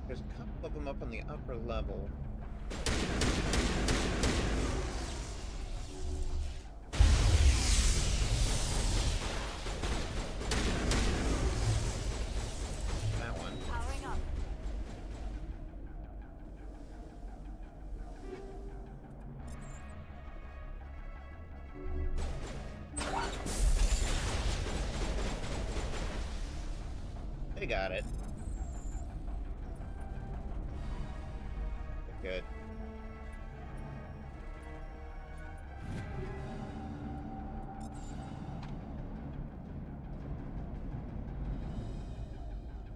There's a couple of them up on the upper level. That one. Powering up. They got it. Good.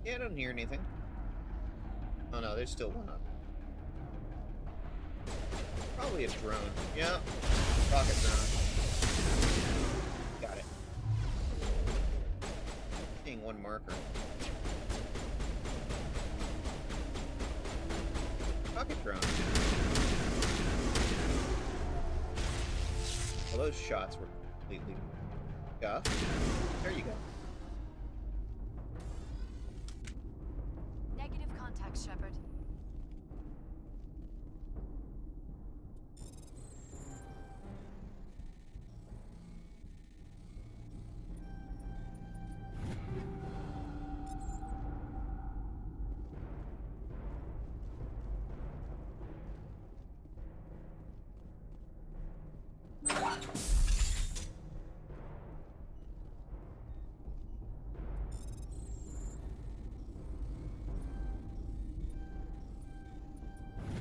Yeah, I don't hear anything. Oh no, there's still one up. Probably a drone. Yeah. Rocket drone. Got it. Seeing one marker. Rocket drone. Well, those shots were completely off. There you go. Negative contact, Shepard.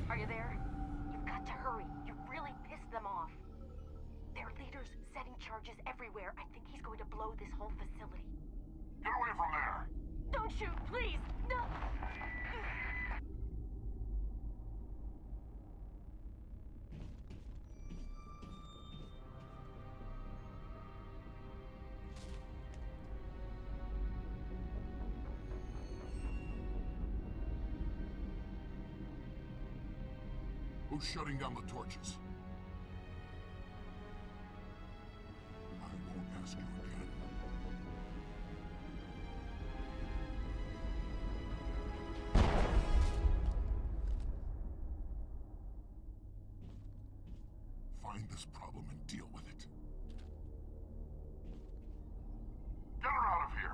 Are you there? You've got to hurry. You've really pissed them off. Their leader's setting charges everywhere. I think he's going to blow this whole facility. Get away from there! Don't shoot, please! No! Who's shutting down the torches? I won't ask you again. this problem and deal with it. Get her out of here!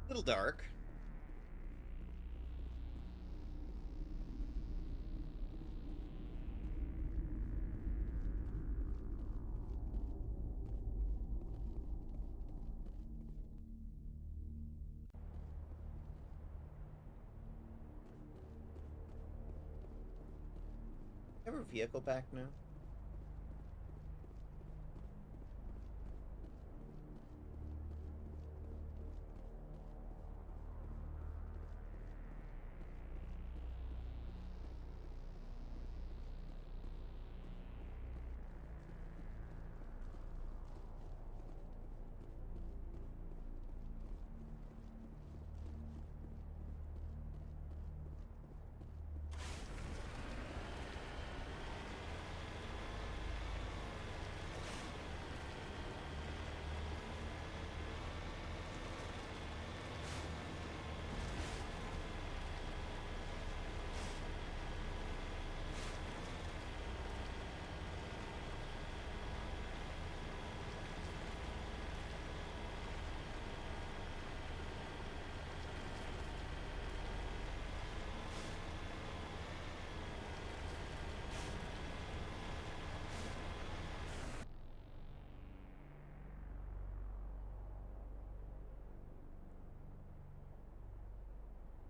Little dark. Have our vehicle back now?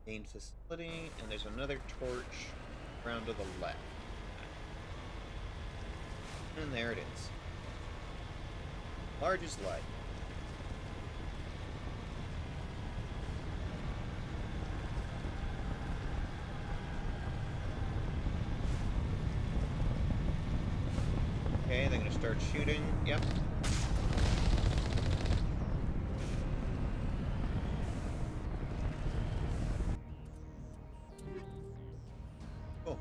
Main facility, and there's another torch around to the left. And there it is. Large as life. Okay, they're gonna start shooting. Yep. Cool.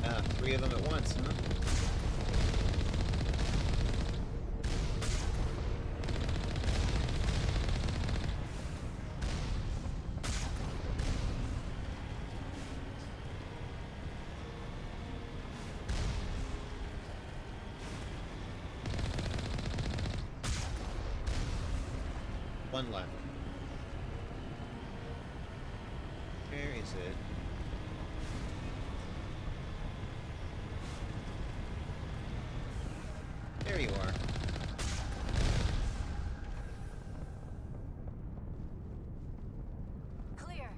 Ah, 3 of them at once, huh? One left. Where is it? There you are. Clear.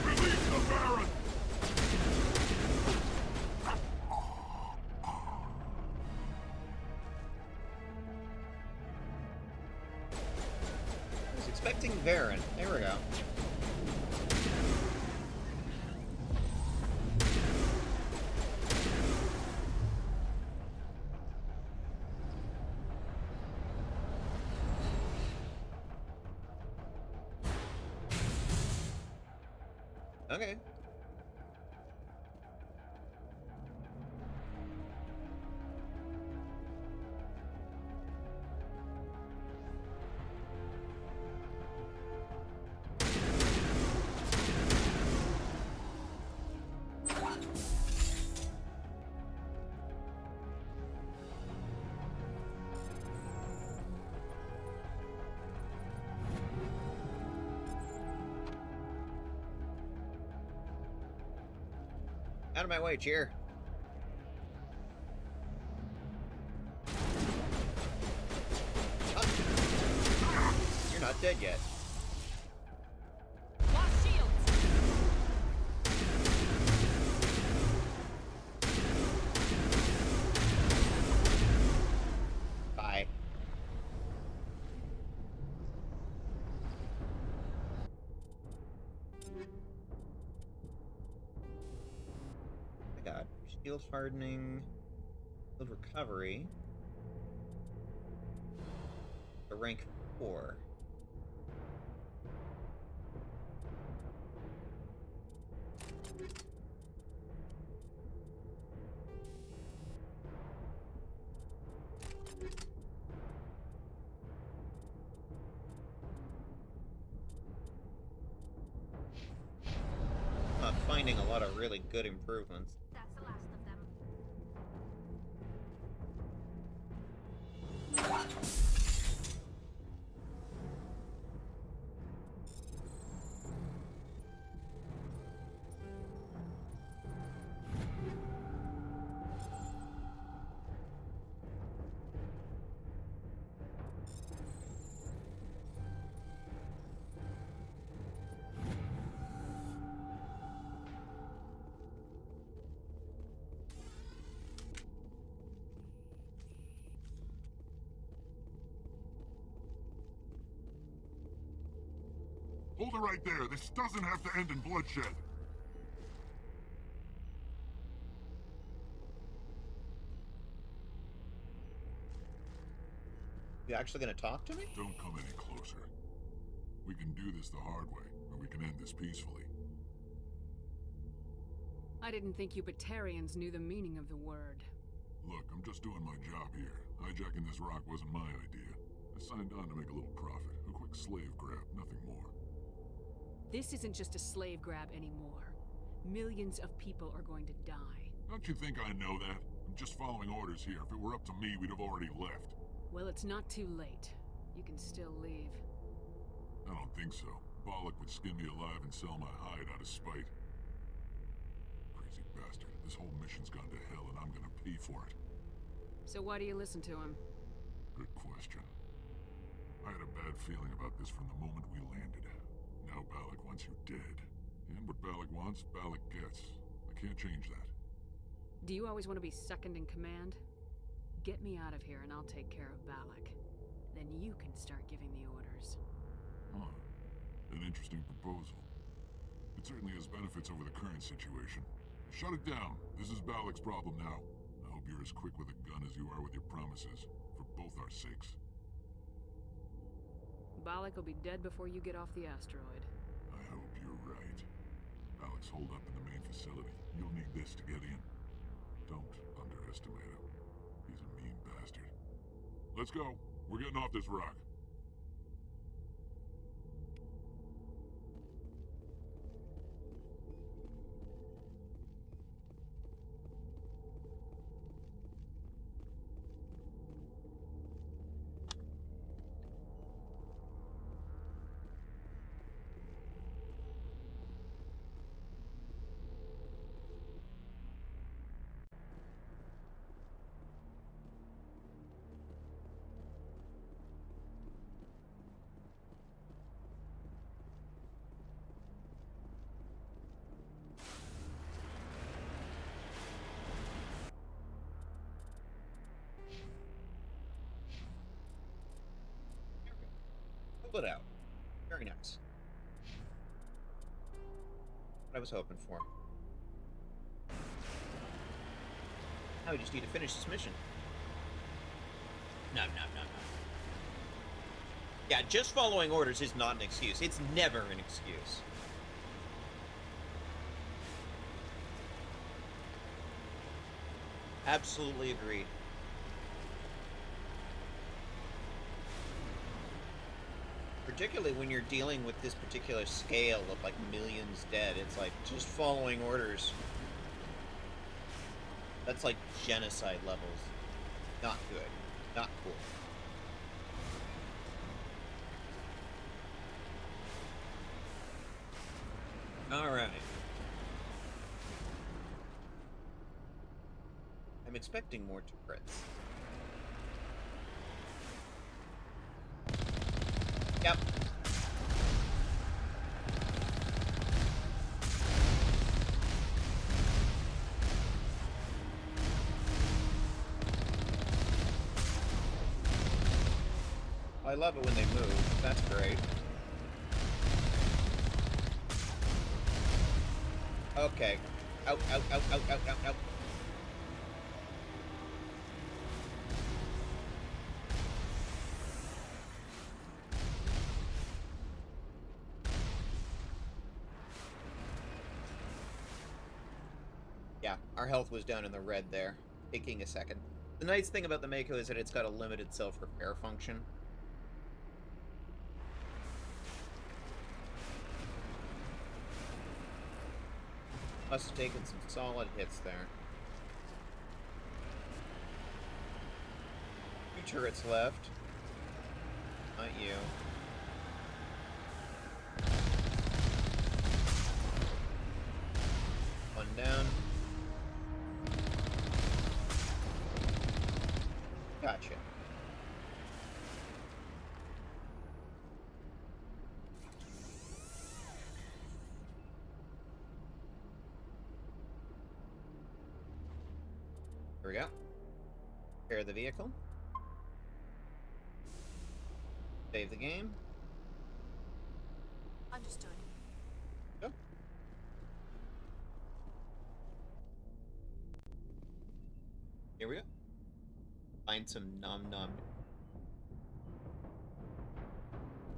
Release the Baron! I was expecting Varen. There we go. Okay. Out of my way, cheer. Oh. You're not dead yet. Lost shields. Field hardening, field recovery. A rank 4. Not finding a lot of really good improvements. That's the last of them. Hold it right there. This doesn't have to end in bloodshed. You actually gonna talk to me? Don't come any closer. We can do this the hard way, or we can end this peacefully. I didn't think you Batarians knew the meaning of the word. Look, I'm just doing my job here. Hijacking this rock wasn't my idea. I signed on to make a little profit. A quick slave grab, nothing more. This isn't just a slave grab anymore. Millions of people are going to die. Don't you think I know that? I'm just following orders here. If it were up to me, we'd have already left. Well, it's not too late. You can still leave. I don't think so. Bollock would skin me alive and sell my hide out of spite. Crazy bastard. This whole mission's gone to hell and I'm gonna pay for it. So why do you listen to him? Good question. I had a bad feeling about this from the moment we landed. Now Balak wants you dead. And what Balak wants, Balak gets. I can't change that. Do you always want to be second in command? Get me out of here and I'll take care of Balak. Then you can start giving the orders. Huh. An interesting proposal. It certainly has benefits over the current situation. Shut it down. This is Balak's problem now. I hope you're as quick with a gun as you are with your promises. For both our sakes. Balak will be dead before you get off the asteroid. I hope you're right. Balak's holed up in the main facility. You'll need this to get in. Don't underestimate him. He's a mean bastard. Let's go. We're getting off this rock. Pull it out. Very nice. What I was hoping for. Now we just need to finish this mission. No. Yeah, just following orders is not an excuse. It's never an excuse. Absolutely agreed. Particularly when you're dealing with this particular scale of like millions dead, it's like just following orders. That's like genocide levels. Not good. Not cool. Alright. I'm expecting more turrets. Yep. I love it when they move. That's great. Okay. Out. Yeah, our health was down in the red there, taking a second. The nice thing about the Mako is that it's got a limited self-repair function. Must have taken some solid hits there. 2 turrets left. Not you. One down. Gotcha. Here we go. Repair the vehicle. Save the game. Understood. Go. Here we go. Find some nom-nom.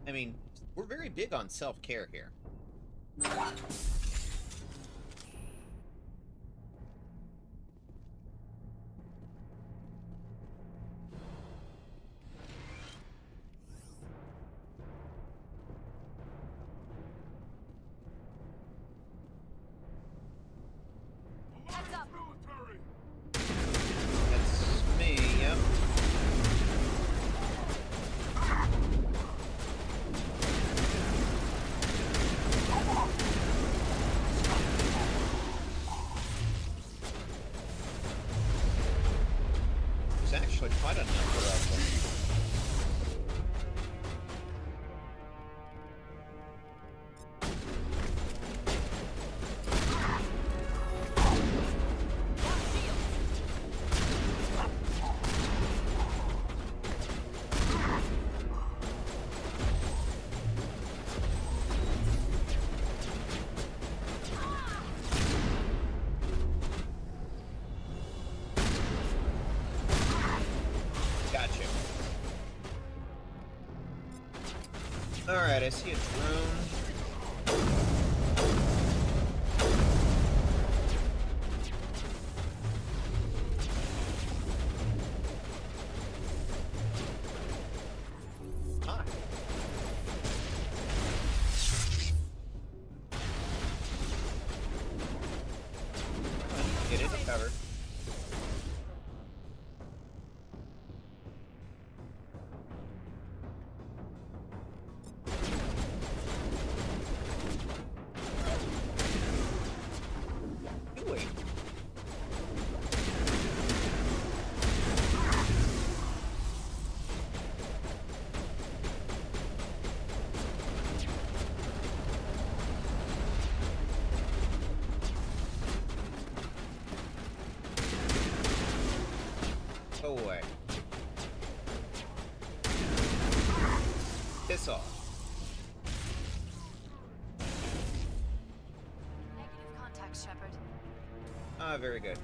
I mean, we're very big on self-care here. Heads up. That's me, yep. There's actually quite a number of them. Gotcha. Alright, I see a drone. Hi. Get into cover. Wait. Go away. Piss off. Negative contact, Shepard. Ah, very good.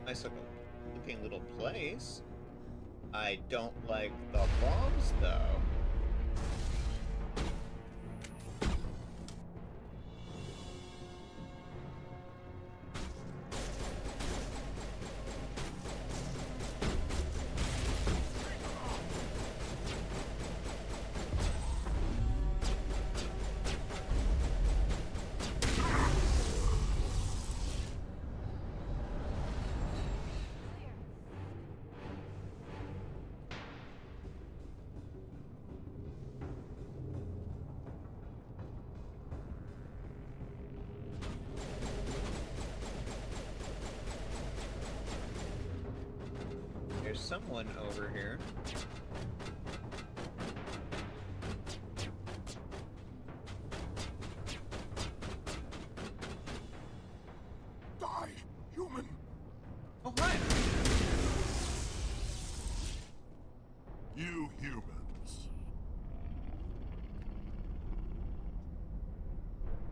Nice looking little place. I don't like the bombs, though. There's someone over here. Die, human! Oh, hi! You humans.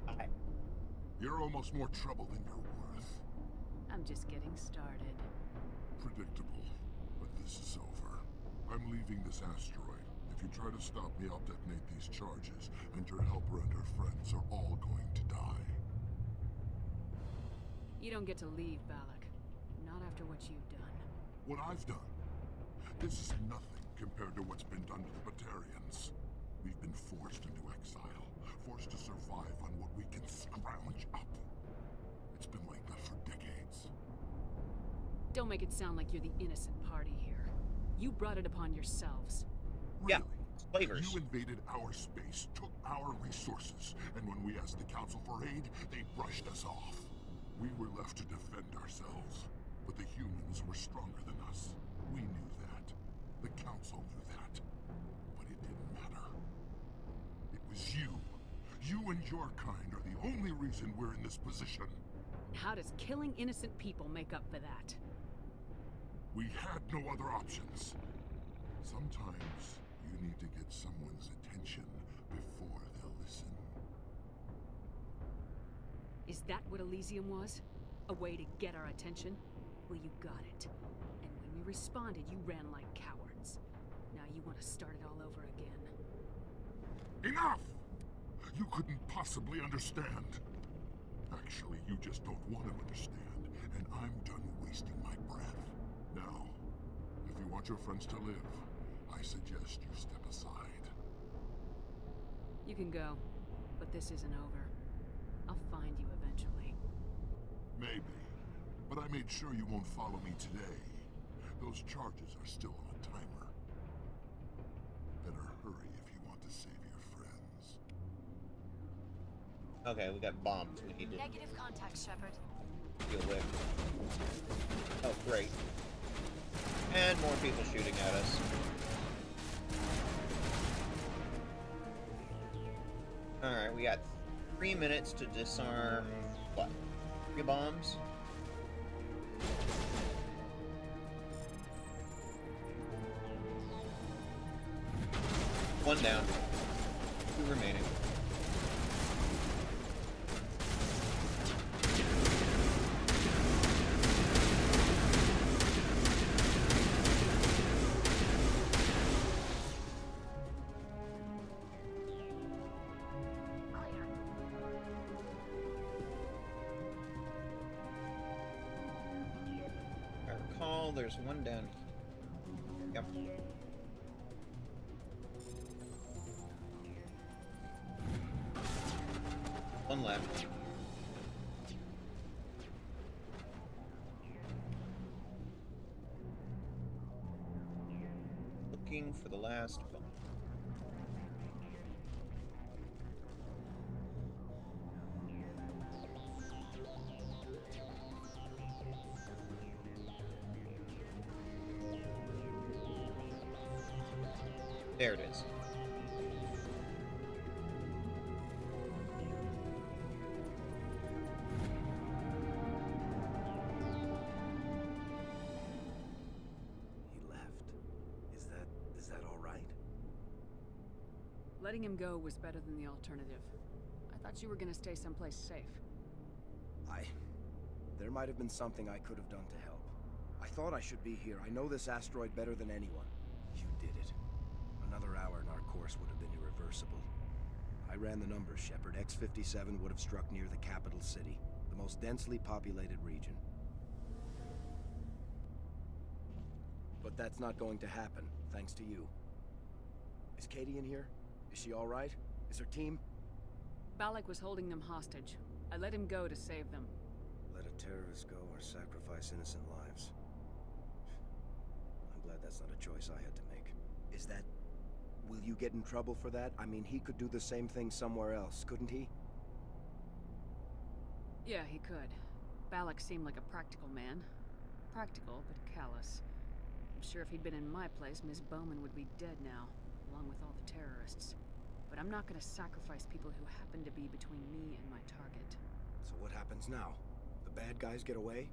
Hi. You're almost more trouble than you're worth. I'm just getting started. predictable, but this is over. I'm leaving this asteroid. If you try to stop me, I'll detonate these charges, and your helper and her friends are all going to die. You don't get to leave, Balak. Not after what you've done. What I've done? This is nothing compared to what's been done to the Batarians. We've been forced into exile, forced to survive on what we can scrounge up. It's been like that for decades. Don't make it sound like you're the innocent party here. You brought it upon yourselves. Really? Yeah, slavers. You invaded our space, took our resources, and when we asked the Council for aid, they brushed us off. We were left to defend ourselves, but the humans were stronger than us. We knew that. The Council knew that. But it didn't matter. It was you. You and your kind are the only reason we're in this position. How does killing innocent people make up for that? We had no other options. Sometimes you need to get someone's attention before they'll listen. Is that what Elysium was? A way to get our attention? Well, you got it. And when we responded, you ran like cowards. Now you want to start it all over again. Enough! You couldn't possibly understand. Actually, you just don't want to understand, and I'm done wasting my breath. Now, if you want your friends to live, I suggest you step aside. You can go, but this isn't over. I'll find you eventually. Maybe, but I made sure you won't follow me today. Those charges are still on a timer. Better hurry if you want to save your friends. Okay, we got bombs we need to Negative contact, Shepard. deal with. Oh, great. And more people shooting at us. Alright, we got 3 minutes to disarm, what, 3 bombs? One down. 2 remaining. There's one down here. Yep. One left. Looking for the last bomb. There it is. He left. Is that all right? Letting him go was better than the alternative. I thought you were gonna stay someplace safe. There might have been something I could have done to help. I thought I should be here. I know this asteroid better than anyone. You did it. Another hour and our course would have been irreversible. I ran the numbers, Shepard. X-57 would have struck near the capital city, the most densely populated region. But that's not going to happen, thanks to you. Is Katie in here? Is she all right? Is her team? Balak was holding them hostage. I let him go to save them. Let a terrorist go or sacrifice innocent lives. I'm glad that's not a choice I had to make. Is that... Will you get in trouble for that? I mean, he could do the same thing somewhere else, couldn't he? Yeah, he could. Balak seemed like a practical man. Practical, but callous. I'm sure if he'd been in my place, Miss Bowman would be dead now, along with all the terrorists. But I'm not gonna sacrifice people who happen to be between me and my target. So what happens now? The bad guys get away?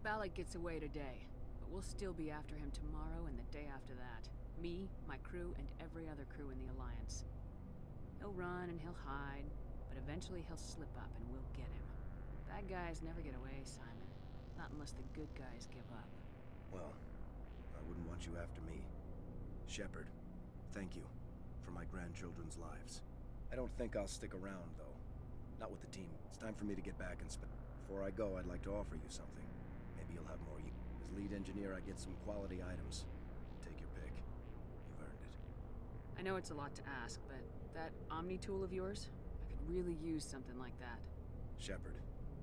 Balak gets away today, but we'll still be after him tomorrow and the day after that. Me, my crew, and every other crew in the Alliance. He'll run and he'll hide, but eventually he'll slip up and we'll get him. Bad guys never get away, Simon. Not unless the good guys give up. Well, I wouldn't want you after me. Shepard, thank you for my grandchildren's lives. I don't think I'll stick around, though. Not with the team. It's time for me to get back and Before I go, I'd like to offer you something. Maybe you'll have more use. As lead engineer, I get some quality items. Take your pick. You've earned it. I know it's a lot to ask, but that Omni tool of yours? I could really use something like that. Shepard,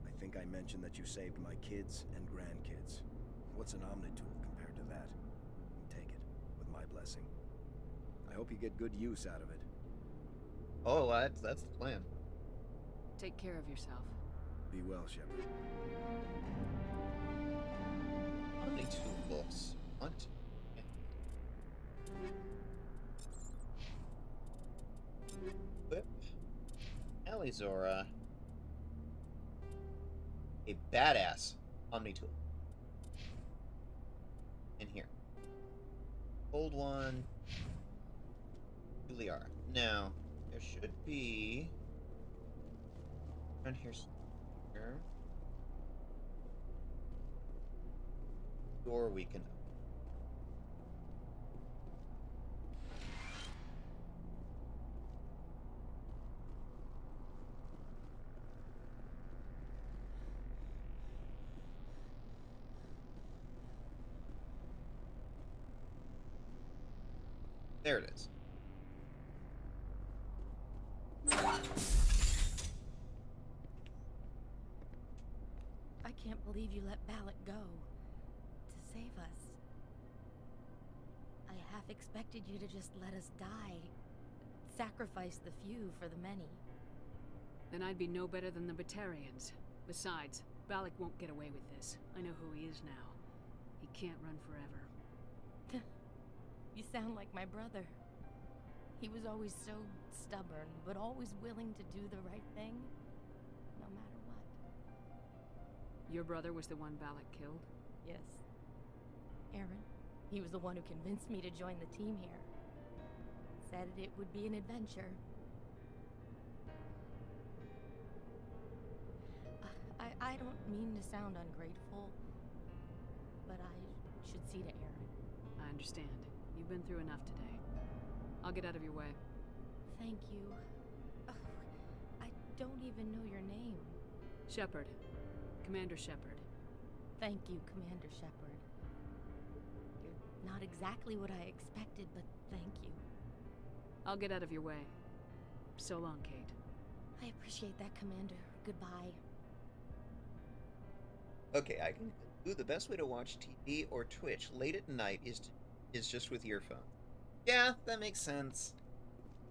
I think I mentioned that you saved my kids and grandkids. What's an Omni tool compared to that? Take it, with my blessing. I hope you get good use out of it. Oh, that's the plan. Take care of yourself. Be well, Shepard. Omni tools. What? Whip. Alizora. A badass Omni tool. In here. Old one. Juliara. Now, there should be around here. Door we can open. There it is. I can't believe you let Balak go. To save us. I half expected you to just let us die. Sacrifice the few for the many. Then I'd be no better than the Batarians. Besides, Balak won't get away with this. I know who he is now. He can't run forever. You sound like my brother. He was always so stubborn, but always willing to do the right thing, no matter what. Your brother was the one Balak killed? Yes. Aaron. He was the one who convinced me to join the team here. Said it would be an adventure. I don't mean to sound ungrateful, but I should see to Aaron. I understand. You've been through enough today. I'll get out of your way. Thank you. I don't even know your name. Shepard. Commander Shepard. Thank you, Commander Shepard. You're not exactly what I expected, but thank you. I'll get out of your way. So long, Kate. I appreciate that, Commander. Goodbye. Okay, I can do the best way to watch TV or Twitch late at night is just with earphones. Yeah, that makes sense.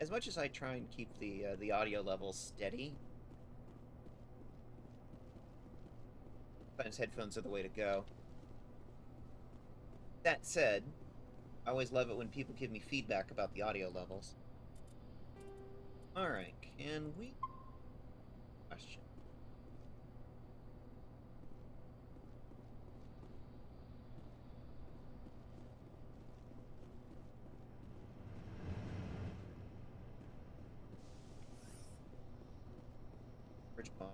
As much as I try and keep the audio level steady, sometimes headphones are the way to go. That said, I always love it when people give me feedback about the audio levels. Alright, can we... Question. Bridge bot.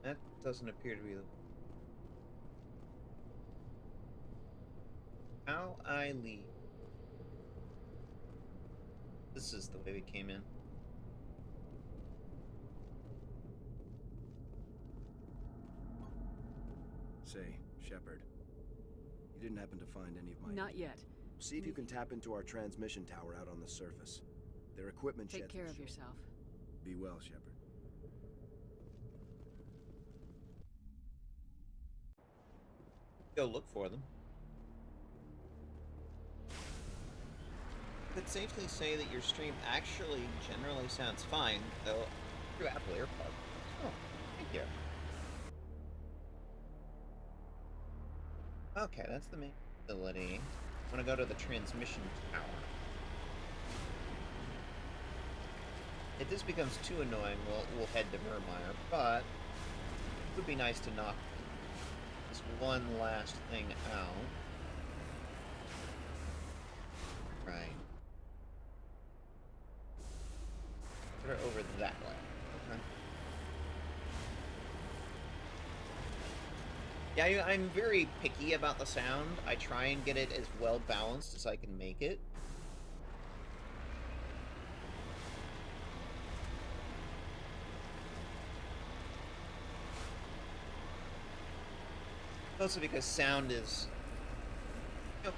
That doesn't appear to be the... How I leave. This is the way we came in. Say, Shepard, you didn't happen to find any of my... Not yet. See if you can tap into our transmission tower out on the surface. Their equipment Take sheds care will of show. yourself. Be well, Shepard. Go look for them. could safely say that your stream actually generally sounds fine, though through Apple AirPods. Oh, thank you. Okay, that's the main facility. I'm gonna go to the transmission tower. If this becomes too annoying, we'll head to Vermeer, but it would be nice to knock this one last thing out. Right. Put her over that way. Okay. Yeah, I'm very picky about the sound. I try and get it as well balanced as I can make it. Also because sound is,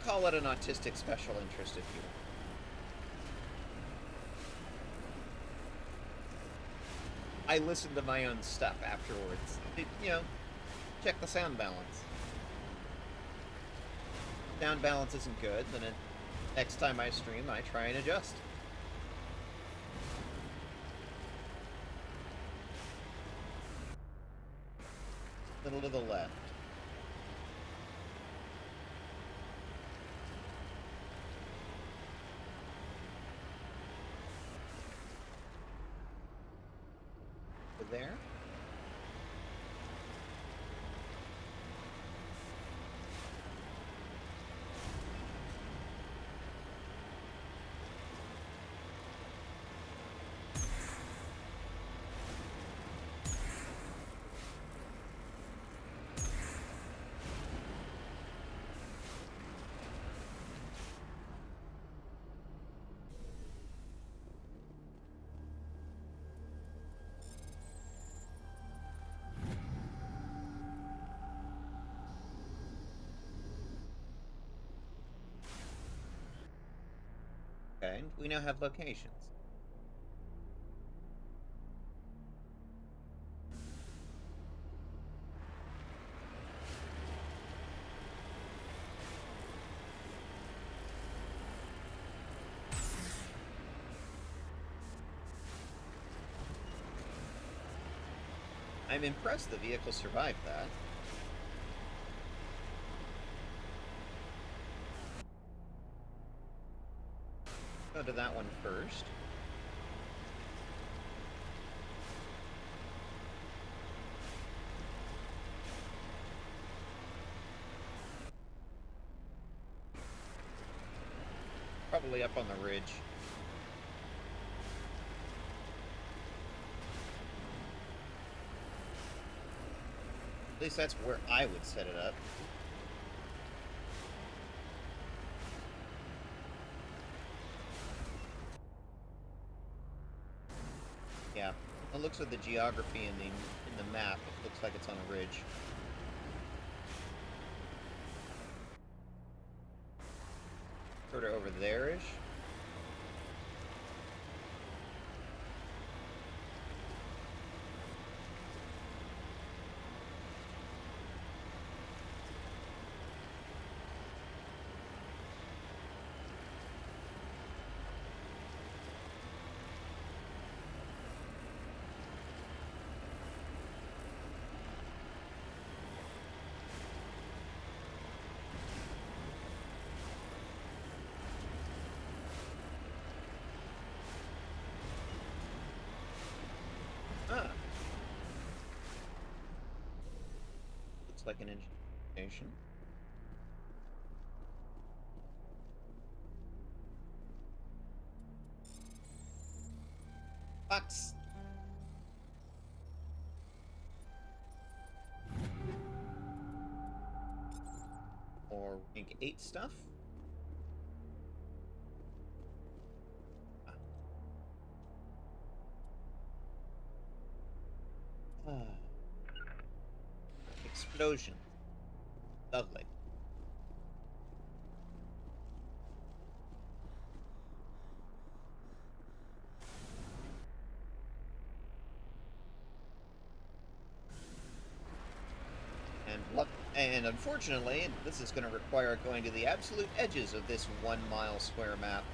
call it an autistic special interest if you want. I listen to my own stuff afterwards. Check the sound balance. Sound balance isn't good, then next time I stream, I try and adjust. Little to the left. There. Okay, we now have locations. I'm impressed the vehicle survived that. Go to that one first. Probably up on the ridge. At least that's where I would set it up. Yeah, it looks at the geography in the map. It looks like it's on a ridge. Sort of over there-ish. Like an engine station. Box. Or rank 8 stuff. Explosion. Lovely. And unfortunately, this is going to require going to the absolute edges of this 1 mile square map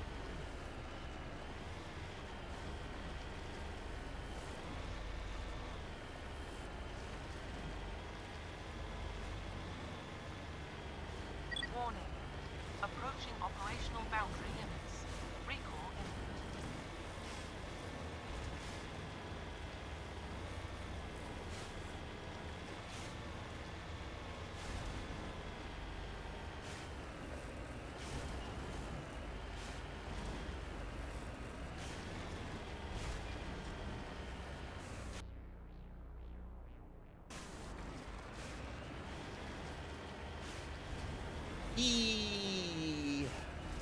boundary limits. Recall imminent.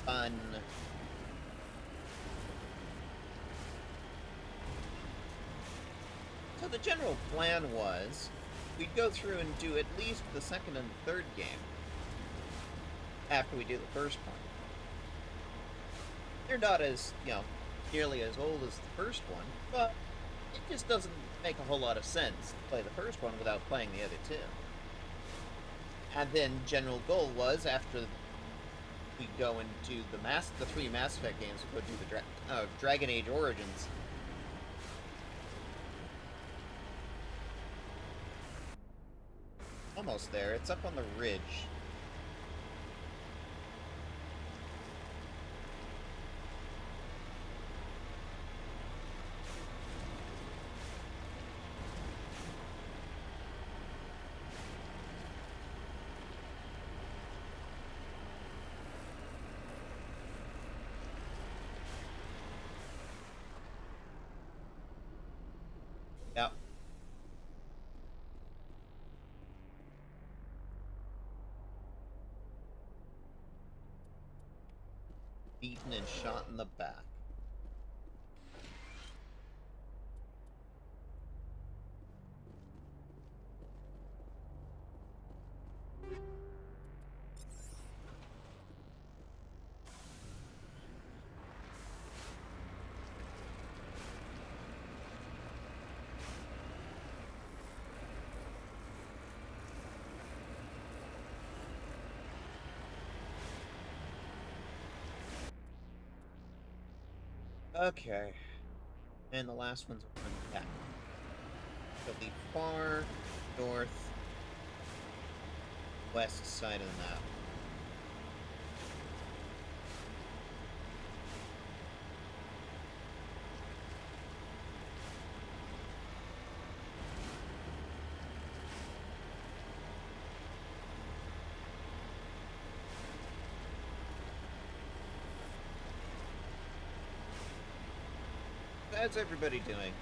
Fun. So the general plan was we'd go through and do at least the second and third game after we do the first one. They're not as, nearly as old as the first one, but it just doesn't make a whole lot of sense to play the first one without playing the other two. And then general goal was, after we go into the 3 Mass Effect games, we go do the Dragon Age Origins. Almost there. It's up on the ridge. Yep. Beaten and shot in the back. Okay. And the last one's on the back. So the far north west side of the map. How's everybody doing?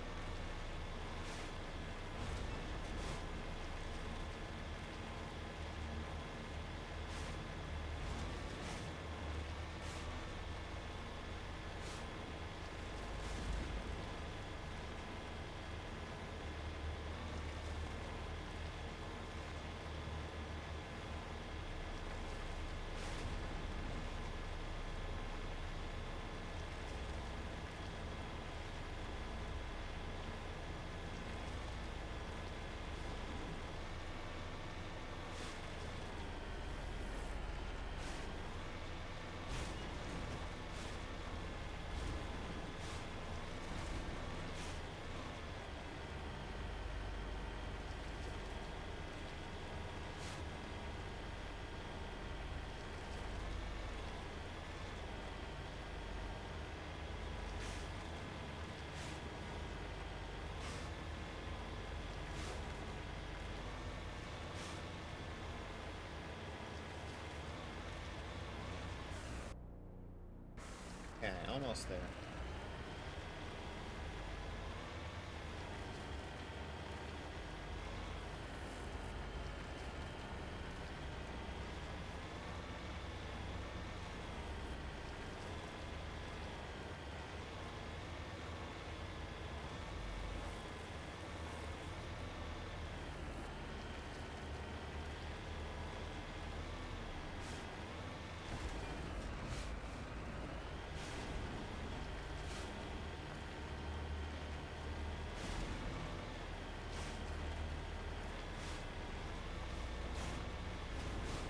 Okay, almost there.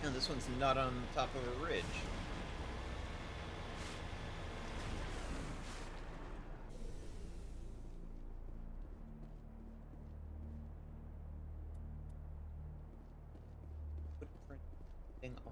And this one's not on top of a ridge. Footprint thing off.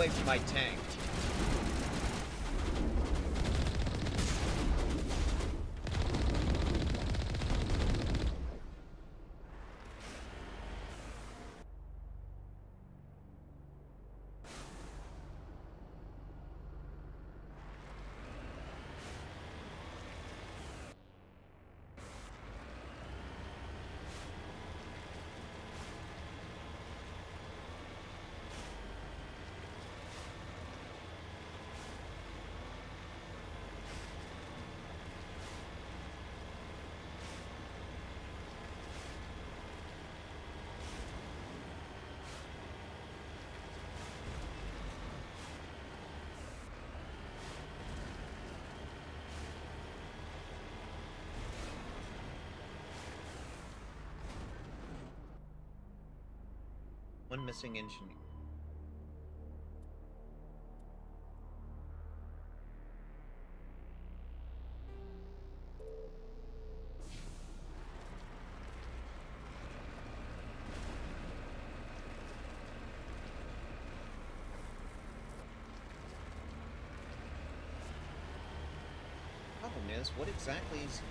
away from my tank. One missing engineer. Problem is, what exactly is he?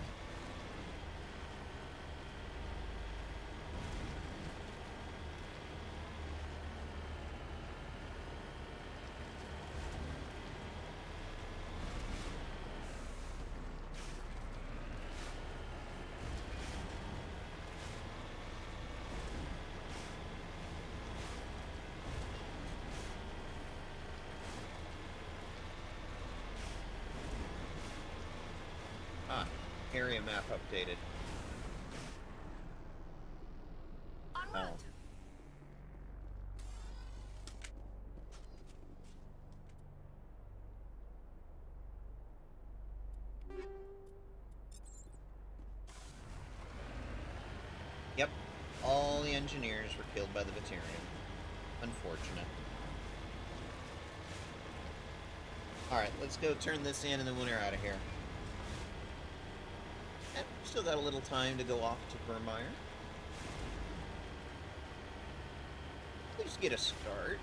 Area map updated. Oh. Yep, all the engineers were killed by the Batarian. Unfortunate. Alright, let's go turn this in and then we're out of here. Still got a little time to go off to Vermeer. Let's get a start.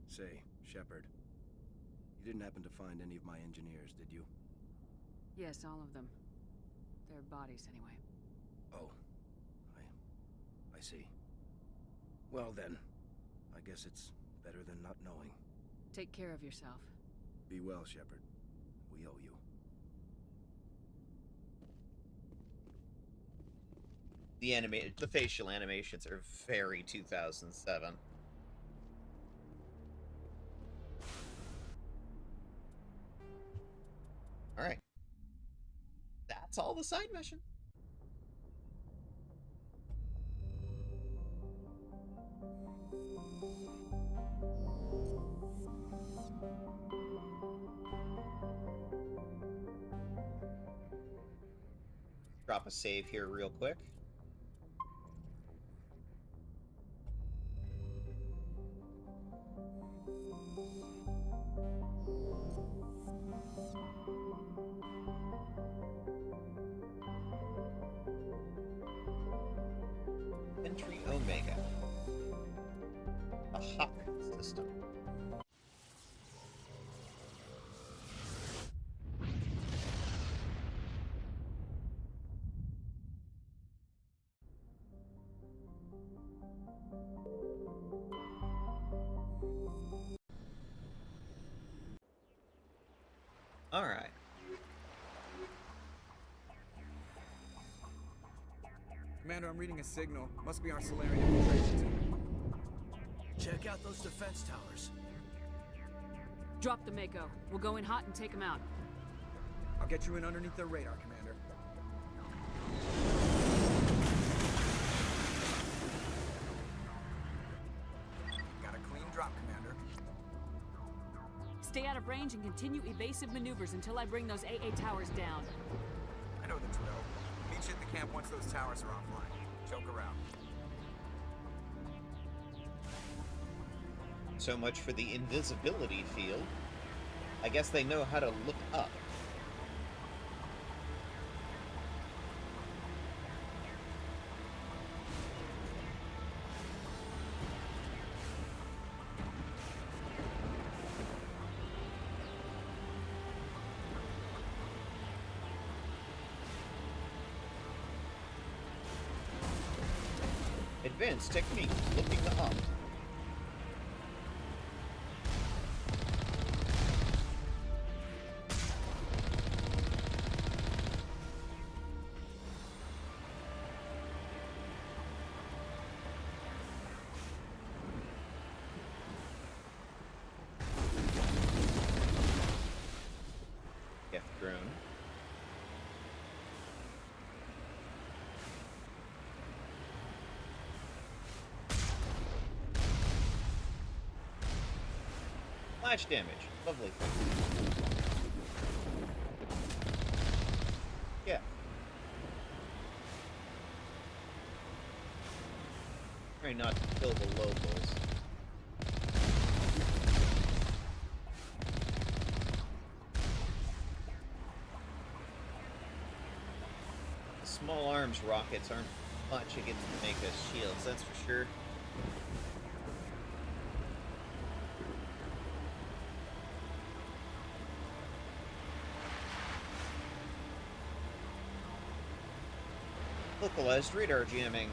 Say, Shepard, you didn't happen to find any of my engineers, did you? Yes, all of them. Their bodies, anyway. Oh. I see. Well then, I guess it's better than not knowing. Take care of yourself. Be well, Shepard. We owe you. The facial animations are very 2007. Alright. That's all the side mission. Drop a save here real quick. Entry Omega. A hawk system. All right. Commander, I'm reading a signal. Must be our Solarian infiltration team. Check out those defense towers. Drop the Mako. We'll go in hot and take them out. I'll get you in underneath their radar, Commander. Stay out of range and continue evasive maneuvers until I bring those AA towers down. I know the drill. Meet you at the camp once those towers are offline. Joke around. So much for the invisibility field. I guess they know how to look up. Advanced technique, looking up. F drone. Flash damage. Lovely. Yeah. Try not to kill the locals. The small arms rockets aren't much against the Mecha shields, that's for sure. Localized radar jamming.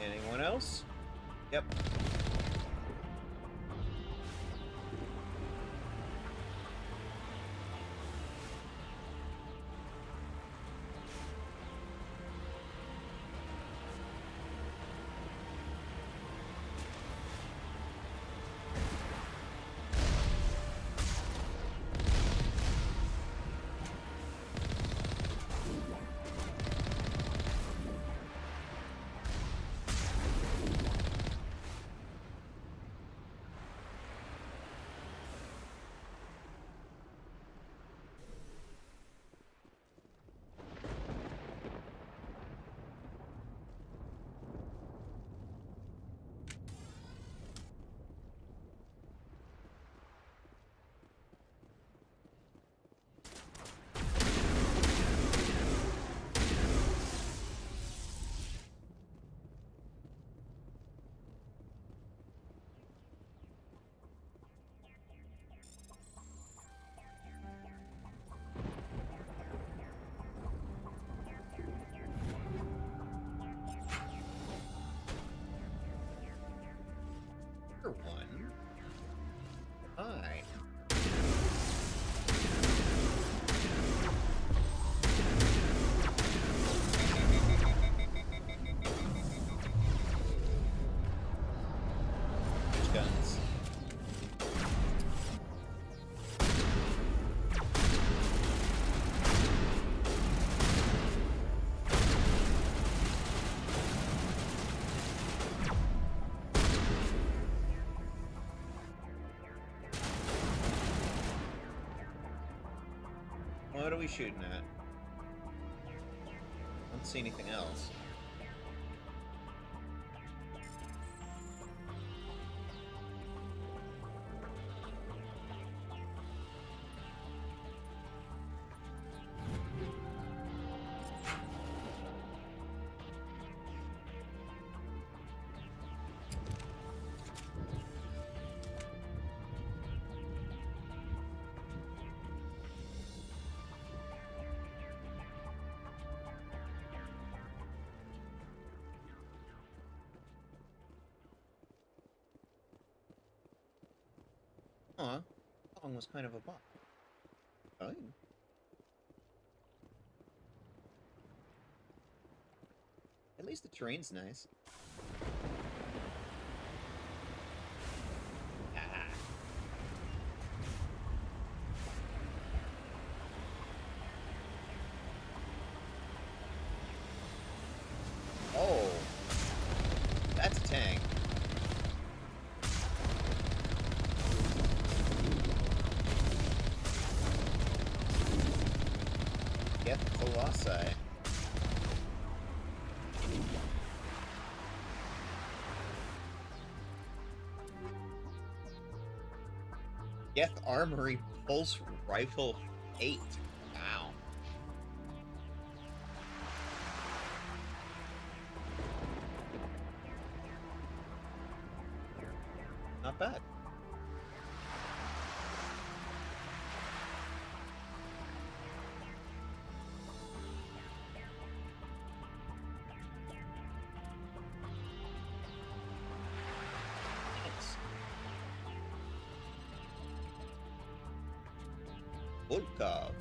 Anyone else? Yep. One. Hi. Guns. What are we shooting at? I don't see anything else. Aw, that one was kind of a bop. Fine. At least the terrain's nice. Ah. Oh. That's a tank. Get Colossi. Geth Armory Pulse Rifle 8. Wow. Not bad. Volkov.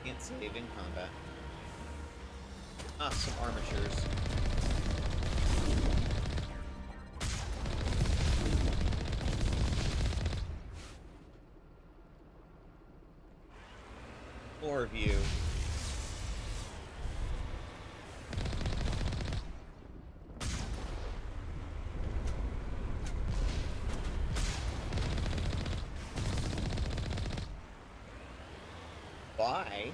Can't save in combat. Ah, some armatures. Floor view. Why?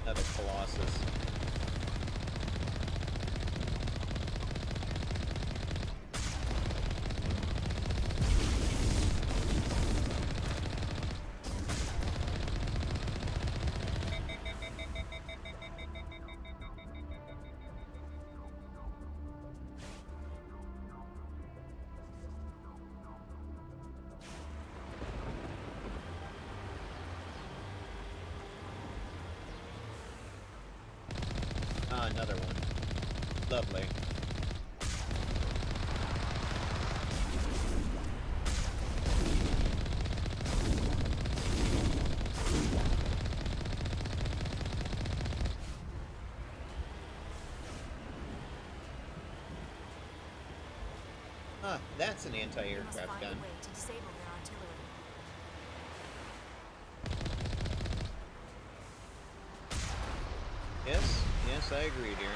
Another Colossus. Ah, another one. Lovely. Ah, that's an anti-aircraft gun. To disable their artillery. Yes, I agree, dear.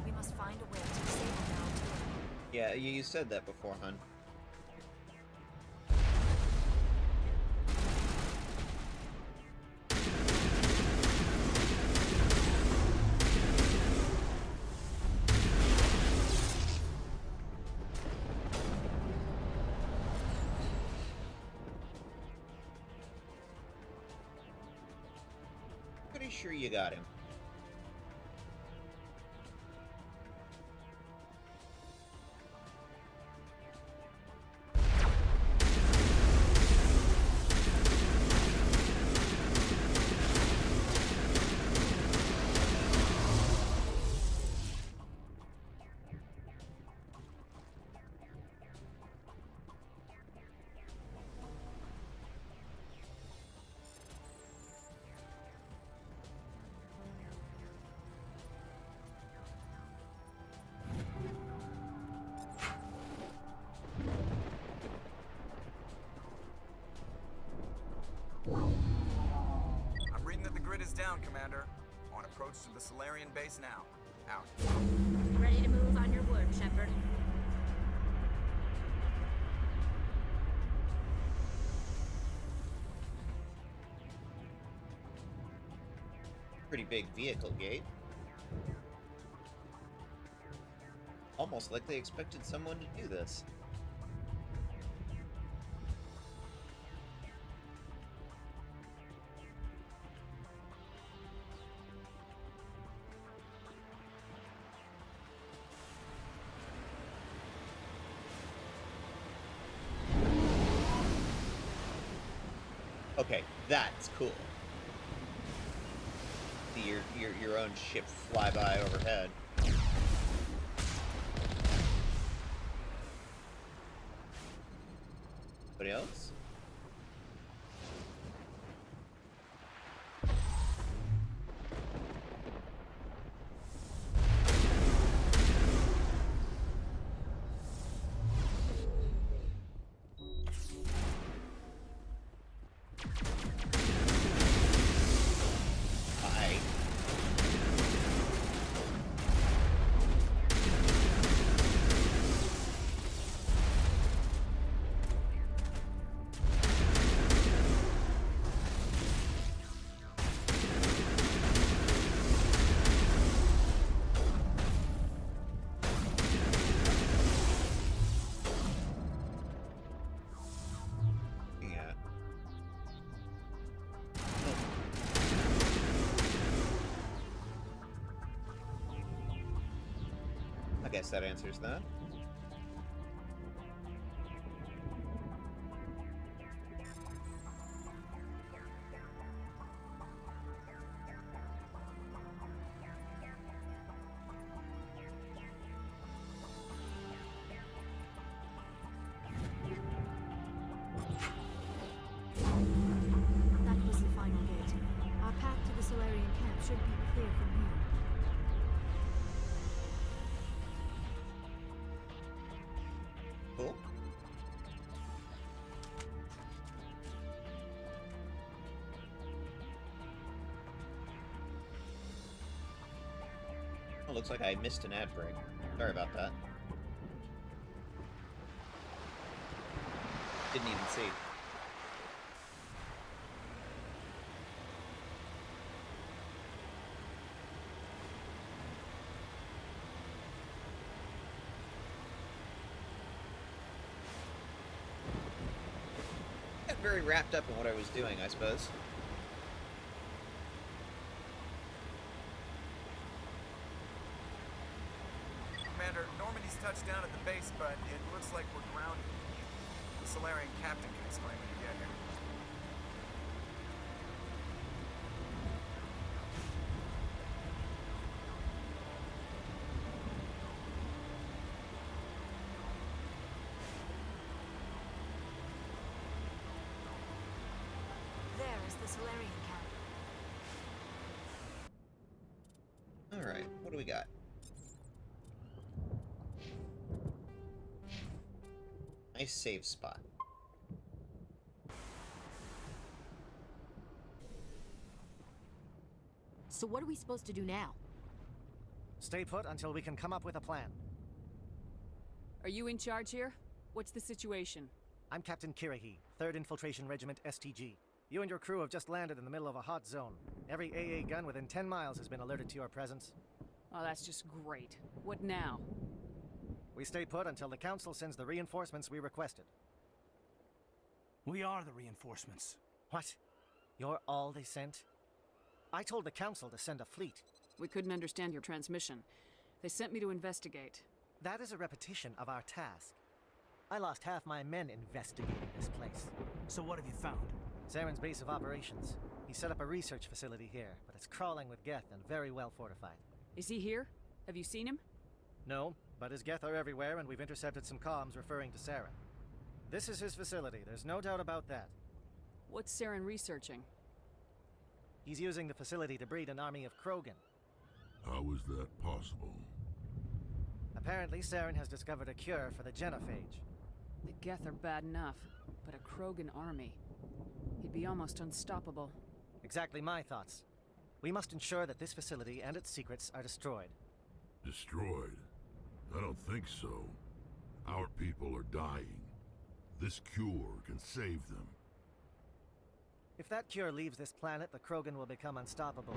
We must find a way to disable their artillery. Yeah, you said that before, hun. Pretty sure you got him. I'm reading that the grid is down, Commander. On approach to the Solarian base now. Out. Ready to move on your word, Shepard. Pretty big vehicle gate. Almost like they expected someone to do this. Okay, that's cool. See your own ship fly by overhead. Anybody else? I guess that answers that. That was the final gate. Our path to the Solarian camp should be clear from here. Cool. Oh, looks like I missed an ad break. Sorry about that. Didn't even see. Got very wrapped up in what I was doing, I suppose. Commander, Normandy's touched down at the base, but it looks like we're grounded. The Solarian captain can explain when you get here. There is the Solarian camp. Alright, what do we got? Nice save spot. So what are we supposed to do now? Stay put until we can come up with a plan. Are you in charge here? What's the situation? I'm Captain Kirahi, 3rd Infiltration Regiment STG. You and your crew have just landed in the middle of a hot zone. Every AA gun within 10 miles has been alerted to your presence. Oh, that's just great. What now? We stay put until the Council sends the reinforcements we requested. We are the reinforcements. What? You're all they sent? I told the Council to send a fleet. We couldn't understand your transmission. They sent me to investigate. That is a repetition of our task. I lost half my men investigating this place. So what have you found? Saren's base of operations. He set up a research facility here, but it's crawling with Geth and very well fortified. Is he here? Have you seen him? No, but his Geth are everywhere and we've intercepted some comms referring to Saren. This is his facility, there's no doubt about that. What's Saren researching? He's using the facility to breed an army of Krogan. How is that possible? Apparently, Saren has discovered a cure for the genophage. The Geth are bad enough, but a Krogan army. He'd be almost unstoppable. Exactly my thoughts. We must ensure that this facility and its secrets are destroyed. Destroyed? I don't think so. Our people are dying. This cure can save them. If that cure leaves this planet, the Krogan will become unstoppable.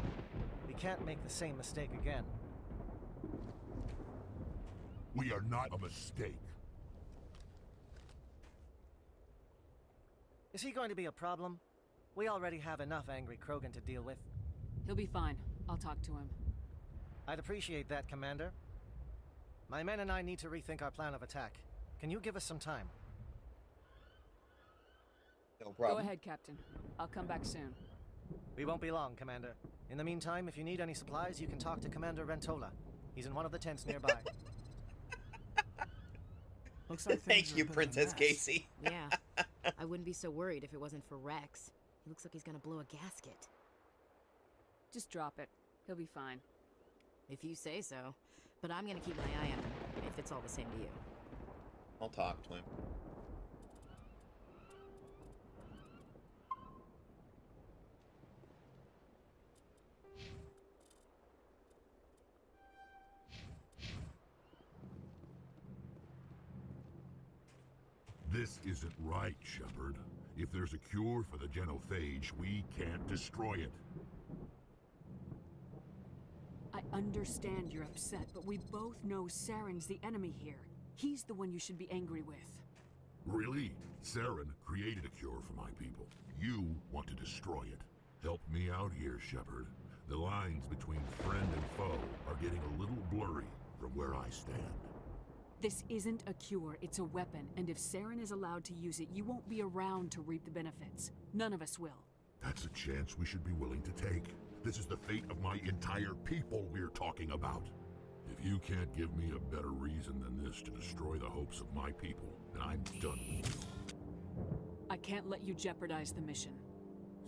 We can't make the same mistake again. We are not a mistake. Is he going to be a problem? We already have enough angry Krogan to deal with. He'll be fine. I'll talk to him. I'd appreciate that, Commander. My men and I need to rethink our plan of attack. Can you give us some time? No problem. Go ahead, Captain. I'll come back soon. We won't be long, Commander. In the meantime, if you need any supplies, you can talk to Commander Rentola. He's in one of the tents nearby. Looks like Thank you, Princess Casey. Yeah. I wouldn't be so worried if it wasn't for Rex. He looks like he's gonna blow a gasket. Just drop it. He'll be fine. If you say so. But I'm gonna keep my eye on him, if it's all the same to you. I'll talk to him. This isn't right, Shepard. If there's a cure for the genophage, we can't destroy it. I understand you're upset, but we both know Saren's the enemy here. He's the one you should be angry with. Really? Saren created a cure for my people. You want to destroy it. Help me out here, Shepard. The lines between friend and foe are getting a little blurry from where I stand. This isn't a cure, it's a weapon, and if Saren is allowed to use it, you won't be around to reap the benefits. None of us will. That's a chance we should be willing to take. This is the fate of my entire people we're talking about. If you can't give me a better reason than this to destroy the hopes of my people, then I'm done with you. I can't let you jeopardize the mission.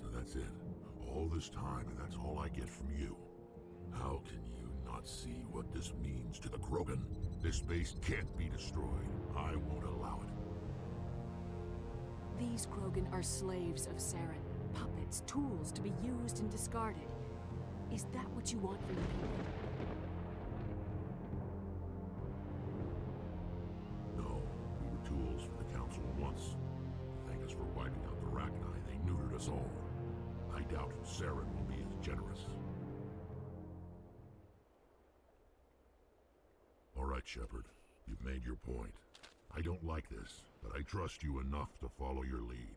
So that's it. All this time, and that's all I get from you. How can you not see what this means to the Krogan? This base can't be destroyed. I won't allow it. These Krogan are slaves of Saren. Puppets, tools to be used and discarded. Is that what you want for your people? No, we were tools for the Council once. Thank us for wiping out the Rachni. They neutered us all. I doubt Saren will be as generous. All right, Shepard. You've made your point. I don't like this, but I trust you enough to follow your lead.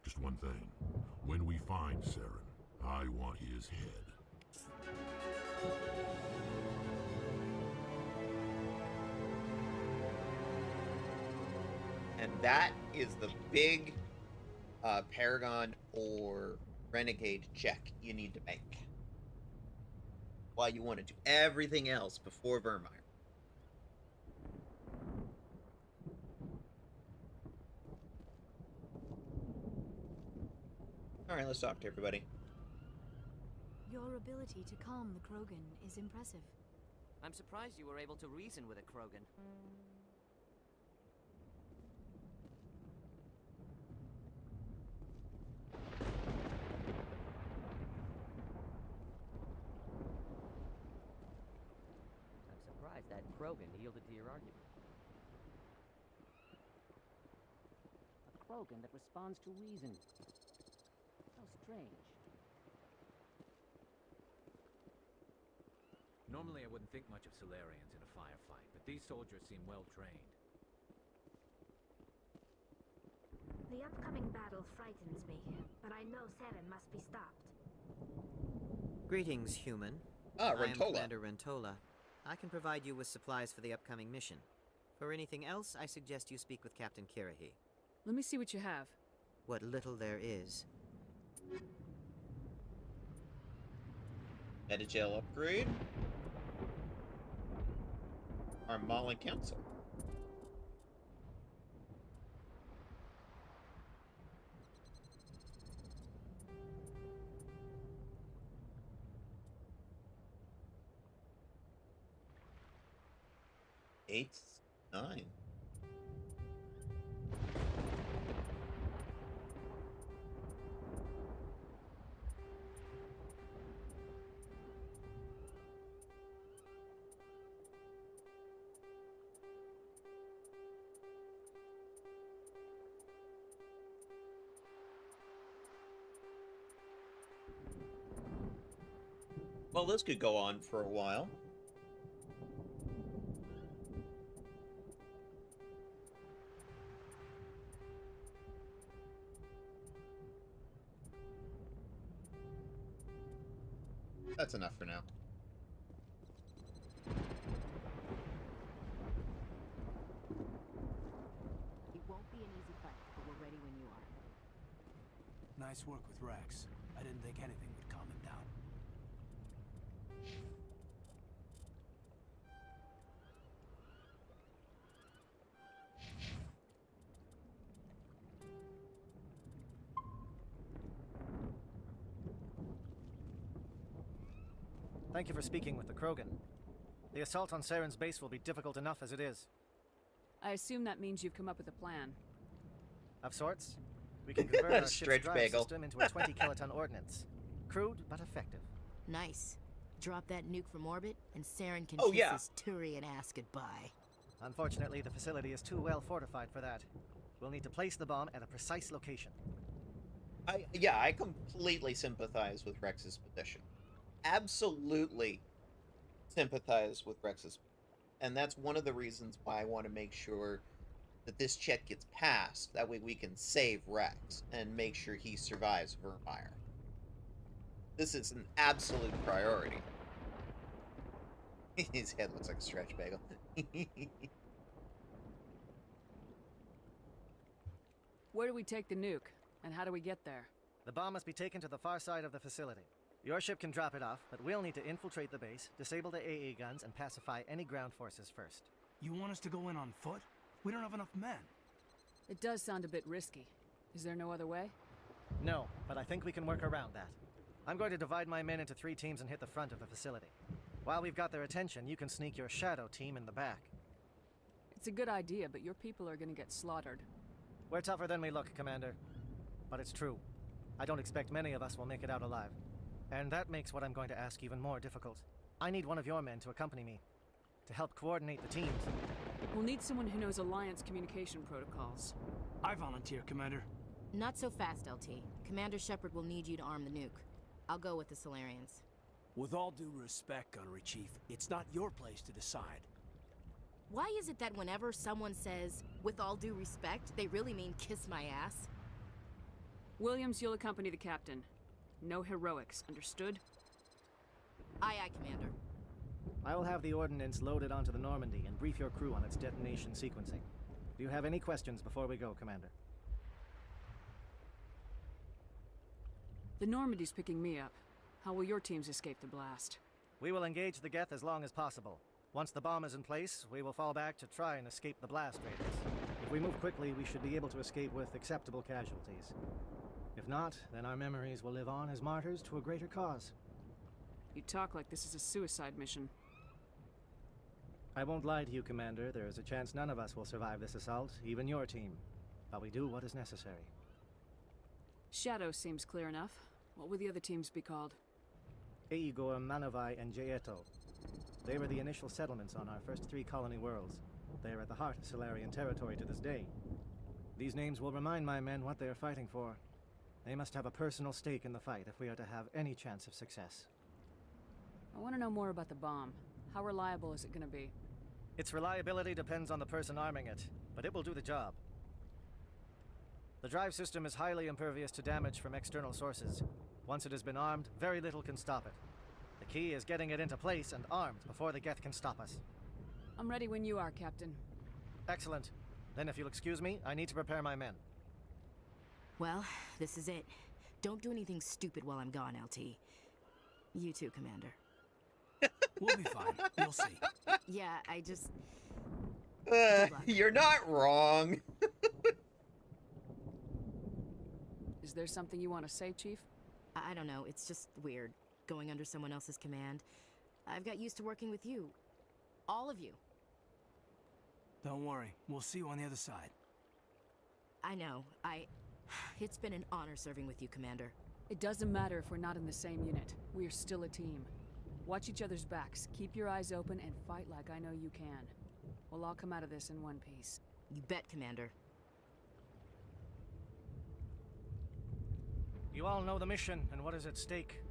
Just one thing. When we find Saren, I want his head. And that is the big Paragon or Renegade check you need to make. Why you want to do everything else before Vermeer. Alright, let's talk to everybody. Your ability to calm the Krogan is impressive. I'm surprised you were able to reason with a Krogan. I'm surprised that Krogan yielded to your argument. A Krogan that responds to reason. How strange. Normally I wouldn't think much of Solarians in a firefight, but these soldiers seem well trained. The upcoming battle frightens me, but I know Saren must be stopped. Greetings, human. Ah, I am Rentola. Commander Rentola. I can provide you with supplies for the upcoming mission. For anything else, I suggest you speak with Captain Kirahi. Let me see what you have. What little there is. Metagel upgrade. Armala Council. Eight, 9. Well, this could go on for a while. That's enough for now. It won't be an easy fight, but we're ready when you are. Nice work with Rex. I didn't think anything would calm him down. Thank you for speaking with the Krogan. The assault on Saren's base will be difficult enough as it is. I assume that means you've come up with a plan. Of sorts. We can convert our ship's Stretch drive bagel. system into a 20-kiloton ordnance. Crude, but effective. Nice. Drop that nuke from orbit, and Saren can Oh, kiss yeah. his Turian ass goodbye. Unfortunately, the facility is too well fortified for that. We'll need to place the bomb at a precise location. I completely sympathize with Rex's position. Absolutely sympathize with Rex's. And that's one of the reasons why I want to make sure that this check gets passed. That way we can save Rex and make sure he survives Vermeer. This is an absolute priority. His head looks like a stretch bagel. Where do we take the nuke? And how do we get there? The bomb must be taken to the far side of the facility. Your ship can drop it off, but we'll need to infiltrate the base, disable the AA guns, and pacify any ground forces first. You want us to go in on foot? We don't have enough men. It does sound a bit risky. Is there no other way? No, but I think we can work around that. I'm going to divide my men into 3 teams and hit the front of the facility. While we've got their attention, you can sneak your shadow team in the back. It's a good idea, but your people are gonna get slaughtered. We're tougher than we look, Commander. But it's true. I don't expect many of us will make it out alive. And that makes what I'm going to ask even more difficult. I need one of your men to accompany me, to help coordinate the teams. We'll need someone who knows Alliance communication protocols. I volunteer, Commander. Not so fast, LT. Commander Shepard will need you to arm the nuke. I'll go with the Solarians. With all due respect, Gunnery Chief, it's not your place to decide. Why is it that whenever someone says, with all due respect, they really mean kiss my ass? Williams, you'll accompany the captain. No heroics, understood? Aye, aye, Commander. I will have the ordnance loaded onto the Normandy and brief your crew on its detonation sequencing. Do you have any questions before we go, Commander? The Normandy's picking me up. How will your teams escape the blast? We will engage the Geth as long as possible. Once the bomb is in place, we will fall back to try and escape the blast radius. If we move quickly, we should be able to escape with acceptable casualties. If not, then our memories will live on as martyrs to a greater cause. You talk like this is a suicide mission. I won't lie to you, Commander. There is a chance none of us will survive this assault, even your team. But we do what is necessary. Shadow seems clear enough. What will the other teams be called? Igor, Manovai, and Jaeto. They were the initial settlements on our first 3 colony worlds. They are at the heart of Solarian territory to this day. These names will remind my men what they are fighting for. They must have a personal stake in the fight if we are to have any chance of success. I want to know more about the bomb. How reliable is it going to be? Its reliability depends on the person arming it, but it will do the job. The drive system is highly impervious to damage from external sources. Once it has been armed, very little can stop it. The key is getting it into place and armed before the Geth can stop us. I'm ready when you are, Captain. Excellent. Then if you'll excuse me, I need to prepare my men. Well, this is it. Don't do anything stupid while I'm gone, LT. You too, Commander. We'll be fine. You'll see. Yeah, I just... You're not wrong. Is there something you want to say, Chief? I don't know. It's just weird, going under someone else's command. I've got used to working with you. All of you. Don't worry. We'll see you on the other side. I know. It's been an honor serving with you, Commander. It doesn't matter if we're not in the same unit. We are still a team. Watch each other's backs, keep your eyes open, and fight like I know you can. We'll all come out of this in one piece. You bet, Commander. You all know the mission and what is at stake.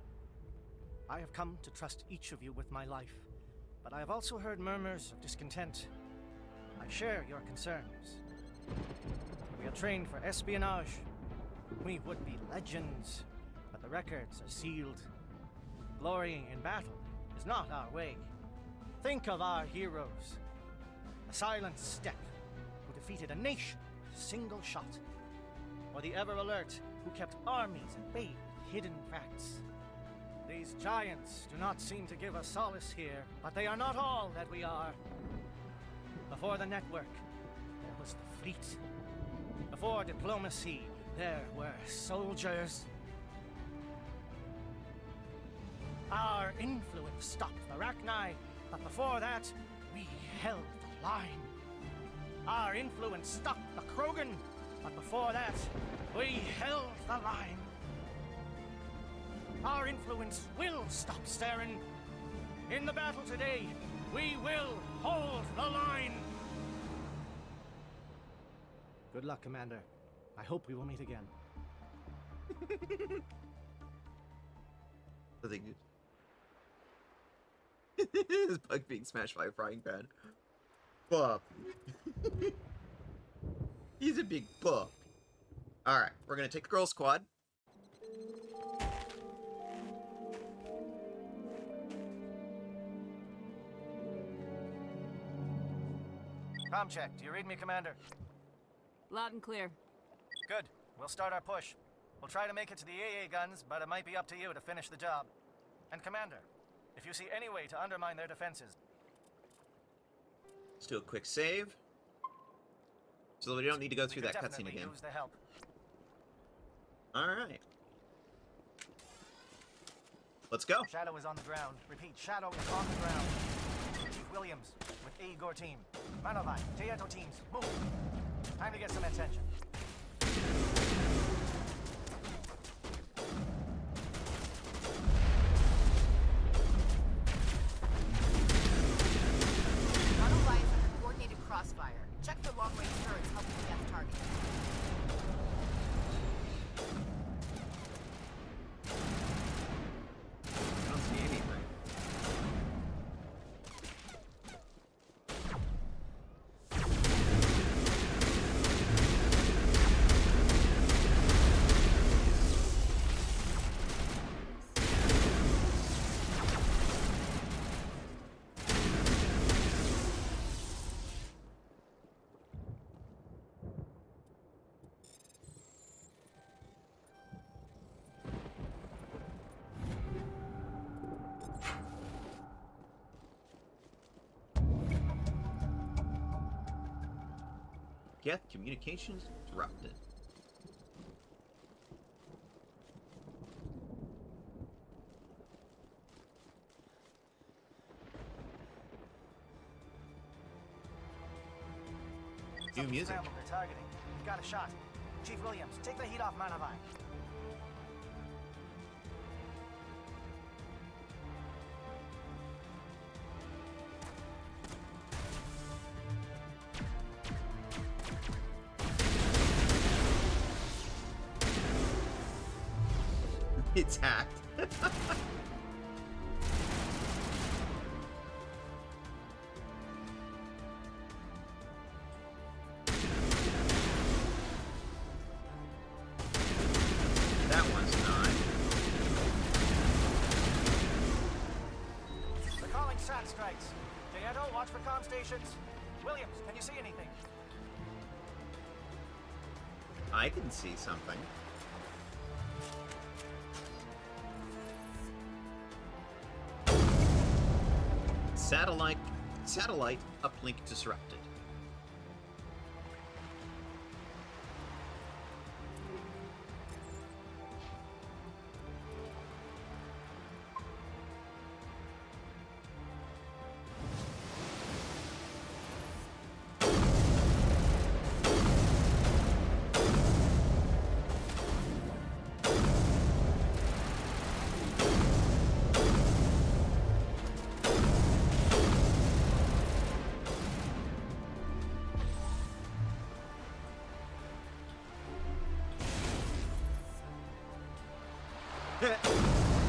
I have come to trust each of you with my life, but I have also heard murmurs of discontent. I share your concerns. We are trained for espionage. We would be legends, but the records are sealed. Glorying in battle is not our way. Think of our heroes. The silent steppe who defeated a nation with a single shot. or the ever-alert, who kept armies at bay with hidden facts. These giants do not seem to give us solace here, but they are not all that we are. Before the network, there was the fleet. Before diplomacy, there were soldiers. Our influence stopped the Rachni, but before that, we held the line. Our influence stopped the Krogan, but before that, we held the line. Our influence will stop Saren. In the battle today, we will hold the line. Good luck, Commander. I hope we will meet again. I think his bug being smashed by a frying pan. Buff. He's a big buff. Alright, we're gonna take the girl squad. Com check. Do you read me, Commander? Loud and clear. Good. We'll start our push. We'll try to make it to the AA guns, but it might be up to you to finish the job. And Commander, if you see any way to undermine their defenses... Let's do a quick save. So that we don't need to go through that cutscene again. Use the help. Alright. Let's go. Shadow is on the ground. Repeat, Shadow is on the ground. Chief Williams with Igor team. Manovai, Teato teams, move. Time to get some attention. Manovai is under coordinated crossfire. Check for long-range turrets helping the death target. I don't see anything. Geth communications interrupted. Do music. They're targeting. We got a shot. Chief Williams, take the heat off Manovai. It's hacked. That one's not. They're calling SAT strikes. Jayeto, watch for comm stations. Williams, can you see anything? I can see something. Satellite uplink disrupted.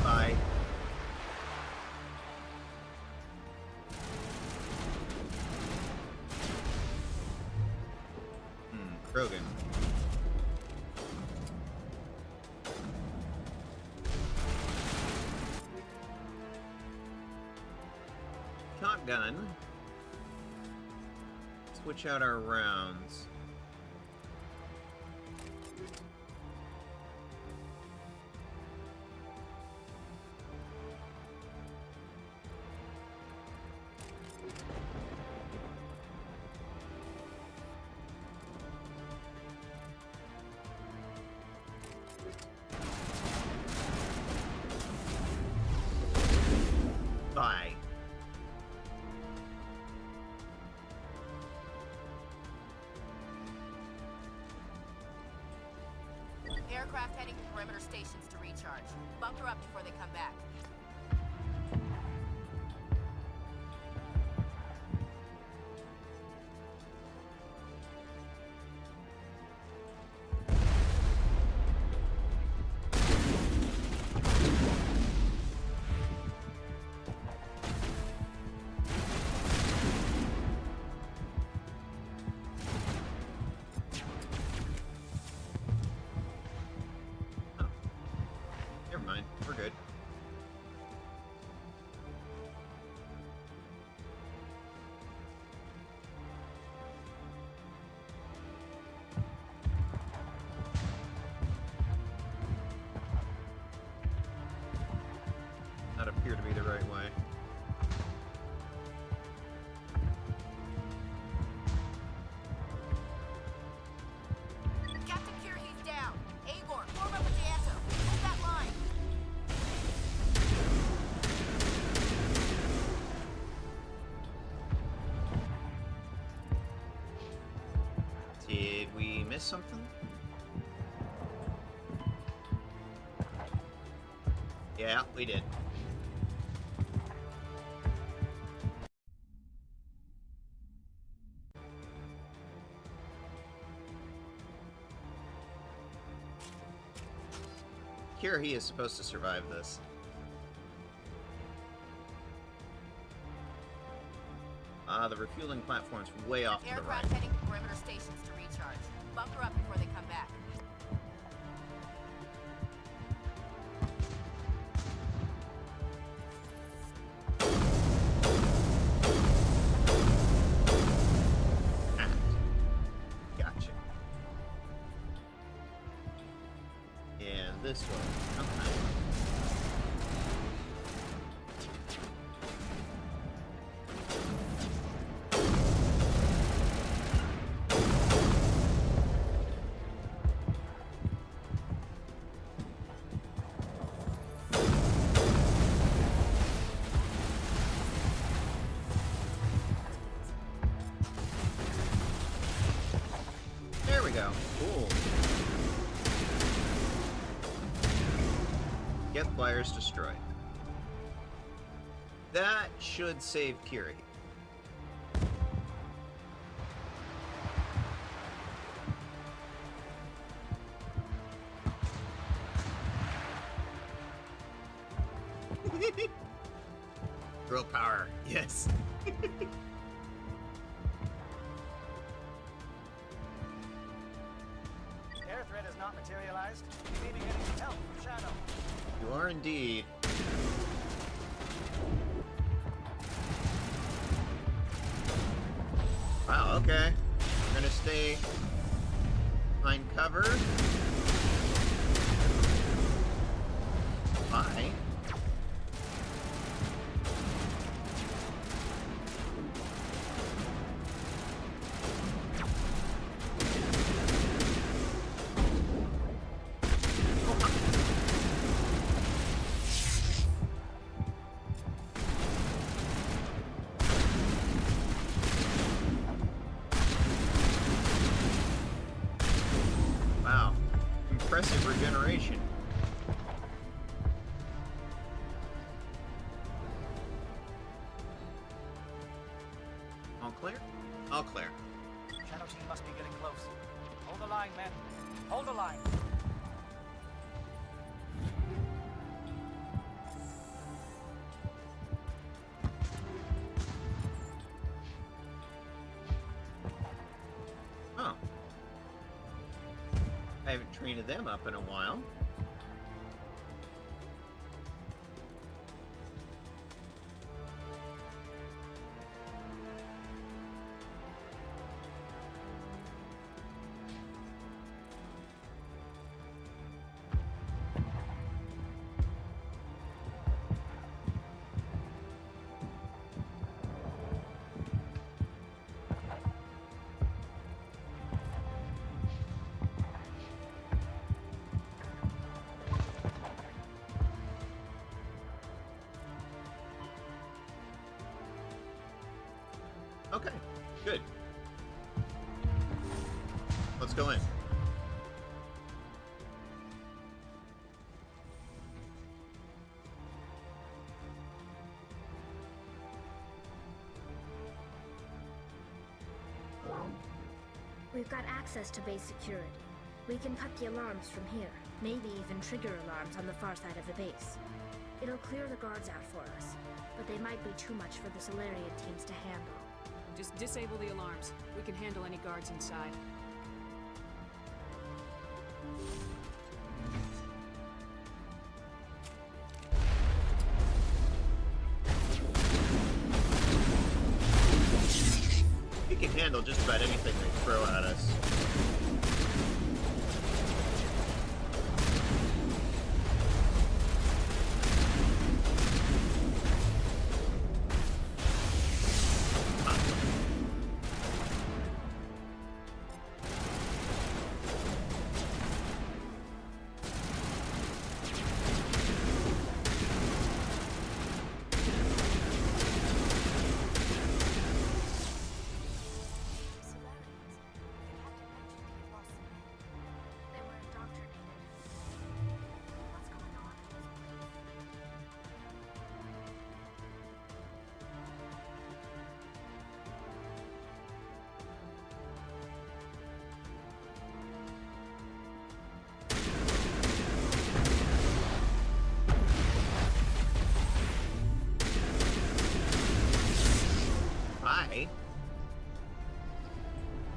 Bye. Krogan. Shotgun. Switch out our rounds. Aircraft heading to perimeter stations to recharge. Bunker up before they come back. Never mind. We're good. That appeared to be the right way. Captain Kirhe's down. Agor, form up a Gianto. Hold that line. Did we miss something? Yeah, we did. Kirhe is supposed to survive this. The refueling platform's way off to the right. Aircraft heading to perimeter stations to recharge. Bunker up before they come back. Gotcha. And this one. Okay. There we go. Cool. Get flyers destroyed. That should save Kirhe. Girl power, yes. Air threat has not materialized. We may be getting some help from Shadow. You are indeed. Wow, okay. We're gonna stay behind cover. Bye. Wow. Impressive regeneration. All clear? All clear. Shadow team must be getting close. Hold the line, men. Hold the line. Oh. I haven't trained them up in a while. Okay, good. Let's go in. We've got access to base security. We can cut the alarms from here, maybe even trigger alarms on the far side of the base. It'll clear the guards out for us, but they might be too much for the Solarian teams to handle. Just disable the alarms. We can handle any guards inside. We can handle just about anything they throw at us.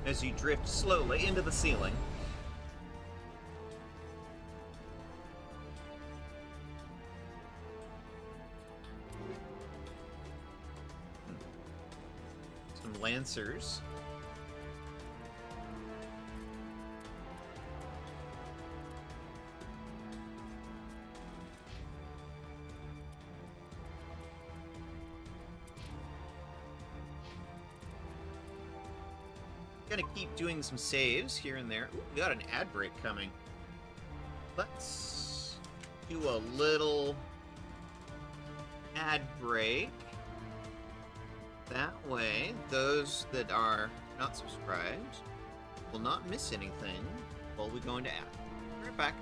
As you drift slowly into the ceiling. Some lancers. Gonna keep doing some saves here and there. Ooh, we got an ad break coming. Let's do a little ad break. That way, those that are not subscribed will not miss anything while we go into ad. Be right back.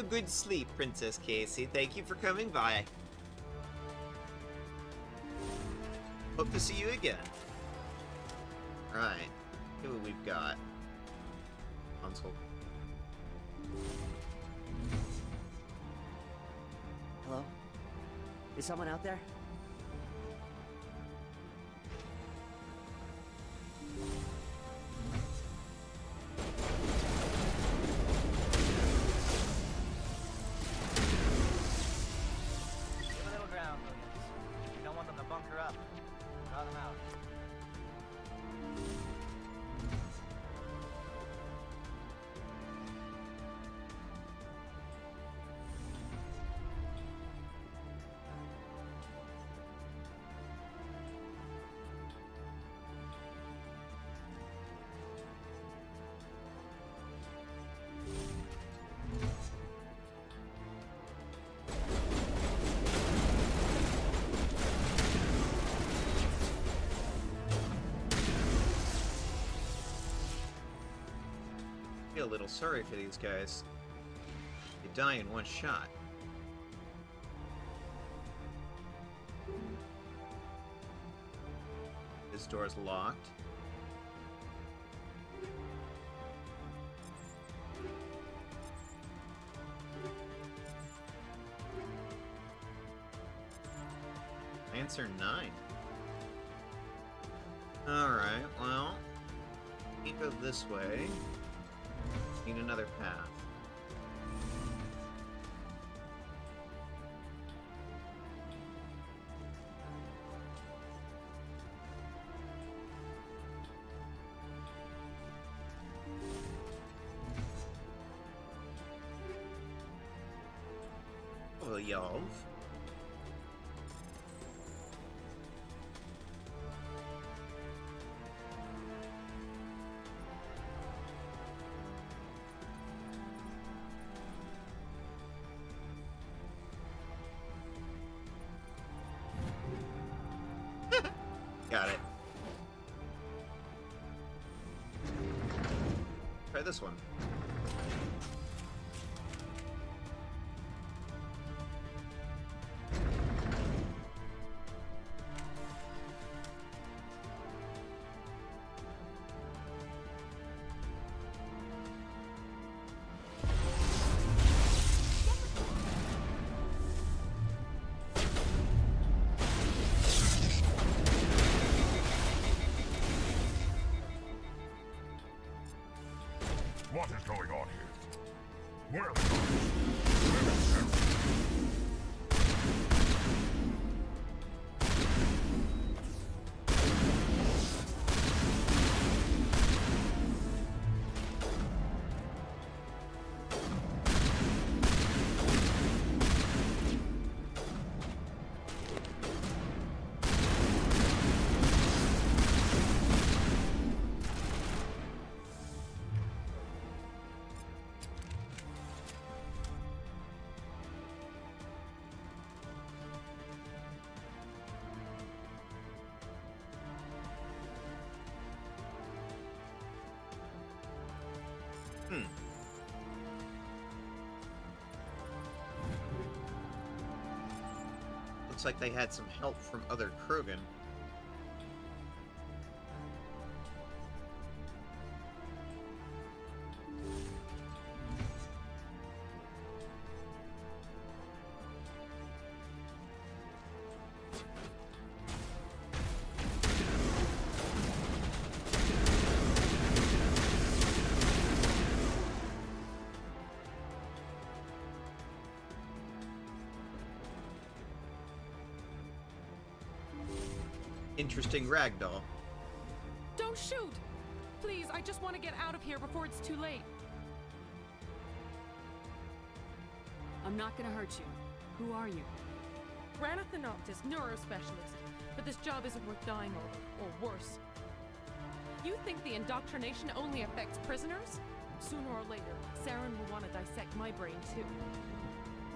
good sleep, Princess Casey. Thank you for coming by. Hope to see you again. Alright. See what we've got. Console. Hello? Is someone out there? Give a little ground, Williams. You don't want them to bunker up. Draw them out. I feel a little sorry for these guys. They die in one shot. This door's locked. Answer 9. Alright, well, you go this way. Need another path. Well, y'all. Got it. Try this one. What is going on here? Where are the guards? Where is Sarah? Looks like they had some help from other Krogan. Interesting ragdoll. Don't shoot! Please, I just want to get out of here before it's too late. I'm not gonna hurt you. Who are you? Ranathan Noctis, neurospecialist. But this job isn't worth dying over, or worse. You think the indoctrination only affects prisoners? Sooner or later, Saren will want to dissect my brain too.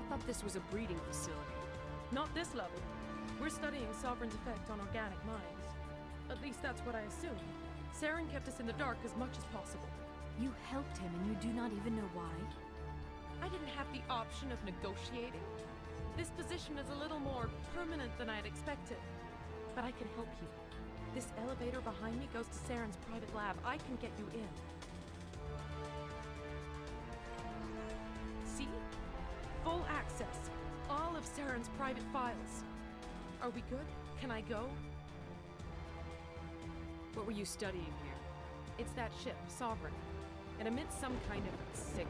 I thought this was a breeding facility. Not this level. We're studying Sovereign's effect on organic minds. At least that's what I assumed. Saren kept us in the dark as much as possible. You helped him and you do not even know why? I didn't have the option of negotiating. This position is a little more permanent than I had expected. But I can help you. This elevator behind me goes to Saren's private lab. I can get you in. See? Full access. All of Saren's private files. Are we good? Can I go? What were you studying here? It's that ship, Sovereign. It emits some kind of signal.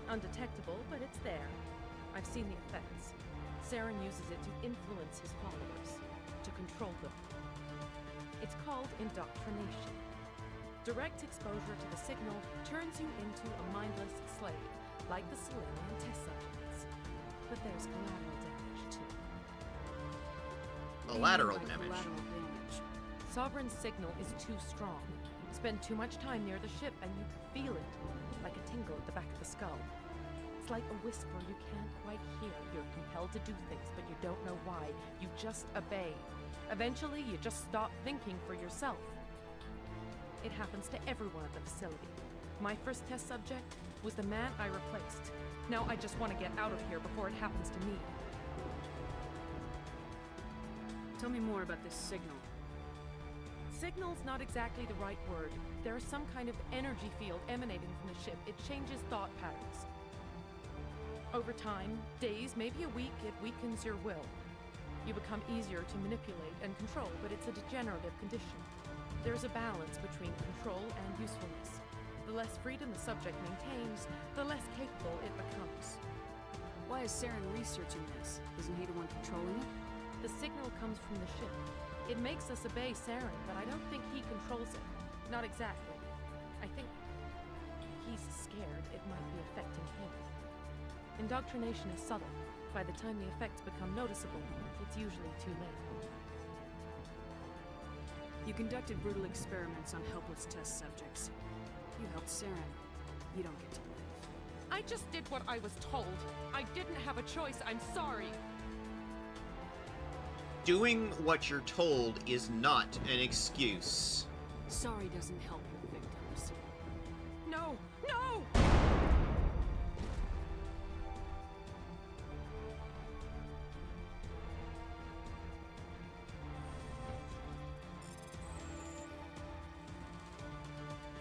Undetectable, but it's there. I've seen the effects. Saren uses it to influence his followers, to control them. It's called indoctrination. Direct exposure to the signal turns you into a mindless slave, like the Solarian test subjects. But there's collateral damage, too. Collateral damage? Sovereign's signal is too strong. Spend too much time near the ship and you feel it, like a tingle at the back of the skull. It's like a whisper you can't quite hear. You're compelled to do things, but you don't know why. You just obey. Eventually, you just stop thinking for yourself. It happens to everyone at the facility. My first test subject was the man I replaced. Now I just want to get out of here before it happens to me. Tell me more about this signal. Signal's not exactly the right word. There's some kind of energy field emanating from the ship. It changes thought patterns. Over time, days, maybe a week, it weakens your will. You become easier to manipulate and control, but it's a degenerative condition. There's a balance between control and usefulness. The less freedom the subject maintains, the less capable it becomes. Why is Saren researching this? Isn't he the one controlling it? The signal comes from the ship. It makes us obey Saren, but I don't think he controls it. Not exactly. I think he's scared it might be affecting him. Indoctrination is subtle. By the time the effects become noticeable, it's usually too late. You conducted brutal experiments on helpless test subjects. You helped Saren. You don't get to live. I just did what I was told. I didn't have a choice. I'm sorry. Doing what you're told is not an excuse. Sorry doesn't help your victims. No! No!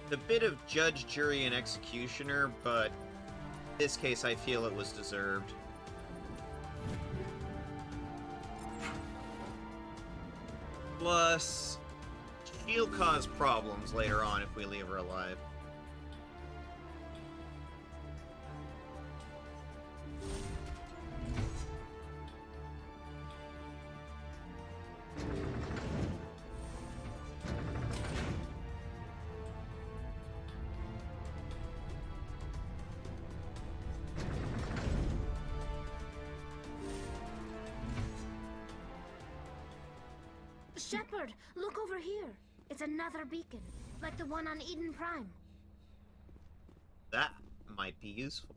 The bit of judge, jury, and executioner, but in this case I feel it was deserved. Plus, she'll cause problems later on if we leave her alive. Shepard, look over here. It's another beacon, like the one on Eden Prime. That might be useful.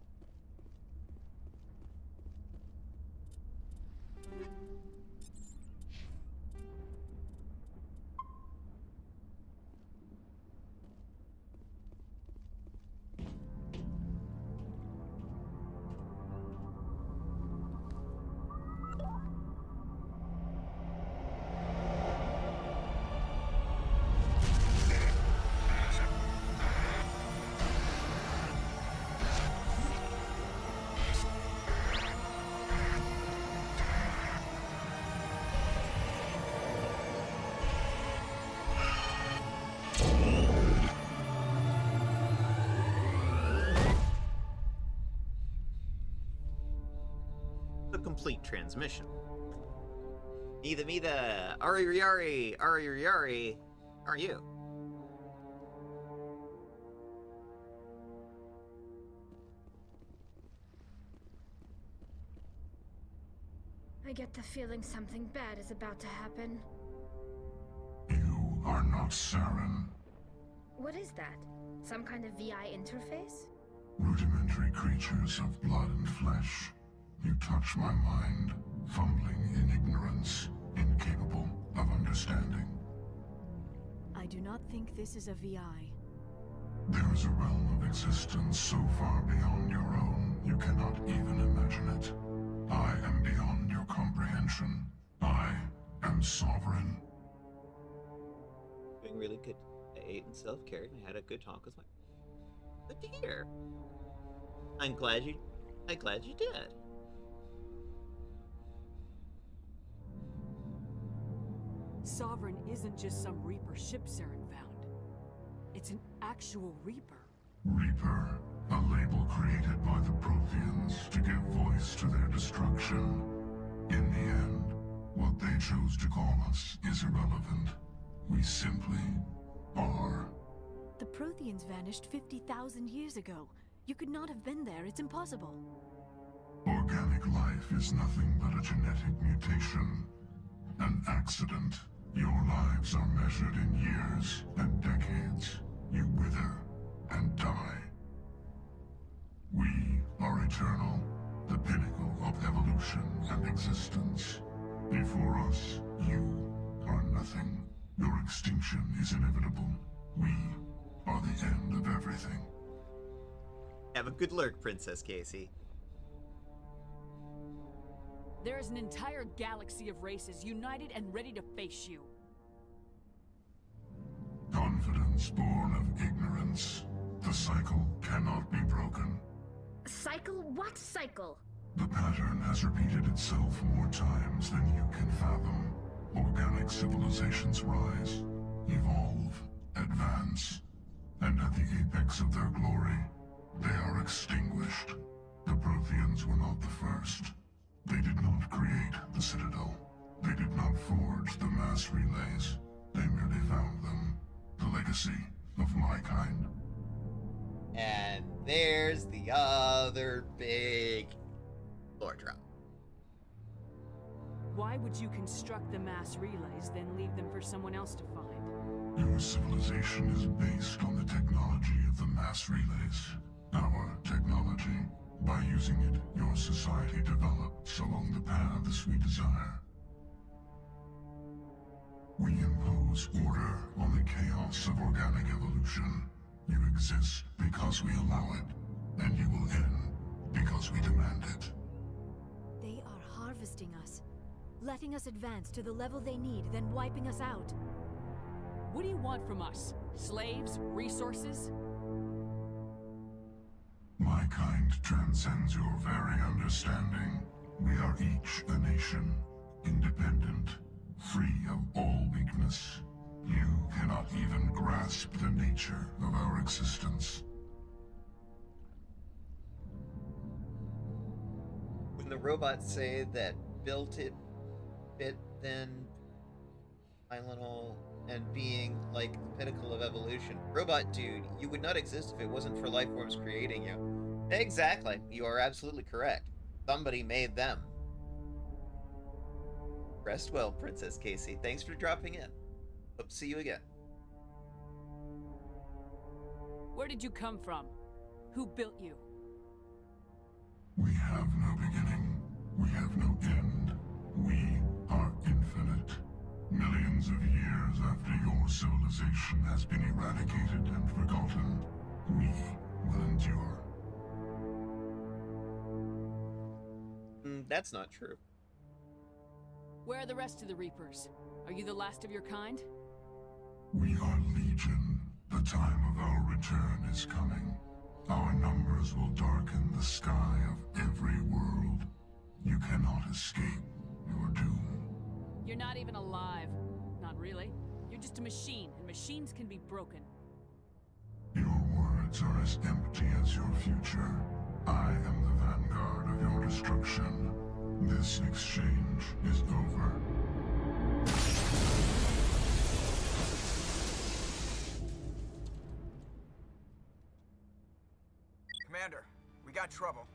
Complete transmission. Mida, Ari, are you? I get the feeling something bad is about to happen. You are not Saren. What is that? Some kind of VI interface? Rudimentary creatures of blood and flesh. You touch my mind, fumbling in ignorance, incapable of understanding. I do not think this is a VI. There is a realm of existence so far beyond your own. You cannot even imagine it. I am beyond your comprehension. I am sovereign. Doing really good. I ate and self-cared and had a good talk with my... Good to hear. I'm glad you did. Sovereign isn't just some Reaper ship Saren found. It's an actual Reaper. Reaper, a label created by the Protheans to give voice to their destruction. In the end, what they chose to call us is irrelevant. We simply are. The Protheans vanished 50,000 years ago. You could not have been there. It's impossible. Organic life is nothing but a genetic mutation. An accident. Your lives are measured in years and decades. You wither and die. We are eternal, the pinnacle of evolution and existence. Before us, you are nothing. Your extinction is inevitable. We are the end of everything. Have a good lurk, Princess Casey. There is an entire galaxy of races united and ready to face you. Confidence born of ignorance. The cycle cannot be broken. Cycle? What cycle? The pattern has repeated itself more times than you can fathom. Organic civilizations rise, evolve, advance, and at the apex of their glory, they are extinguished. The Protheans were not the first. They did not create the Citadel. They did not forge the mass relays. They merely found them. The legacy of my kind. And there's the other big lore drop. Why would you construct the mass relays, then leave them for someone else to find? Your civilization is based on the technology of the mass relays. Our technology. By using it, your society develops along the paths we desire. We impose order on the chaos of organic evolution. You exist because we allow it, and you will end because we demand it. They are harvesting us, letting us advance to the level they need, then wiping us out. What do you want from us? Slaves? Resources? My kind transcends your very understanding. We are each a nation, independent, free of all weakness. You cannot even grasp the nature of our existence. When the robots say that built it, bit, then Tylenol, and being like the pinnacle of evolution. Robot dude, you would not exist if it wasn't for life forms creating you. Exactly. You are absolutely correct. Somebody made them. Rest well, Princess Casey. Thanks for dropping in. Hope to see you again. Where did you come from? Who built you? We have no beginning. We have no end. We are infinite. Millions of years after your civilization has been eradicated and forgotten, we will endure. That's not true. Where are the rest of the Reapers? Are you the last of your kind? We are Legion. The time of our return is coming. Our numbers will darken the sky of every world. You cannot escape your doom. You're not even alive. Not really. You're just a machine, and machines can be broken. Your words are as empty as your future. I am the vanguard of your destruction. This exchange is over. Commander, we got trouble.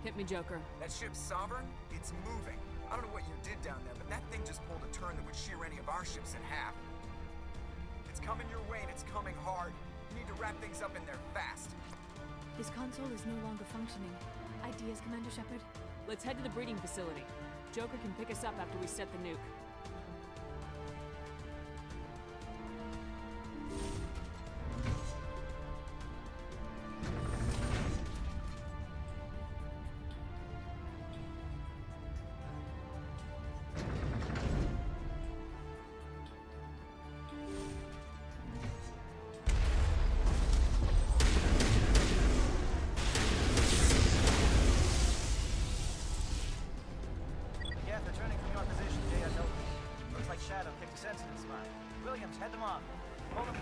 Hit me, Joker. That ship's Sovereign? It's moving. I don't know what you did down there, but that thing just pulled a turn that would shear any of our ships in half. It's coming your way, and it's coming hard. You need to wrap things up in there fast. This console is no longer functioning. Ideas, Commander Shepard? Let's head to the breeding facility. Joker can pick us up after we set the nuke. sensitive spot. Williams, head them off. Hold them.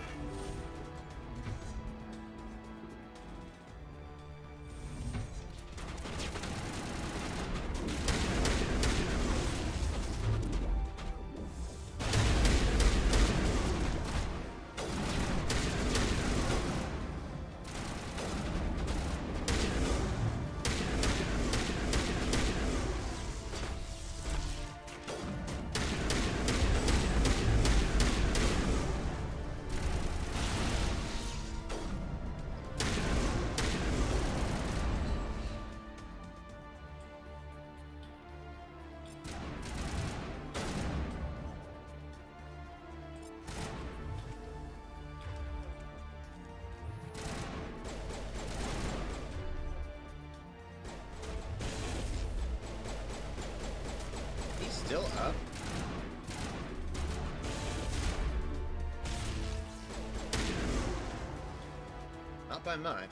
Still up? Not by much.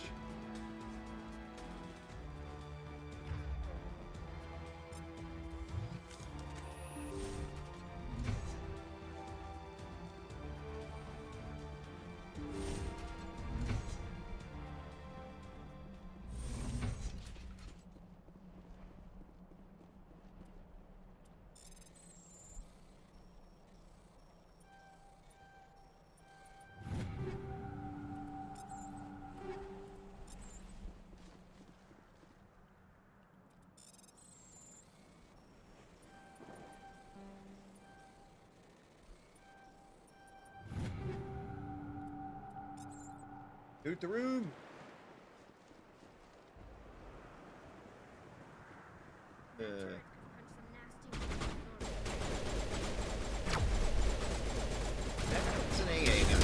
Loot the room! That's an AA gun.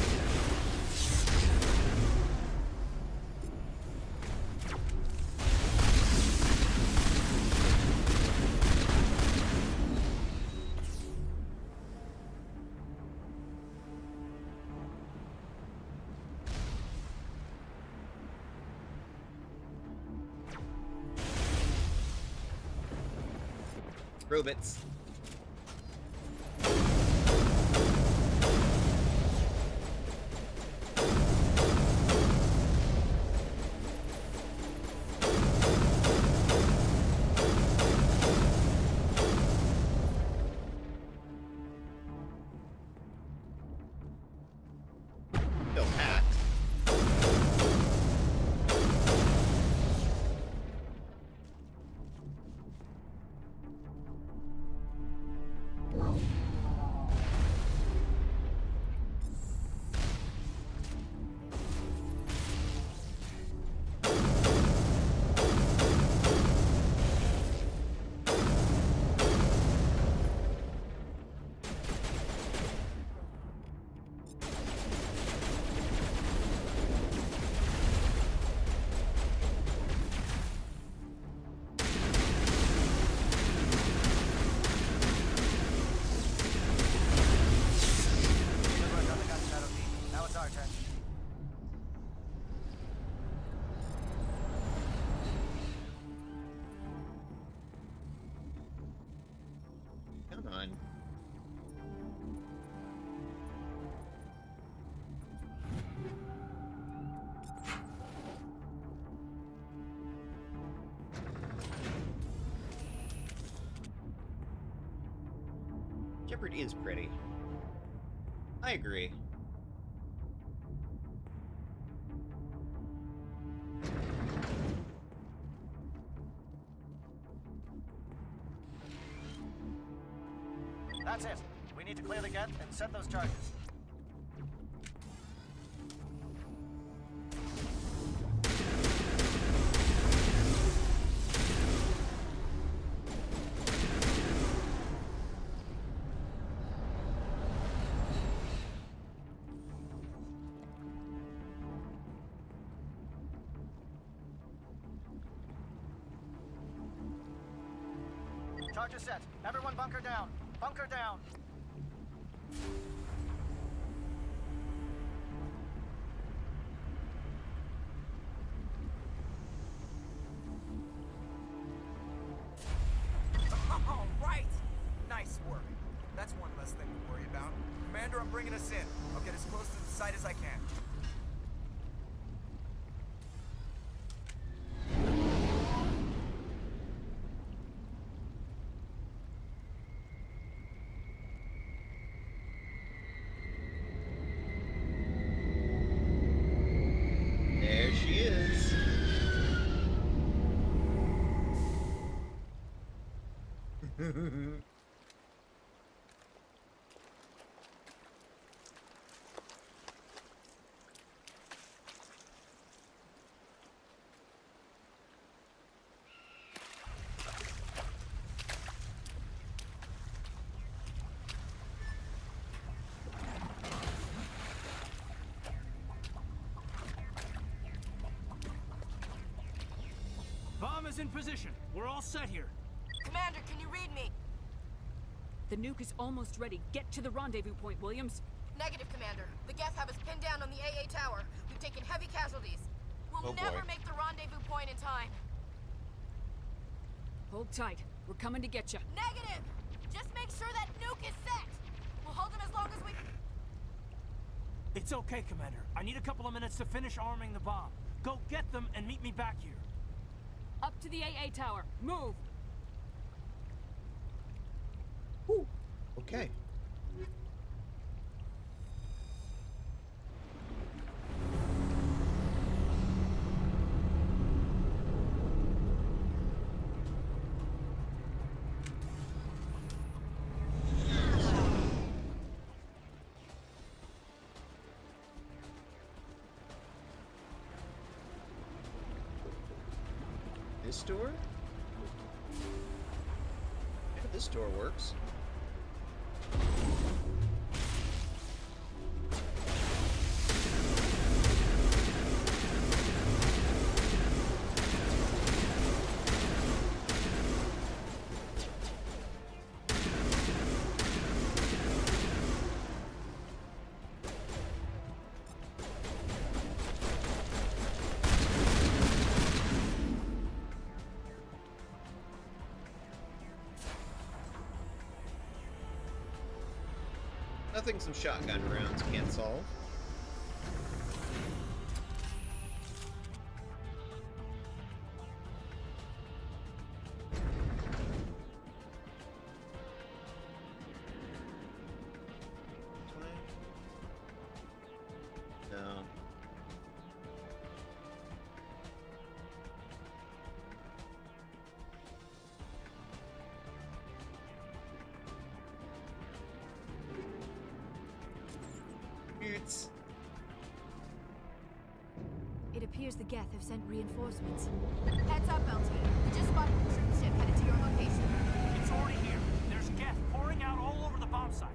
Robots. Still hacked. Come on. Jeopardy is pretty. I agree. That's it. We need to clear the gate and set those charges. Charges set. Everyone bunker down. Bunker down. All right. Nice work. That's one less less thing to worry about. Commander, I'm bringing us in. I'll get as close to the site as I can. There she is. Bomb is in position. We're all set here. Commander, can you read me? The nuke is almost ready. Get to the rendezvous point, Williams. Negative, Commander. The Geth have us pinned down on the AA tower. We've taken heavy casualties. We'll Oh, never boy. make the rendezvous point in time. Hold tight. We're coming to get you. Negative! Just make sure that nuke is set! We'll hold them as long as we... It's okay, Commander. I need a couple of minutes to finish arming the bomb. Go get them and meet me back here. Up to the AA tower. Move! Okay. This door? Yeah, this door works. Nothing some shotgun rounds can't solve. No. It's... It appears the Geth have sent reinforcements. Heads up, LT. We just spotted a troop ship headed to your location. It's already here. There's Geth pouring out all over the bomb site.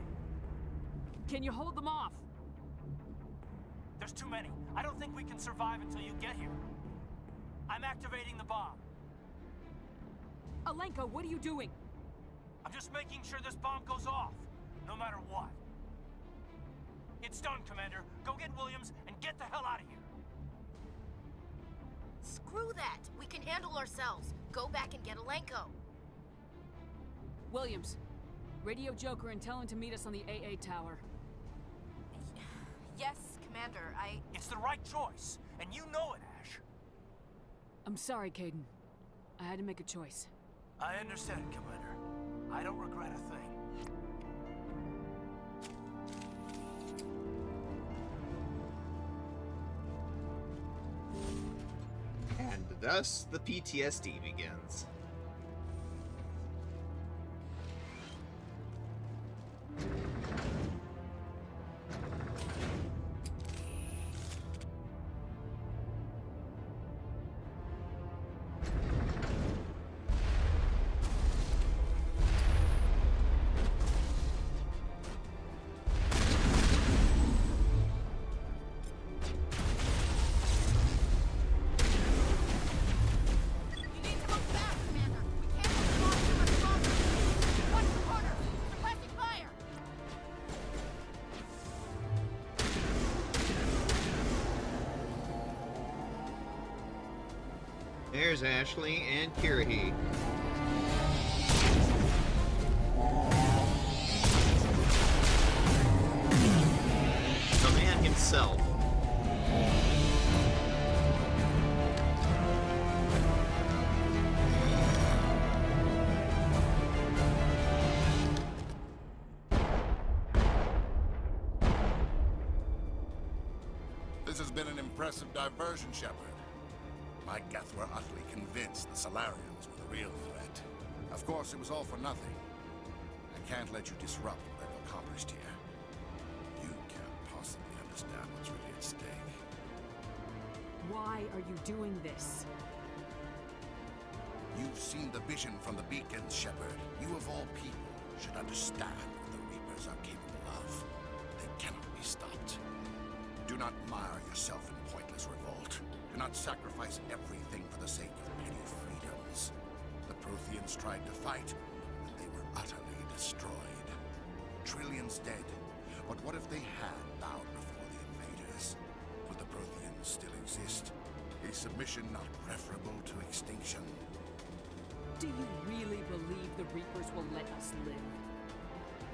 Can you hold them off? There's too many. I don't think we can survive until you get here. I'm activating the bomb. Alenka, what are you doing? I'm just making sure this bomb goes off, no matter what. It's done, Commander. Go get Williams and get the hell out of here. Screw that. We can handle ourselves. Go back and get Alenko. Williams, radio Joker and tell him to meet us on the AA tower. Yes, Commander, It's the right choice, and you know it, Ash. I'm sorry, Caden. I had to make a choice. I understand, Commander. I don't regret a thing. And thus the PTSD begins. There's Ashley and Kirahi. himself. This has been an impressive diversion, Shepard. My Geth were utterly convinced the Solarians were the real threat. Of course, it was all for nothing. I can't let you disrupt what I've accomplished here. You can't possibly understand what's really at stake. Why are you doing this? You've seen the vision from the beacons, Shepard. You of all people should understand what the Reapers are capable of. They cannot be stopped. Do not mire yourself in pointless revolt. Do not sacrifice everything for the sake of petty freedoms. The Protheans tried to fight, and they were utterly destroyed. Trillions dead. But what if they had bowed before the invaders? Would the Protheans still exist? A submission not preferable to extinction? Do you really believe the Reapers will let us live?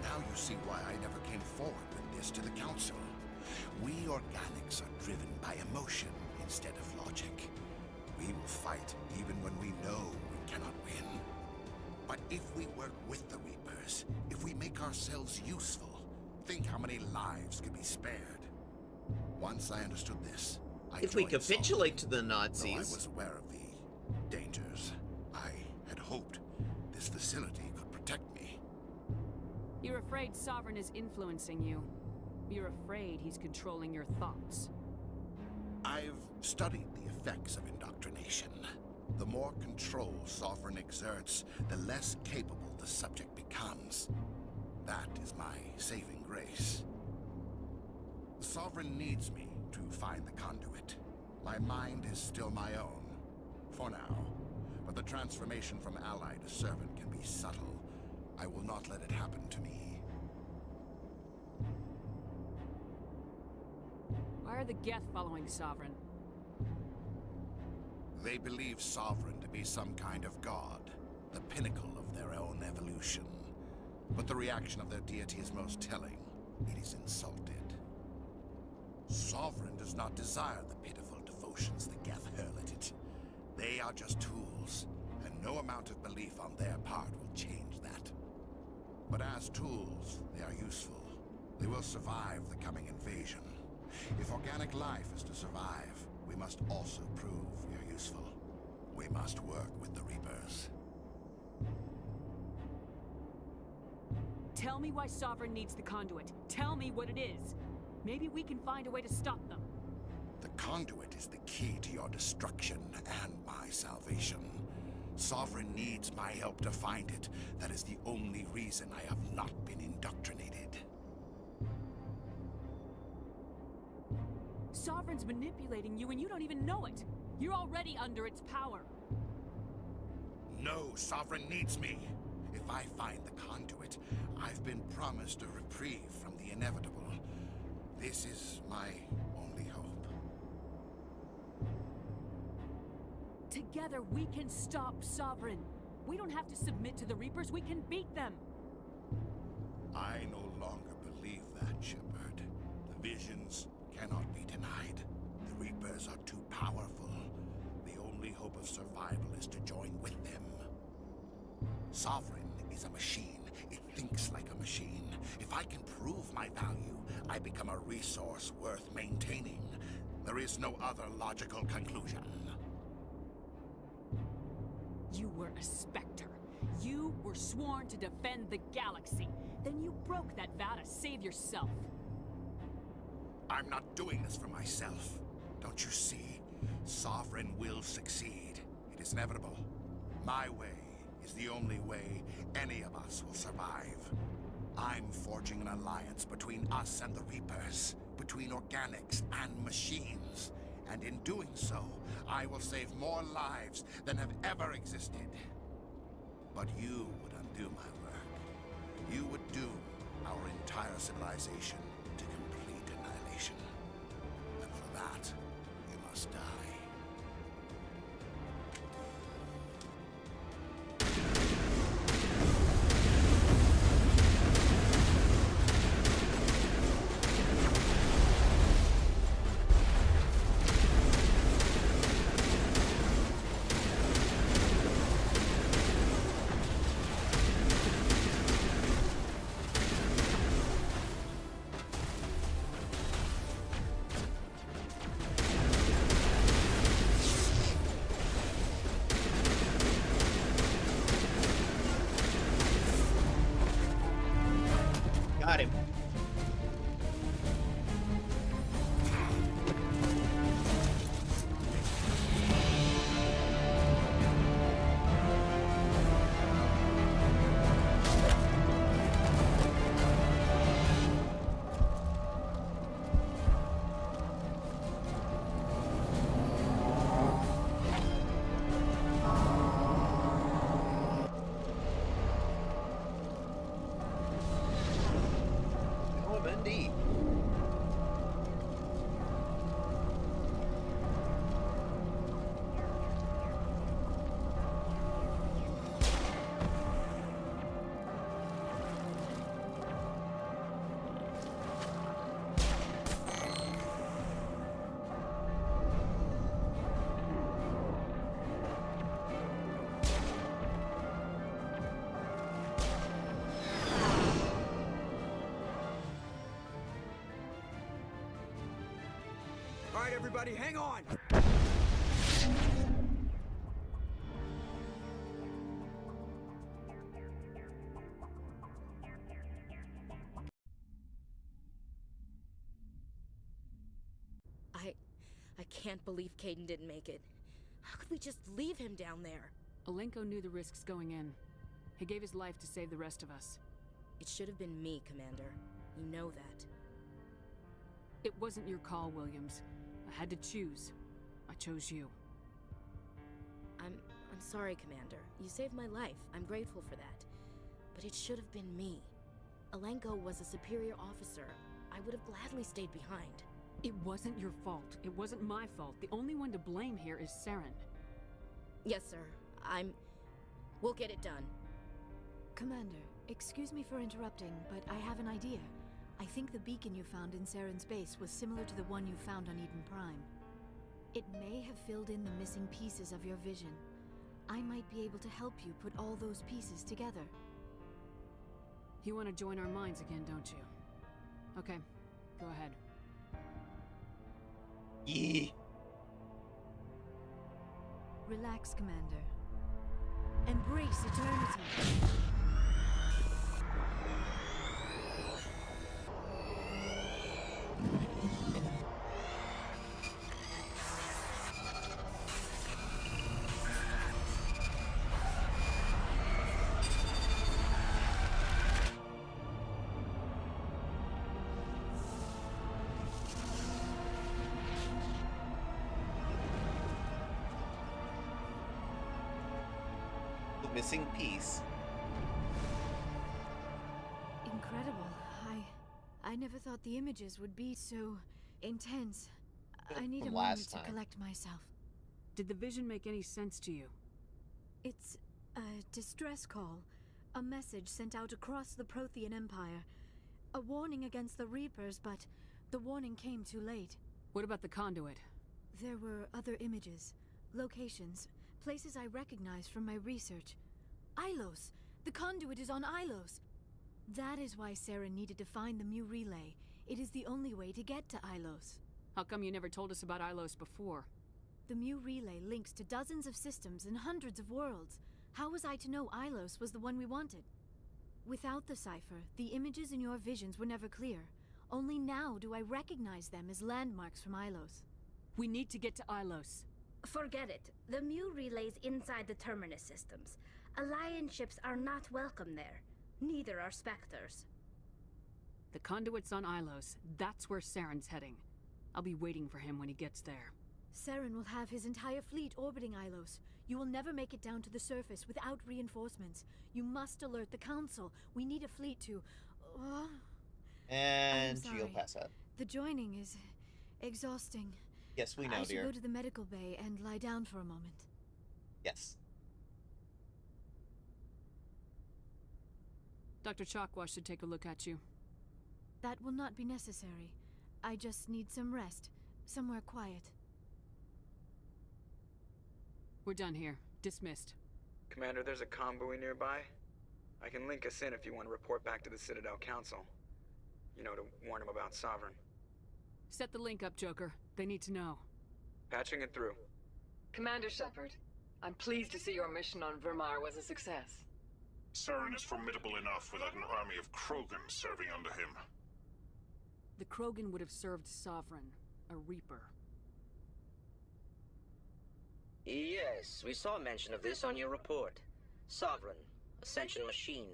Now you see why I never came forward with this to the Council. We organics are driven by emotion instead of logic. We will fight even when we know we cannot win. But if we work with the Reapers, if we make ourselves useful, think how many lives could be spared. Once I understood this, if we capitulate to the Nazis... Though I was aware of the dangers, I had hoped this facility could protect me. You're afraid Sovereign is influencing you. You're afraid he's controlling your thoughts. I've studied the effects of indoctrination. The more control Sovereign exerts, the less capable the subject becomes. That is my saving grace. The Sovereign needs me to find the conduit. My mind is still my own, for now. But the transformation from ally to servant can be subtle. I will not let it happen to me. Why are the Geth following Sovereign? They believe Sovereign to be some kind of god, the pinnacle of their own evolution. But the reaction of their deity is most telling. It is insulted. Sovereign does not desire the pitiful devotions the Geth hurl at it. They are just tools, and no amount of belief on their part will change that. But as tools, they are useful. They will survive the coming invasion. If organic life is to survive, we must also prove we are useful. We must work with the Reapers. Tell me why Sovereign needs the conduit. Tell me what it is. Maybe we can find a way to stop them. The conduit is the key to your destruction and my salvation. Sovereign needs my help to find it. That is the only reason I have not been indoctrinated. Sovereign's manipulating you and you don't even know it. You're already under its power. No, Sovereign needs me. If I find the conduit, I've been promised a reprieve from the inevitable. This is my only hope. Together we can stop Sovereign. We don't have to submit to the Reapers, we can beat them. I no longer believe that, Shepard. The visions cannot be denied. The Reapers are too powerful. The only hope of survival is to join with them. Sovereign is a machine. It thinks like a machine. If I can prove my value, I become a resource worth maintaining. There is no other logical conclusion. You were a Spectre. You were sworn to defend the galaxy. Then you broke that vow to save yourself. I'm not doing this for myself. Don't you see? Sovereign will succeed. It is inevitable. My way is the only way any of us will survive. I'm forging an alliance between us and the Reapers, between organics and machines. And in doing so, I will save more lives than have ever existed. But you would undo my work. You would doom our entire civilization to complete annihilation. And for that, you must die. Got him. Indeed. All right, everybody, hang on! I can't believe Caden didn't make it. How could we just leave him down there? Alenko knew the risks going in. He gave his life to save the rest of us. It should have been me, Commander. You know that. It wasn't your call, Williams. I had to choose. I chose you. I'm sorry, Commander. You saved my life. I'm grateful for that. But it should have been me. Alenko was a superior officer. I would have gladly stayed behind. It wasn't your fault. It wasn't my fault. The only one to blame here is Saren. Yes, sir. We'll get it done. Commander, excuse me for interrupting, but I have an idea. I think the beacon you found in Saren's base was similar to the one you found on Eden Prime. It may have filled in the missing pieces of your vision. I might be able to help you put all those pieces together. You want to join our minds again, don't you? Okay, go ahead. Yeah. Relax, Commander. Embrace eternity. Missing piece. Incredible. I never thought the images would be so intense. I need a moment to collect myself. Did the vision make any sense to you? It's a distress call. A message sent out across the Prothean Empire. A warning against the Reapers, but the warning came too late. What about the conduit? There were other images, locations, places I recognized from my research. Ilos! The conduit is on Ilos! That is why Saren needed to find the Mu relay. It is the only way to get to Ilos. How come you never told us about Ilos before? The Mu relay links to dozens of systems and hundreds of worlds. How was I to know Ilos was the one we wanted? Without the cipher, the images in your visions were never clear. Only now do I recognize them as landmarks from Ilos. We need to get to Ilos. Forget it. The Mu relay's inside the Terminus systems. Alliance ships are not welcome there. Neither are Spectres. The conduit's on Ilos. That's where Saren's heading. I'll be waiting for him when he gets there. Saren will have his entire fleet orbiting Ilos. You will never make it down to the surface without reinforcements. You must alert the Council. We need a fleet to... And she'll pass out. The joining is exhausting. Yes, we know, I should dear. go to the medical bay and lie down for a moment. Yes. Dr. Chakwas should take a look at you. That will not be necessary. I just need some rest. Somewhere quiet. We're done here. Dismissed. Commander, there's a convoy nearby. I can link us in if you want to report back to the Citadel Council. You know, to warn them about Sovereign. Set the link up, Joker. They need to know. Patching it through. Commander Shepard, I'm pleased to see your mission on Vermar was a success. Saren is formidable enough without an army of Krogan serving under him. The Krogan would have served Sovereign, a Reaper. Yes, we saw mention of this on your report. Sovereign, Ascension machine,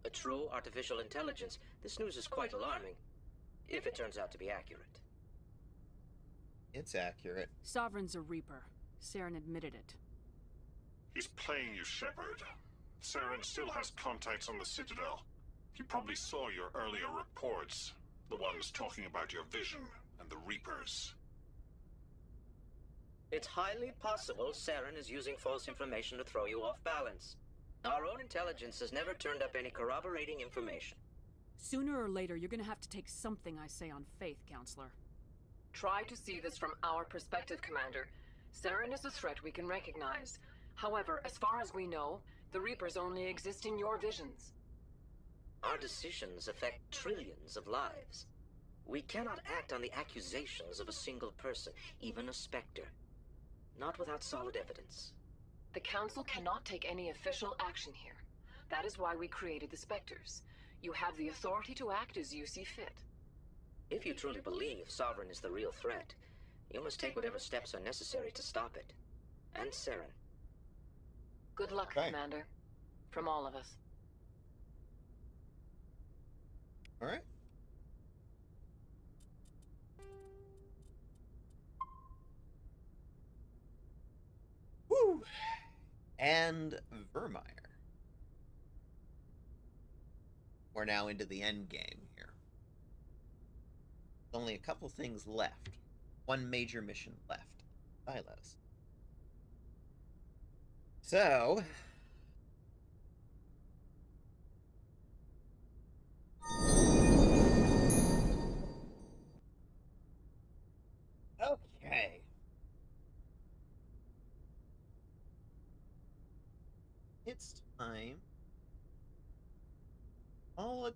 a true artificial intelligence. This news is quite alarming, if it turns out to be accurate. It's accurate. Sovereign's a Reaper. Saren admitted it. He's playing you, Shepard. Saren still has contacts on the Citadel. He probably saw your earlier reports, the ones talking about your vision and the Reapers. It's highly possible Saren is using false information to throw you off balance. Our own intelligence has never turned up any corroborating information. Sooner or later, you're gonna have to take something I say on faith, Counselor. Try to see this from our perspective, Commander. Saren is a threat we can recognize. However, as far as we know, the Reapers only exist in your visions. Our decisions affect trillions of lives. We cannot act on the accusations of a single person, even a Spectre. Not without solid evidence. The Council cannot take any official action here. That is why we created the Spectres. You have the authority to act as you see fit. If you truly believe Sovereign is the real threat, you must take whatever steps are necessary to stop it. And Saren. Good luck, Okay. Commander. From all of us. All right. Woo! And Vermeer. We're now into the end game here. Only a couple things left. One major mission left. Silos. So... Okay. It's time. All a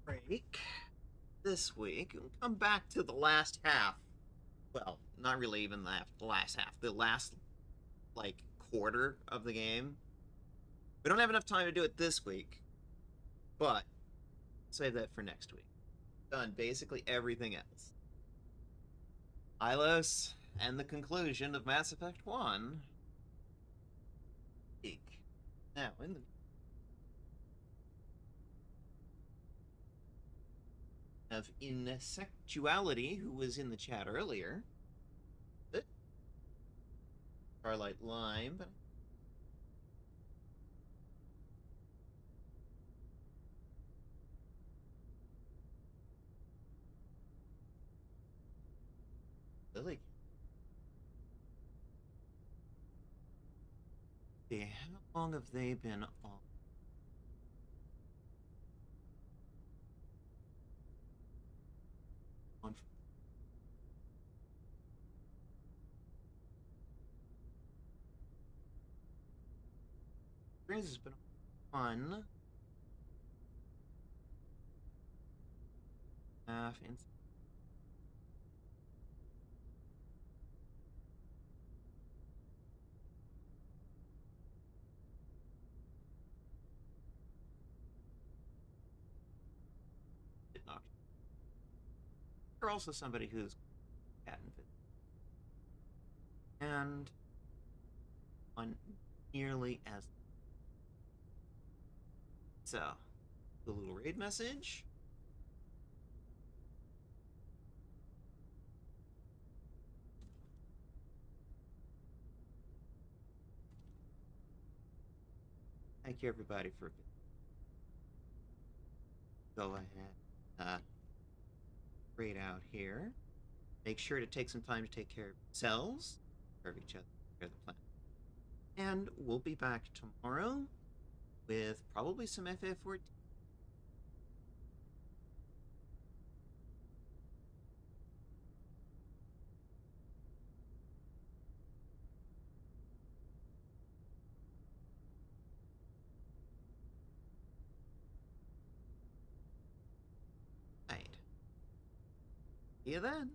break this week and come back to the last half. Well, not really even the last half. The last, like, quarter of the game. We don't have enough time to do it this week, but save that for next week. Done basically everything else. Ilos and the conclusion of Mass Effect 1. Now, in the of Insectuality, who was in the chat earlier. Starlight Lime, but Lily. See, how long have they been on? This has been fun. You're also somebody who's and on nearly as so the little raid message. Thank you everybody for go ahead raid out here. Make sure to take some time to take care of yourselves, care of each other, care of the planet. And we'll be back tomorrow with probably some FF14. Right. See you then.